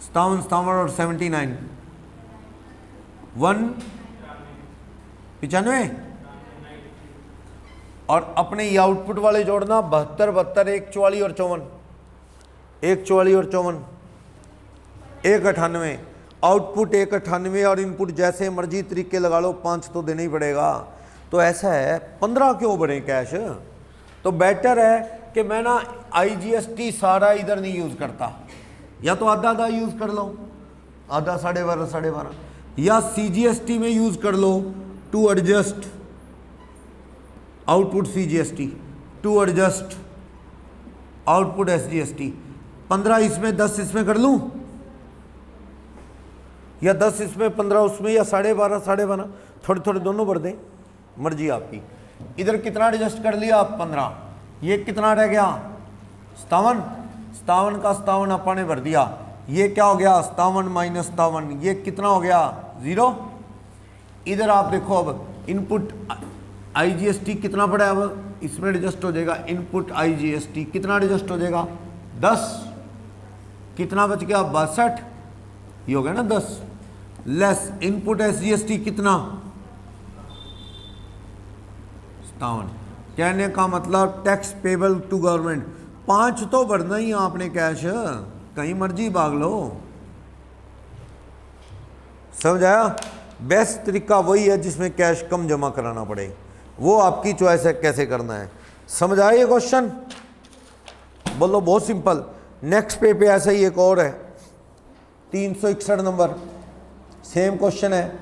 57 और 79, 195। और अपने ये आउटपुट वाले जोड़ना 72, 72, 1 44 और 54, 1 44 और 54, 1 98। आउटपुट 1 98 और इनपुट जैसे मर्जी तरीके लगा लो, 5 तो देना ही पड़ेगा। तो ऐसा है 15 क्यों भरें कैश? तो बेटर है कि मैं ना आईजीएसटी सारा इधर नहीं यूज़ करता, या तो आधा आधा यूज़ कर लो, आधा 12.5 12.5, या सीजीएसटी में यूज़ कर लो to adjust output CGST, to adjust output SGST. 15 इसमें 10 इसमें कर लूँ, या 10 इसमें 15 उसमें, या 12.5 12.5, थोड़े थोड़े दोनों भर दें, मर्जी आपकी। इधर कितना एडजस्ट कर लिया आप? 15। ये कितना रह गया? 57 का 57 अपन ने भर दिया। ये क्या हो गया 57 माइनस 57, ये कितना हो गया 0। इधर आप देखो अब इनपुट आईजीएसटी कितना पड़ा है, अब इसमें एडजस्ट हो जाएगा। इनपुट आईजीएसटी कितना एडजस्ट हो जाएगा 10, कितना बच गया 62, ये हो गया ना 10, लेस इनपुट एसजीएसटी कितना 57। कहने का मतलब टैक्स पेबल टू गवर्नमेंट 5 तो भरना ही आपने कैश, कहीं मर्जी भाग लो। समझ आया? बेस्ट तरीका वही है जिसमें कैश कम जमा कराना पड़े, वो आपकी चॉइस है कैसे करना है। समझ आया ये क्वेश्चन? बोलो बहुत सिंपल। नेक्स्ट पे ऐसा ही एक और है 361 नंबर, सेम क्वेश्चन है।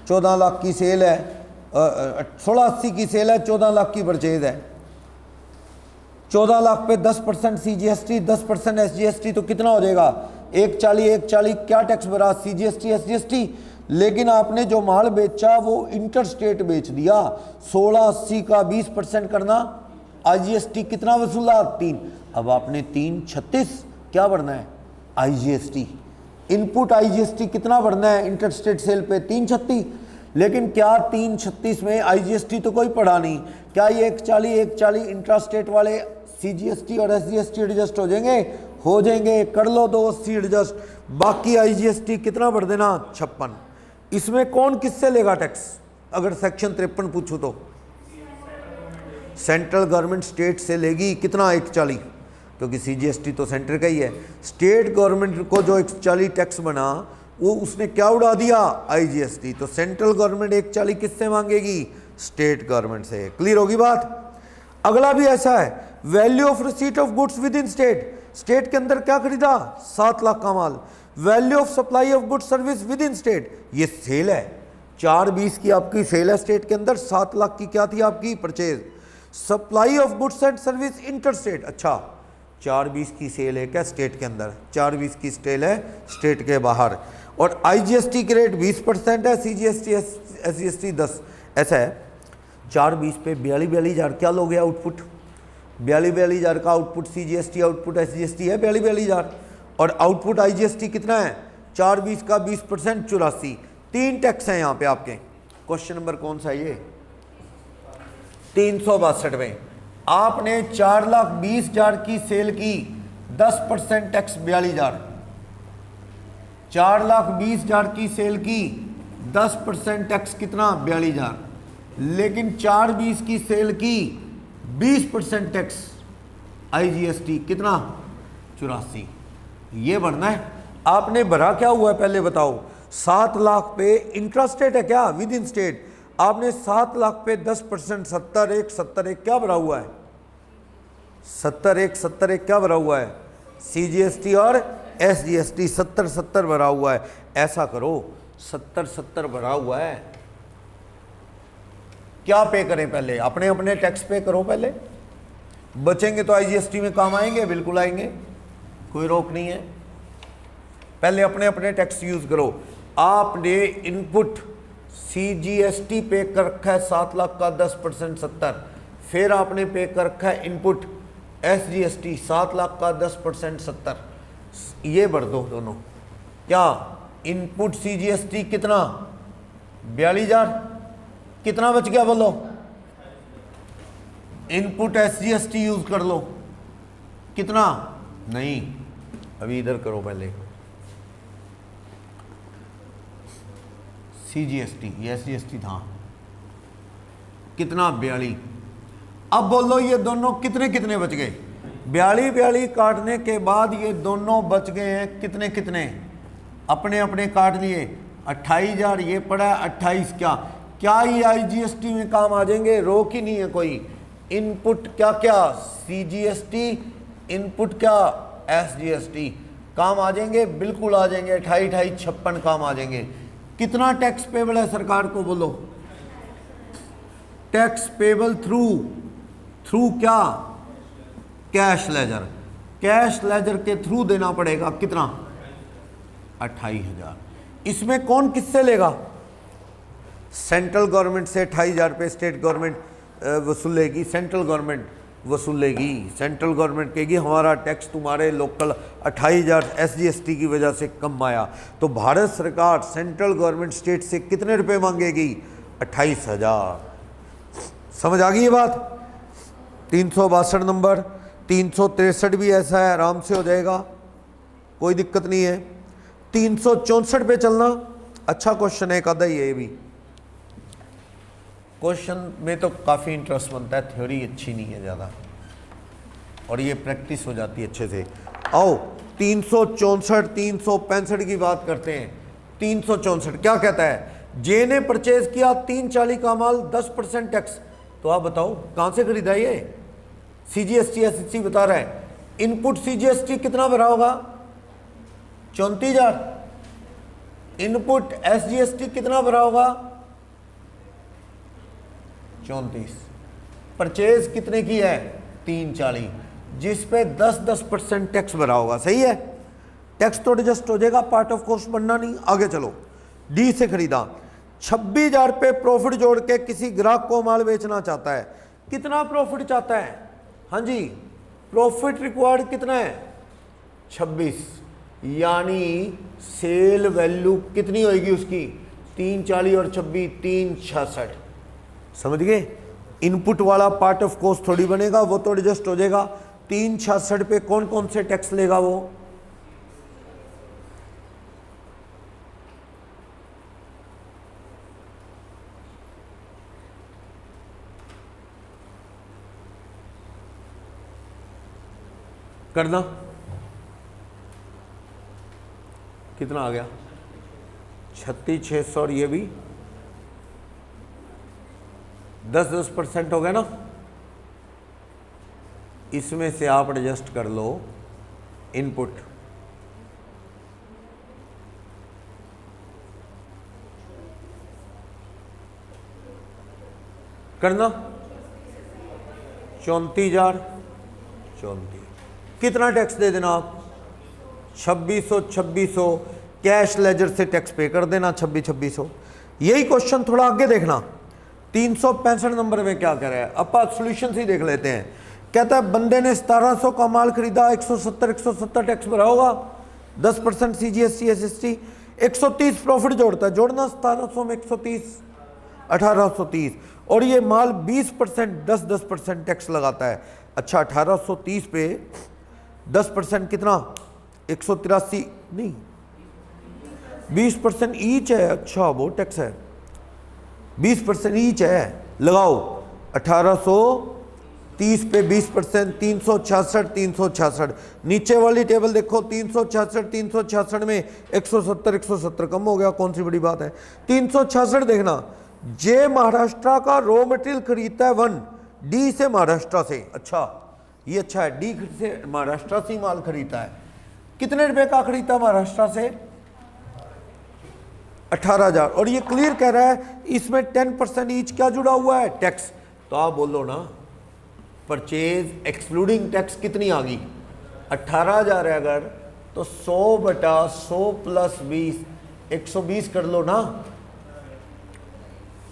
14 लाख की सेल है, 1680 की सेल है, 14 लाख की परचेज है। 14 लाख पे 10% सीजीएसटी 10% एसजीएसटी, तो कितना हो जाएगा 140 क्या टैक्स भरा सीजीएसटी एसजीएसटी। लेकिन आपने जो माल बेचा वो इंटर स्टेट बेच दिया, 1680 का 20% करना, आईजीएसटी कितना वसूला 3। अब आपने 336 क्या भरना है आईजीएसटी, इनपुट आईजीएसटी कितना भरना है इंटर स्टेट सेल पे 336। लेकिन क्या 336 में आईजीएसटी तो कोई पड़ा नहीं, क्या ये 140 इंट्रा स्टेट वाले सीजीएसटी और एसजीएसटी एडजस्ट हो जाएंगे? हो जाएंगे, कर लो 280 एडजस्ट, बाकी आईजीएसटी कितना भर देना 56। इसमें कौन किससे लेगा टैक्स? अगर सेक्शन 53 पूछो तो सेंट्रल गवर्नमेंट स्टेट से लेगी कितना 140, क्योंकि सीजीएसटी तो सेंटर का ही है। स्टेट गवर्नमेंट को जो 140 टैक्स बना वो उसने क्या उड़ा दिया आईजीएसटी, तो सेंट्रल गवर्नमेंट 140 किससे मांगेगी स्टेट गवर्नमेंट से। क्लियर होगी बात? अगला भी ऐसा है, value of receipt of goods within state, state के अंदर क्या खरीदा 7 लाख का माल। Value of supply of goods service within state, ये सेल है 420 की आपकी सेल है स्टेट के अंदर, 7 लाख की क्या थी आपकी purchase. Supply of goods and service inter state, अच्छा 420 की सेल है क्या स्टेट के अंदर, 420 की सेल है स्टेट के बाहर। और आईजीएसटी की रेट 20% है, सीजीएसटी एसजीएसटी 10। ऐसा है 420 पे 42 हज़ार क्या लोगे आउटपुट, 42 हज़ार का आउटपुट सीजीएसटी आउटपुट एसजीएसटी है 42 हज़ार, और आउटपुट आईजीएसटी कितना है 420 का 20% 84। 3 टैक्स हैं यहाँ पे आपके। क्वेश्चन नंबर कौन सा है ये 362 में आपने 4,20,000 की सेल की, 10% टैक्स 42,000। 4,20,000 की सेल की 10% टैक्स कितना 42,000। लेकिन 420 की सेल की 20% टैक्स आईजीएसटी कितना 84। ये भरना है। आपने भरा क्या हुआ है पहले बताओ? 7 लाख पे इंट्रास्टेट है क्या विद इन स्टेट, आपने 7 लाख पे 10% 71 क्या भरा हुआ है 71 क्या भरा हुआ है सीजीएसटी और एसजीएसटी 70 भरा हुआ है। ऐसा करो 70 भरा हुआ है, क्या पे करें पहले अपने अपने टैक्स पे करो पहले, बचेंगे तो आईजीएसटी में काम आएंगे, बिल्कुल आएंगे, कोई रोक नहीं है। पहले अपने अपने टैक्स यूज करो। आपने इनपुट सीजीएसटी पे कर रखा है 7 लाख का 10% 70, फिर आपने पे कर रखा है इनपुट एसजीएसटी 7 लाख का 10% 70, ये भर दो दोनों। क्या इनपुट सीजीएसटी कितना 42,000, कितना बच गया बोलो, इनपुट एसजीएसटी यूज कर लो, कितना नहीं अभी इधर करो पहले सीजीएसटी, ये एसजीएसटी था कितना 42। अब बोलो ये दोनों कितने कितने बच गए, 42 काटने के बाद ये दोनों बच गए हैं कितने कितने, अपने अपने काट लिए 28,000 ये पड़ा है 28। क्या ये आईजीएसटी में काम आ जाएंगे, रोक ही नहीं है कोई। इनपुट क्या क्या सीजीएसटी, इनपुट क्या एसजीएसटी, काम आ जाएंगे, बिल्कुल आ जाएंगे। 28 56 काम आ जाएंगे। कितना टैक्स पेबल है सरकार को बोलो, टैक्स पेबल थ्रू क्या कैश लेजर, कैश लेजर के थ्रू देना पड़ेगा कितना 28,000। इसमें कौन किससे लेगा, सेंट्रल गवर्नमेंट से 28,000 पे स्टेट गवर्नमेंट वसूलेगी, सेंट्रल गवर्नमेंट वसूलेगी। सेंट्रल गवर्नमेंट कहेगी हमारा टैक्स तुम्हारे लोकल 28,000 SGST की वजह से कम आया, तो भारत सरकार सेंट्रल गवर्नमेंट स्टेट से कितने रुपए मांगेगी? 28,000। समझ आ गई ये बात? 362 नंबर। 363 भी ऐसा है, आराम से हो जाएगा, कोई दिक्कत नहीं है। 364 पे चलना, अच्छा क्वेश्चन है, एक आधा ये भी क्वेश्चन में तो काफ़ी इंटरेस्ट बनता है, थ्योरी अच्छी नहीं है ज़्यादा, और ये प्रैक्टिस हो जाती है अच्छे से। आओ 364 365 की बात करते हैं। 364 क्या कहता है? जे ने परचेज किया 340 का माल, 10% टैक्स। तो आप बताओ कहाँ से खरीदा ये? CGST SST बता रहा है। इनपुट CGST कितना भरा होगा? 34,000। इनपुट SGST कितना भरा होगा? 34। परचेज कितने की है? 340, जिस पे 10% टैक्स भरा होगा। सही है, टैक्स तो एडजस्ट हो जाएगा, पार्ट ऑफ कॉस्ट बनना नहीं। आगे चलो, डी से खरीदा 26,000 पे प्रॉफिट जोड़ के किसी ग्राहक को माल बेचना चाहता है। कितना प्रॉफिट चाहता है? हाँ जी, प्रॉफिट रिक्वायर्ड कितना है? 26, यानी सेल वैल्यू कितनी होगी उसकी? 340 और 26 366। समझ गए? इनपुट वाला पार्ट ऑफ कॉस्ट थोड़ी बनेगा, वो तो एडजस्ट हो जाएगा। 366 पे कौन कौन से टैक्स लेगा वो? करना कितना आ गया? 36,600, और ये भी 10% हो गया ना। इसमें से आप एडजस्ट कर लो इनपुट। करना 34,000 34। कितना टैक्स दे देना आप? 2600 कैश लेजर से टैक्स पे कर देना 2600। यही क्वेश्चन थोड़ा आगे देखना। 365 नंबर में क्या कह रहा है? अब आप सॉल्यूशन ही देख लेते हैं। कहता है बंदे ने 1700 का माल खरीदा, 170 टैक्स भरा होगा, 10% CGST SST, 130 प्रॉफिट जोड़ता है। जोड़ना 1700 में 130, 1830, और ये माल 20% 10% टैक्स लगाता है। अच्छा, 1830 पे 10% कितना? 183 नहीं, 20% ईच है। अच्छा, वो टैक्स है, 20% ईच है। लगाओ 1830 पे 20%, 366 366। नीचे वाली टेबल देखो, 366 में 170 कम हो गया, कौन सी बड़ी बात है? 366 देखना। जे महाराष्ट्र का रॉ मटेरियल खरीदता है 1, डी से महाराष्ट्र से। अच्छा, ये अच्छा है, डी से महाराष्ट्र से माल खरीदता है। कितने रुपए का खरीदता महाराष्ट्र से? 18,000। और ये क्लियर कह रहा है इसमें 10% ईच क्या जुड़ा हुआ है? टैक्स। तो आप बोलो ना, परचेज एक्सक्लूडिंग टैक्स कितनी आ गई? 18,000 है अगर, तो 100/100 + 20, 120 कर लो ना,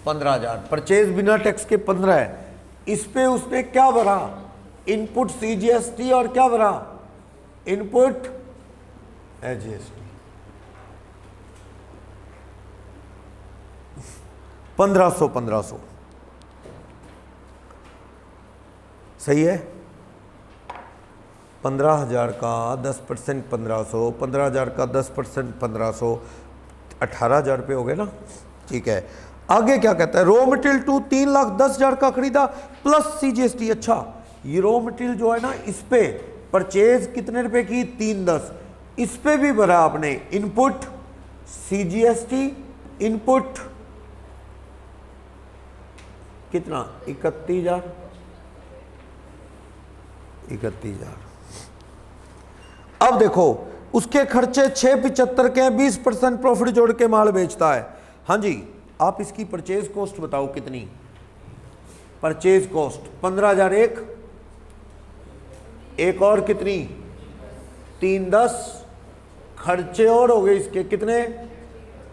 15,000। परचेज बिना टैक्स के 15 है। इस पे उसने क्या भरा? इनपुट CGST, और क्या भरा? Input SGST। 1500 सही है। 15,000 का 10% 1500, 15,000 का 10% 1500, 18,000 रुपये हो गए ना। ठीक है, आगे क्या कहता है? रॉ मटेरियल 3,10,000 का खरीदा प्लस CGST। अच्छा, ये रॉ मटेरियल जो है ना, इस पे परचेज कितने रुपए की? 310। इस पे भी भरा आपने इनपुट CGST, इनपुट कितना? 31,000। 31,000। अब देखो उसके खर्चे 675 के हैं, 20% प्रॉफिट जोड़ के माल बेचता है। हाँ जी, आप इसकी परचेज कॉस्ट बताओ कितनी? परचेज कॉस्ट 15,000 एक और कितनी? 310। खर्चे और हो गए इसके कितने?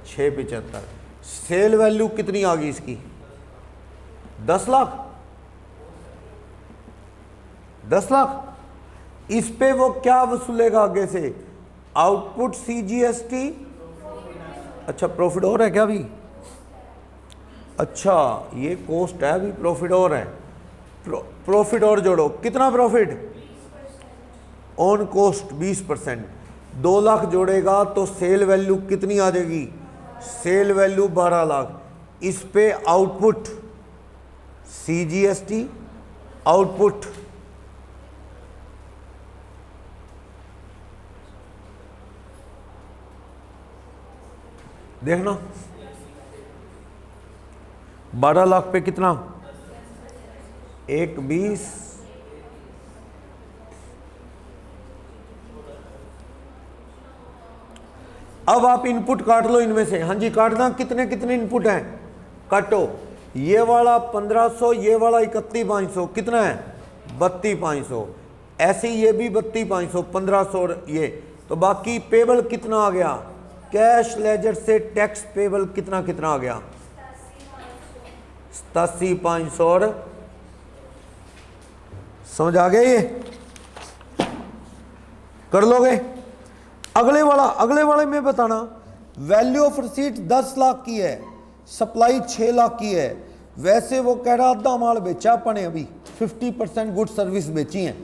675। सेल वैल्यू कितनी आ गई इसकी? 10 लाख। 10 लाख। इस पे वो क्या वसूलेगा आगे से? Output CGST। अच्छा प्रॉफिट और है क्या अभी? अच्छा ये कॉस्ट है, अभी प्रॉफिट और है। प्रॉफिट और जोड़ो, कितना प्रॉफिट? On cost 20%। 2 लाख जोड़ेगा तो सेल वैल्यू कितनी आ जाएगी? Sale value 12 lakh. इस पे आउटपुट CGST, आउटपुट देखना 12 लाख पे कितना? 1,20। अब आप इनपुट काट लो इनमें से। हाँ जी काटना, कितने कितने इनपुट हैं काटो। ये वाला 1500, ये वाला 31,500, कितना है? 32,500। ऐसे ही ये भी 32,500, 1500 और ये। तो बाकी पेबल कितना आ गया? कैश लेजर से टैक्स पेबल कितना कितना आ गया? 87,500। और समझ आ गया ये? कर लोगे? अगले वाले में बताना, वैल्यू ऑफ रिसीट 10 लाख की है, सप्लाई 6 लाख की है। वैसे वो कह रहा आधा माल बेचा अपने, अभी 50% गुड सर्विस बेची है,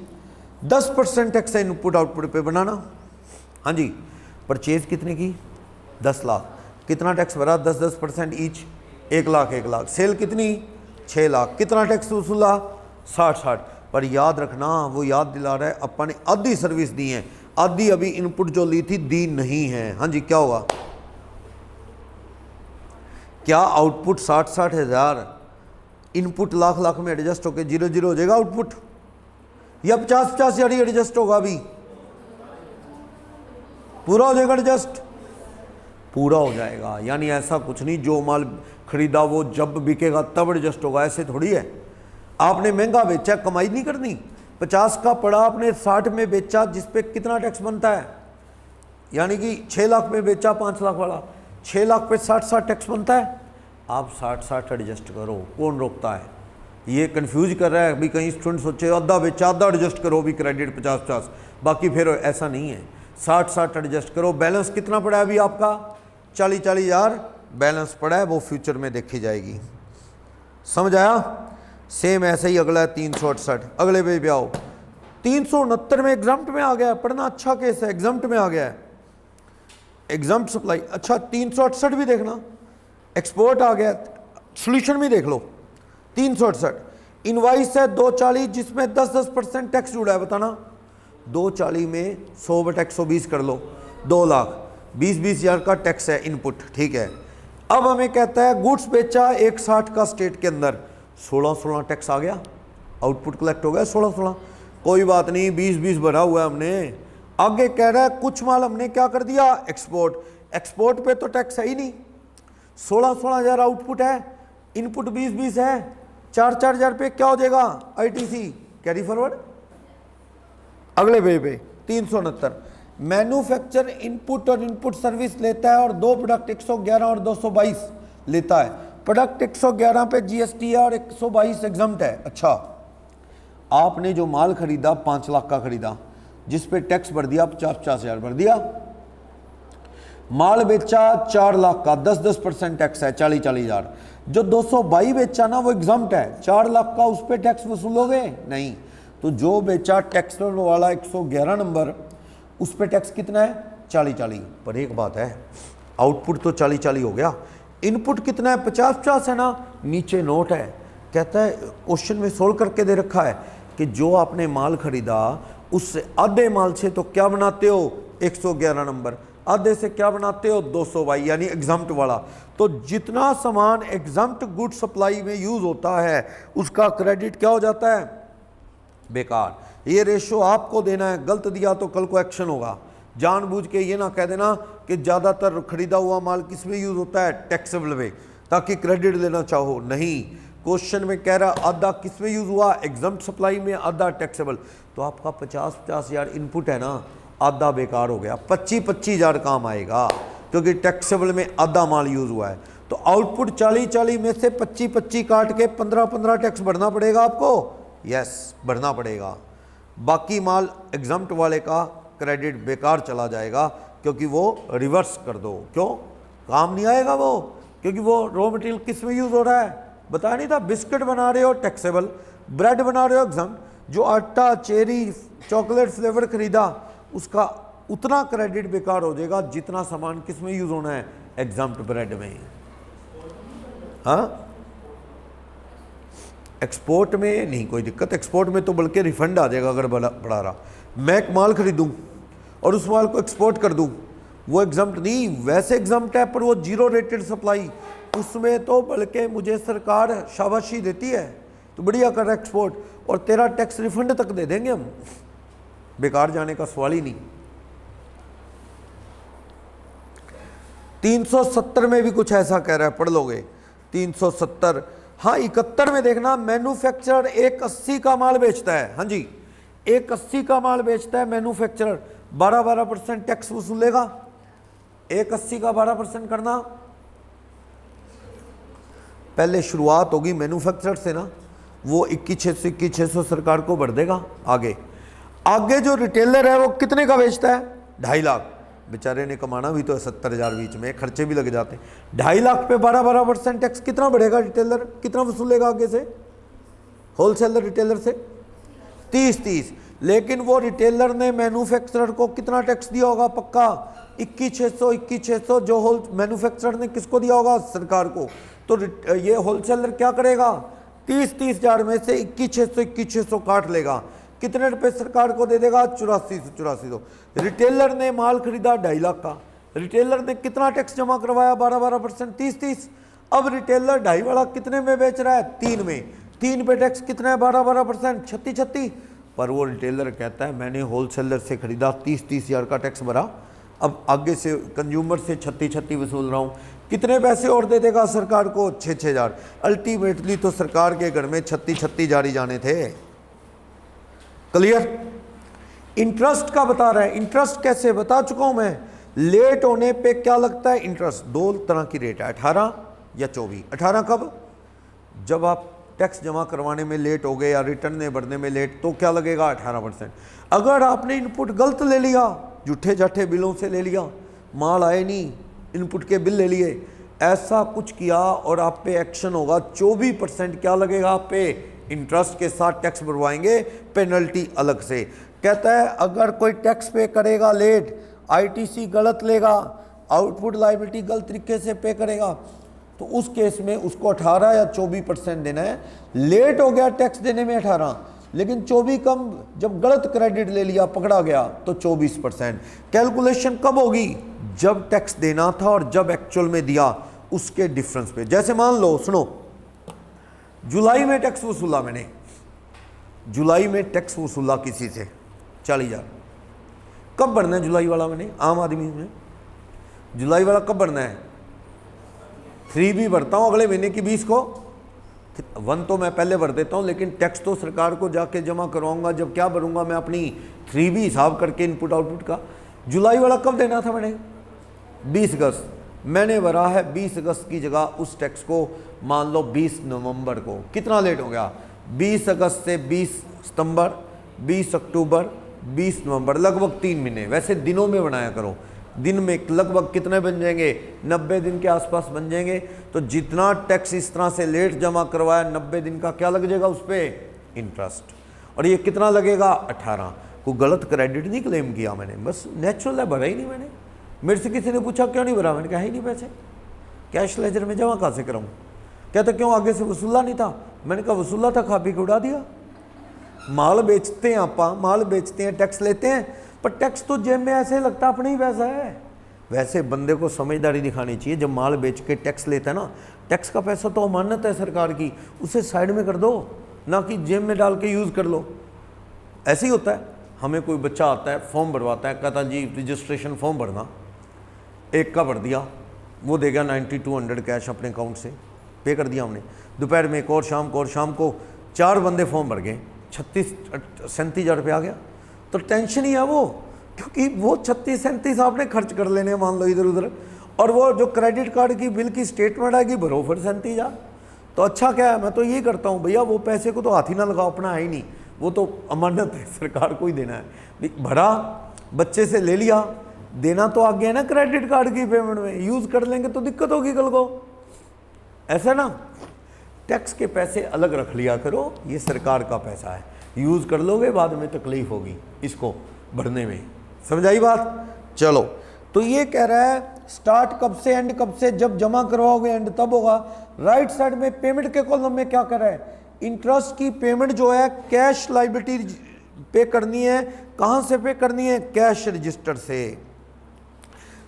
10% टैक्स इनपुट आउटपुट पे बनाना। हाँ जी परचेज कितने की? 10 लाख। कितना टैक्स भरा? 10% ईच, 1 लाख 1 लाख। सेल कितनी? 6 लाख। कितना टैक्स वसूला? 60। पर याद रखना, वो याद दिला रहा है अपन ने आधी सर्विस दी है, आधी अभी इनपुट जो ली थी दी नहीं है। हाँ जी क्या होगा? क्या आउटपुट 60 हज़ार, इनपुट लाख में एडजस्ट होकर 0 हो जाएगा आउटपुट, या 50 हज़ार ही एडजस्ट होगा? अभी पूरा हो जाएगा एडजस्ट? पूरा हो जाएगा। यानी ऐसा कुछ नहीं जो माल खरीदा वो जब बिकेगा तब एडजस्ट होगा, ऐसे थोड़ी है। आपने महंगा बेचा, कमाई नहीं करनी। 50 का पड़ा, आपने 60 में बेचा, जिस पे कितना टैक्स बनता है? यानी कि 6 लाख में बेचा 5 लाख वाला, 6 लाख पे 60 टैक्स बनता है। आप 60 एडजस्ट करो, कौन रोकता है? ये कंफ्यूज कर रहा है अभी। कहीं स्टूडेंट सोचे आधा बेचा आधा एडजस्ट करो, भी क्रेडिट 50, बाकी फिर ऐसा नहीं है। 60 एडजस्ट करो। बैलेंस कितना पड़ा है अभी आपका? 40 हज़ार बैलेंस पड़ा है, वो फ्यूचर में देखी जाएगी। समझ आया? सेम ऐसे ही अगला है 368। अगले पे भी आओ। 369 में एग्जाम्प्ट में आ गया है, पढ़ना अच्छा केस है, एग्जाम्प्ट में आ गया है, एग्जाम्प्ट सप्लाई। अच्छा 368 भी देखना, एक्सपोर्ट आ गया, सोल्यूशन भी देख लो। 368 इनवाइस है 240, जिसमें 10% टैक्स जुड़ा है। बताना 240 में 100/120 कर लो, 2 लाख, 20 हज़ार का टैक्स है इनपुट। ठीक है, अब हमें कहता है गुड्स बेचा 160 का स्टेट के अंदर, 16 टैक्स आ गया, आउटपुट कलेक्ट हो गया 16। कोई बात नहीं, 20 भरा हुआ है हमने। आगे कह रहा है कुछ माल हमने क्या कर दिया? एक्सपोर्ट पे तो टैक्स है ही नहीं। 16 हज़ार आउटपुट है, इनपुट 20 है, 4 हज़ार पे क्या हो जाएगा? ITC carry forward. अगले पेज पे 369 मैन्युफैक्चर इनपुट और इनपुट सर्विस लेता है, और 2 प्रोडक्ट 111 और 222 लेता है। प्रोडक्ट 111 पे GST है और 122 एग्जम्प्ट है। अच्छा आपने जो माल खरीदा 5 लाख का खरीदा, जिस पे टैक्स भर दिया 50 हज़ार भर दिया। माल बेचा 4 लाख का, 10% टैक्स है, 40 हज़ार। जो 222 बेचा ना वो एग्जम्प्ट है, 4 लाख का उस पर टैक्स वसूलोगे नहीं। तो जो बेचा टैक्स वाला 111 नंबर, उस पर टैक्स कितना है? 40। पर एक बात है, आउटपुट तो 40 हो गया, इनपुट कितना है? 50 है ना। नीचे नोट है, कहता है क्वेश्चन में सोल्व करके दे रखा है कि जो आपने माल खरीदा उससे आधे माल से तो क्या बनाते हो? 111 नंबर। आधे से क्या बनाते हो? 222, यानी एग्जम्प्ट वाला। तो जितना सामान एग्जम्प्ट गुड सप्लाई में यूज होता है उसका क्रेडिट क्या हो जाता है? बेकार। ये रेशो आपको देना है, गलत दिया तो कल को एक्शन होगा। जानबूझ के ये ना कह देना कि ज़्यादातर खरीदा हुआ माल किस में यूज़ होता है? टैक्सेबल में, ताकि क्रेडिट लेना चाहो। नहीं, क्वेश्चन में कह रहा आधा किस में यूज़ हुआ? एग्जम्प्ट सप्लाई में, आधा टैक्सेबल। तो आपका 50 हज़ार इनपुट है ना, आधा बेकार हो गया, 25 हज़ार काम आएगा, क्योंकि टैक्सेबल में आधा माल यूज़ हुआ है। तो आउटपुट 40 में से 25 काट के 15 टैक्स भरना पड़ेगा आपको। यस भरना पड़ेगा। बाकी माल एग्जम्प्ट वाले का क्रेडिट बेकार चला जाएगा, क्योंकि वो रिवर्स कर दो। क्यों? काम नहीं आएगा वो, क्योंकि वो रॉ मटेरियल किस में यूज़ हो रहा है बताया नहीं था। बिस्किट बना रहे हो टैक्सेबल, ब्रेड बना रहे हो एग्जम्प्ट, जो आटा, चेरी, चॉकलेट फ्लेवर खरीदा उसका उतना क्रेडिट बेकार हो जाएगा जितना सामान किस में यूज़ होना है, एग्जम्प्ट ब्रेड में। हाँ, एक्सपोर्ट में नहीं कोई दिक्कत, एक्सपोर्ट में तो बल्कि रिफंड आ जाएगा अगर बढ़ा रहा। मैं एक माल खरीदूँ और उस माल को एक्सपोर्ट कर दूँ, वो एग्जम्प्ट नहीं, वैसे एग्जम्प्ट है पर वो जीरो रेटेड सप्लाई, उसमें तो बल्कि मुझे सरकार शाबाशी देती है, तो बढ़िया कर एक्सपोर्ट, और तेरा टैक्स रिफंड तक दे देंगे हम, बेकार जाने का सवाल ही नहीं। 370 में भी कुछ ऐसा कह रहा है, पढ़ लोगे 370। हाँ, 71 में देखना, मैन्युफैक्चरर 180 का माल बेचता है। हाँ जी, 180 का माल बेचता है मैन्युफैक्चरर, 12% टैक्स वसूलेगा। 180 का 12% करना, पहले शुरुआत होगी मैन्युफैक्चरर से ना, वो 21,600 सरकार को भर देगा। आगे जो रिटेलर है वो कितने का बेचता है? 2.5 लाख। बेचारे ने कमाना भी तो है 70,000 बीच में, खर्चे भी लग जाते हैं। 2.5 लाख पे 12% टैक्स कितना बढ़ेगा? रिटेलर कितना वसूलेगा आगे से? होलसेलर रिटेलर से 30। लेकिन वो रिटेलर ने मैन्युफैक्चरर को कितना टैक्स दिया होगा? पक्का 21,600 जो होल मैन्युफैक्चरर ने किसको दिया होगा? सरकार को। तो ये होलसेलर क्या करेगा? 30,000 में से 21,600 काट लेगा, कितने रुपए सरकार को दे देगा? 8400। रिटेलर ने माल खरीदा 2.5 लाख का, रिटेलर ने कितना टैक्स जमा करवाया? 12% 30। अब रिटेलर 2.5 वाला कितने में बेच रहा है? 3 में। 3 पे टैक्स कितना है? 12% 36। पर वो रिटेलर कहता है मैंने होलसेलर से खरीदा 30,000 का टैक्स भरा, अब आगे से कंज्यूमर से 36 वसूल रहा हूँ, कितने पैसे और दे देगा सरकार को? 6,000। अल्टीमेटली तो सरकार के घर में 36 जारी जाने थे। क्लियर? इंटरेस्ट का बता रहा है। इंटरेस्ट कैसे बता चुका हूं मैं, लेट होने पे क्या लगता है? इंटरेस्ट 2 तरह की रेट है, 18 या 24। 18 कब? जब आप टैक्स जमा करवाने में लेट हो गए या रिटर्न भरने में लेट, तो क्या लगेगा? 18%। अगर आपने इनपुट गलत ले लिया, झूठे जाठे बिलों से ले लिया, माल आए नहीं, इनपुट के बिल ले लिए, ऐसा कुछ किया और आप पे एक्शन होगा, 24% क्या लगेगा आप पे? इंटरेस्ट के साथ टैक्स भरवाएंगे, पेनल्टी अलग से। कहता है अगर कोई टैक्स पे करेगा लेट, आईटीसी गलत लेगा, आउटपुट लायबिलिटी गलत तरीके से पे करेगा, तो उस केस में उसको 18 या 24% देना है। लेट हो गया टैक्स देने में 18, लेकिन 24 कम, जब गलत क्रेडिट ले लिया, पकड़ा गया, तो 24%। कैलकुलेशन कब होगी? जब टैक्स देना था और जब एक्चुअल में दिया, उसके डिफरेंस पे। जैसे मान लो, सुनो, जुलाई में टैक्स वसूला मैंने, जुलाई में टैक्स वसूला किसी से 40,000, कब भरना है जुलाई वाला? मैंने आम आदमी में जुलाई वाला कब भरना है? 3 भी भरता हूँ अगले महीने की 20 को, 1 तो मैं पहले भर देता हूँ, लेकिन टैक्स तो सरकार को जाके जमा करवाऊंगा। जब क्या भरूंगा मैं? अपनी 3 भी हिसाब करके इनपुट आउटपुट का। जुलाई वाला कब देना था मैंने? 20 अगस्त। मैंने भरा है 20 अगस्त की जगह उस टैक्स को, मान लो 20 नवंबर को। कितना लेट हो गया? 20 अगस्त से 20 सितंबर, 20 अक्टूबर, 20 नवंबर, लगभग 3 महीने। वैसे दिनों में बनाया करो, दिन में लगभग कितने बन जाएंगे? 90 दिन के आसपास बन जाएंगे। तो जितना टैक्स इस तरह से लेट जमा करवाया, 90 दिन का क्या लग जाएगा उस पर? इंटरेस्ट। और ये कितना लगेगा? 18। को गलत क्रेडिट नहीं क्लेम किया मैंने, बस नेचुरल है, भरा ही नहीं मैंने। मेरे से किसी ने पूछा क्यों नहीं भरा, मैंने कहा ही नहीं पैसे, कैश लेजर में जमा कहाँ से कराऊँ? कहते क्यों आगे से वसूला नहीं था? मैंने कहा वसूला था, खा पी के उड़ा दिया। माल बेचते हैं आप, माल बेचते हैं, टैक्स लेते हैं, पर टैक्स तो जेब में ऐसे लगता अपना ही पैसा है। वैसे बंदे को समझदारी दिखानी चाहिए, जब माल बेच के टैक्स लेता है ना, टैक्स का पैसा तो अमानत है सरकार की, उसे साइड में कर दो, ना कि जेब में डाल के यूज़ कर लो। ऐसे ही होता है। हमें कोई बच्चा आता है, फॉर्म भरवाता है, कहता जी रजिस्ट्रेशन फॉर्म भरना, एक का भर दिया, वो देगा 9200 कैश अपने अकाउंट से, पे कर दिया हमने। दोपहर में एक और, शाम को, और शाम को 4 बंदे फॉर्म भर गए, 37,000 रुपये आ गया। तो टेंशन ही है वो, क्योंकि वो 36-37 आपने खर्च कर लेने मान लो इधर उधर, और वो जो क्रेडिट कार्ड की बिल की स्टेटमेंट आएगी, भरो फिर 37,000। तो अच्छा क्या है, मैं तो यही करता हूँ भैया, वो पैसे को तो हाथ ही ना लगाओ, अपना है ही नहीं, वो तो अमानत है, सरकार को ही देना है। भरा, बच्चे से ले लिया, देना तो आगे है ना क्रेडिट कार्ड की पेमेंट में, यूज कर लेंगे तो दिक्कत होगी कल को, ऐसा ना। टैक्स के पैसे अलग रख लिया करो, ये सरकार का पैसा है, यूज कर लोगे बाद में तकलीफ होगी इसको भरने में, समझ आई बात। चलो, तो ये कह रहा है स्टार्ट कब से एंड कब से, जब जमा करवाओगे एंड तब होगा। राइट साइड में पेमेंट के कॉलम में क्या कर रहा है, इंटरेस्ट की पेमेंट जो है कैश लायबिलिटी पे करनी है, कहां से पे करनी है, कैश रजिस्टर से।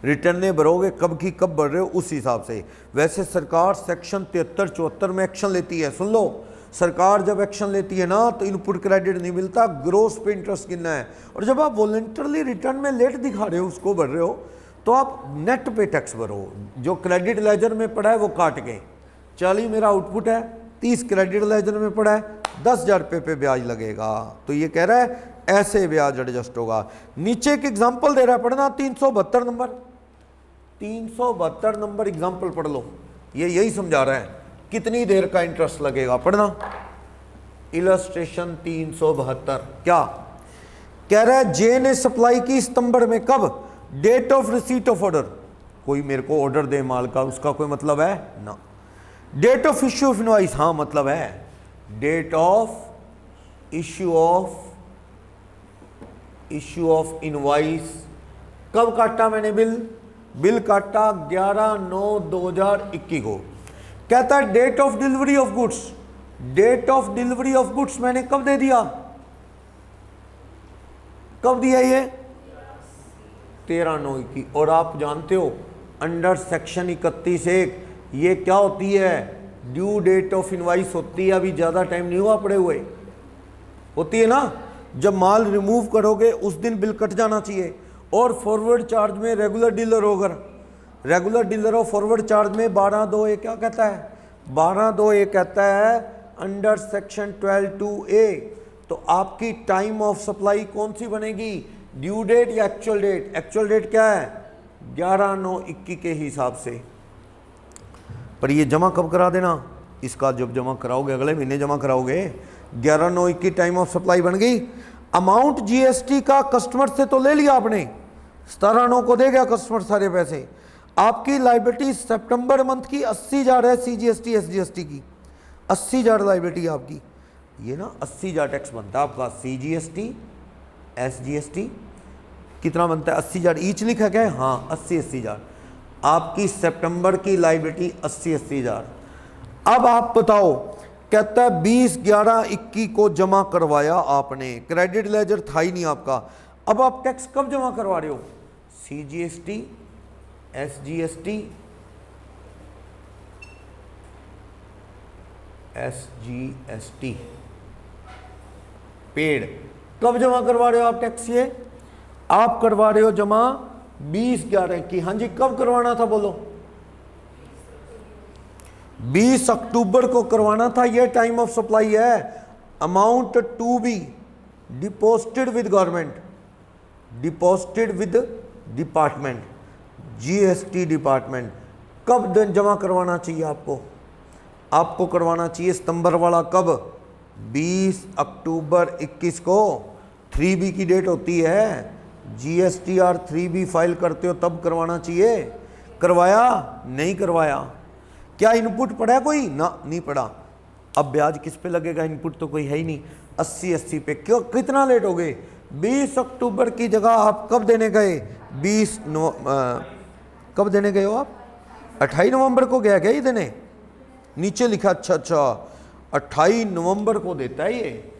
रिटर्नें भरोगे कब की कब भर रहे हो उस हिसाब से। वैसे सरकार सेक्शन 73-74 में एक्शन लेती है, सुन लो, सरकार जब एक्शन लेती है ना तो इनपुट क्रेडिट नहीं मिलता, ग्रोस पे इंटरेस्ट गिनना है। और जब आप वॉलंटरली रिटर्न में लेट दिखा रहे हो, उसको भर रहे हो, तो आप नेट पे टैक्स भरो, जो क्रेडिट लेजर में पड़ा है वो काट के। 40 मेरा आउटपुट है, 30 क्रेडिट लेजर में पड़ा है, 10,000 रुपये पे ब्याज लगेगा। तो ये कह रहा है ऐसे ब्याज एडजस्ट होगा। नीचे एक एग्जाम्पल दे रहा है, पढ़ना 372 नंबर, 372 नंबर एग्जाम्पल पढ़ लो, ये यही समझा रहा है कितनी देर का इंटरेस्ट लगेगा। पढ़ना इलस्ट्रेशन 372। क्या कह रहा है, जे ने सप्लाई की सितंबर में, कब, date of receipt of order, कोई मेरे को ऑर्डर दे माल का, उसका कोई मतलब है ना। Date of issue of invoice, हाँ मतलब है, date of issue of invoice, कब काटा मैंने बिल काटा 11/9/2021 को। कहता है date of delivery of goods, date of delivery of goods मैंने कब दे दिया, कब दिया ये 13/9/21। और आप जानते हो अंडर सेक्शन 31(1) ये क्या होती है, ड्यू डेट ऑफ इनवाइस होती है। अभी ज्यादा टाइम नहीं हुआ पड़े हुए, होती है ना। जब माल रिमूव करोगे उस दिन बिल कट जाना चाहिए। और फॉरवर्ड चार्ज में रेगुलर डीलर होगा, रेगुलर डीलर और फॉरवर्ड चार्ज में 12(2)(a) क्या कहता है, 12(2)(a) कहता है अंडर सेक्शन 12(2)(a)। तो आपकी टाइम ऑफ सप्लाई कौन सी बनेगी, ड्यू डेट या एक्चुअल डेट। एक्चुअल डेट क्या है 11/9/21 के हिसाब से। पर ये जमा कब करा देना, इसका जब जमा कराओगे, अगले महीने जमा कराओगे। 11/9/21 टाइम ऑफ सप्लाई बन गई। अमाउंट जीएसटी का कस्टमर से तो ले लिया आपने, 17/9 को दे गया कस्टमर सारे पैसे। आपकी लाइबिलिटी सितंबर मंथ की 80,000 है, सीजीएसटी एसजीएसटी की 80,000 लाइबिलिटी आपकी। ये ना 80,000 टैक्स बनता है आपका, सीजीएसटी एसजीएसटी कितना बनता है 80,000 ईच लिखा गया है, हाँ 80,000 आपकी सितंबर की लाइबिलिटी 80,000। अब आप बताओ, कहता है 20/11/21 को जमा करवाया आपने, क्रेडिट लेजर था ही नहीं आपका। अब आप टैक्स कब जमा करवा रहे हो, सीजीएसटी एसजीएसटी एसजीएसटी पेड कब जमा करवा रहे हो आप टैक्स, ये आप करवा रहे हो जमा 20/11 की। हाँ जी, कब करवाना था बोलो, 20 अक्टूबर को करवाना था। ये टाइम ऑफ सप्लाई है। Amount to be deposited with government, deposited with department, GST department. कब जमा करवाना चाहिए आपको, आपको करवाना चाहिए सितंबर वाला कब, 20 अक्टूबर 21 को। 3B की डेट होती है, GSTR 3B फाइल करते हो तब करवाना चाहिए। करवाया नहीं करवाया, क्या इनपुट पड़ा है कोई ना, नहीं पड़ा। अब ब्याज किस पे लगेगा, इनपुट तो कोई है ही नहीं। 80 पे क्यों, कितना लेट हो गए। 20 अक्टूबर की जगह आप कब देने गए, कब देने गए हो आप, 28 नवंबर को गया क्या ये देने, नीचे लिखा। अच्छा 28 नवंबर को देता है ये,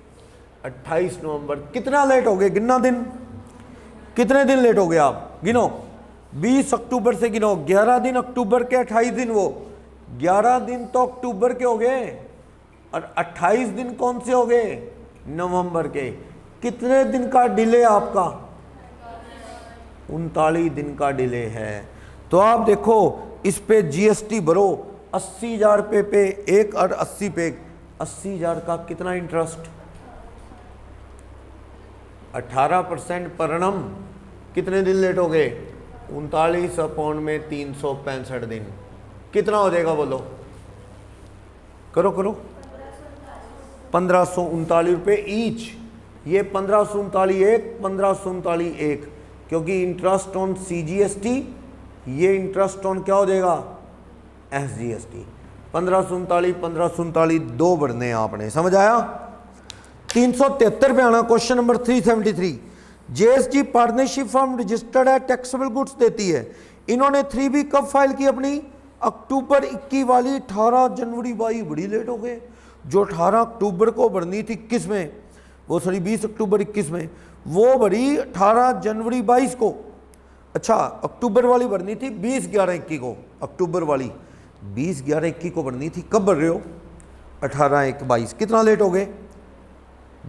28 नवंबर। कितना लेट हो गए, गिनना दिन, कितने दिन लेट हो गए आप गिनो। 20 अक्टूबर से गिनो, 11 दिन अक्टूबर के, 28 दिन वो, 11 दिन तो अक्टूबर के हो गए और 28 दिन कौन से हो गए, नवंबर के। कितने दिन का डिले आपका, 39 दिन का डिले है। तो आप देखो इस पे जीएसटी भरो 80,000 रुपये पे एक और 80 पे 80,000 का कितना इंटरेस्ट, 18% पर annum। कितने दिन लेट हो गए, 39/365 दिन। कितना हो जाएगा बोलो, करो 1539 रुपये ईच। ये 1539 1539 1, क्योंकि इंटरेस्ट ऑन CGST, ये इंटरेस्ट ऑन क्या हो जाएगा SGST। 1539 1539 2 बढ़ने हैं आपने, समझ आया। 373 पे आना, question number 373। JSG partnership firm registered है, टैक्सेबल गुड्स देती है। इन्होंने 3B कब फाइल की अपनी? अक्टूबर 21 वाली। 18 जनवरी भाई बड़ी लेट हो गए। जो 18 अक्टूबर को भरनी थी 21 में, वो सॉरी 20 अक्टूबर 21 में, वो भरी 18 जनवरी 22 को। अच्छा, अक्टूबर वाली भरनी थी 20/11/21 को। अक्टूबर वाली 20/11/21 को भरनी थी। कब भर रहे हो? 18/1/22। कितना लेट हो गए?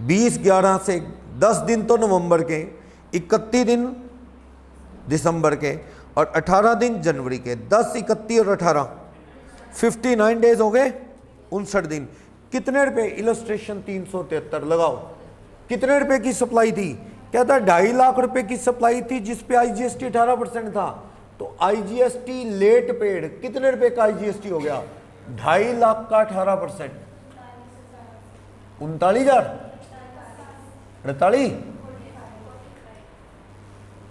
20/11 से 10 दिन तो नवंबर के, 31 दिन दिसंबर के, और 18 दिन जनवरी के। 10, 31 और 18, 59 डेज हो गए, 59 दिन। कितने रुपए? इलस्ट्रेशन 373 लगाओ। कितने रुपए की सप्लाई थी? कहता है 2.5 लाख रुपए की सप्लाई थी, जिसपे IGST 18% था। तो IGST लेट पेड कितने रुपए का IGST हो गया? 2.5 लाख का 18%, 39,000, 48।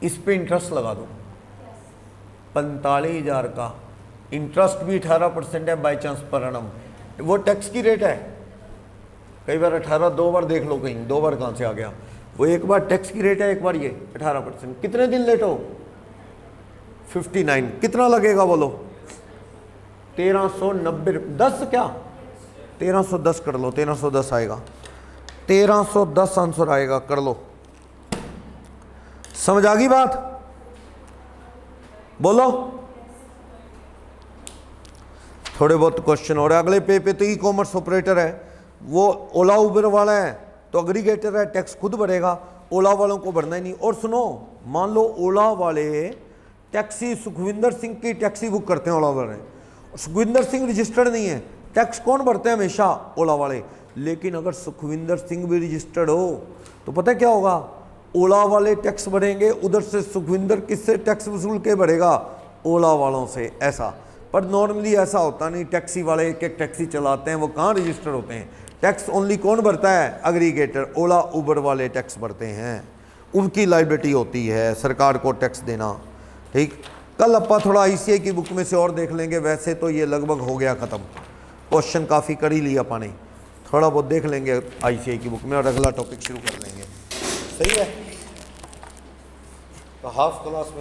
इस पे इंटरेस्ट लगा दो 45,000 का। इंटरेस्ट भी 18% है बाई चांस पर एनम। वो टैक्स की रेट है। कई बार 18 2 बार देख लो, कहीं 2 बार कहां से आ गया। वो एक बार टैक्स की रेट है, एक बार ये 18%। कितने दिन लेट हो? 59। कितना लगेगा बोलो? 1390। 10 क्या? 1310 कर लो, 1310 आएगा। 1310 आंसर आएगा, कर लो। समझ आ गई बात? बोलो। थोड़े बहुत क्वेश्चन और अगले पे तो ई-कॉमर्स ऑपरेटर है, वो ओला उबर वाला है तो एग्रीगेटर है, टैक्स खुद भरेगा, ओला वालों को भरना ही नहीं। और सुनो, मान लो ओला वाले टैक्सी सुखविंदर सिंह की टैक्सी बुक करते हैं ओला वाले, सुखविंदर सिंह रजिस्टर्ड नहीं है, टैक्स कौन भरते हैं? हमेशा ओला वाले। लेकिन अगर सुखविंदर सिंह भी रजिस्टर्ड हो तो पता क्या होगा? ओला वाले टैक्स भरेंगे, उधर से सुखविंदर किससे टैक्स वसूल के भरेगा? ओला वालों से। ऐसा, पर नॉर्मली ऐसा होता नहीं। टैक्सी वाले एक एक टैक्सी चलाते हैं, वो कहाँ रजिस्टर्ड होते हैं? टैक्स ओनली कौन भरता है? एग्रीगेटर। ओला उबर वाले टैक्स भरते हैं, उनकी लाइबिलिटी होती है सरकार को टैक्स देना। ठीक, कल अपा थोड़ा ICI की बुक में से और देख लेंगे। वैसे तो ये लगभग हो गया ख़त्म, क्वेश्चन काफ़ी कर ही लिया अपा ने। थोड़ा बहुत देख लेंगे ICI की बुक में और अगला टॉपिक शुरू कर लेंगे। सही है, तो हाफ क्लास में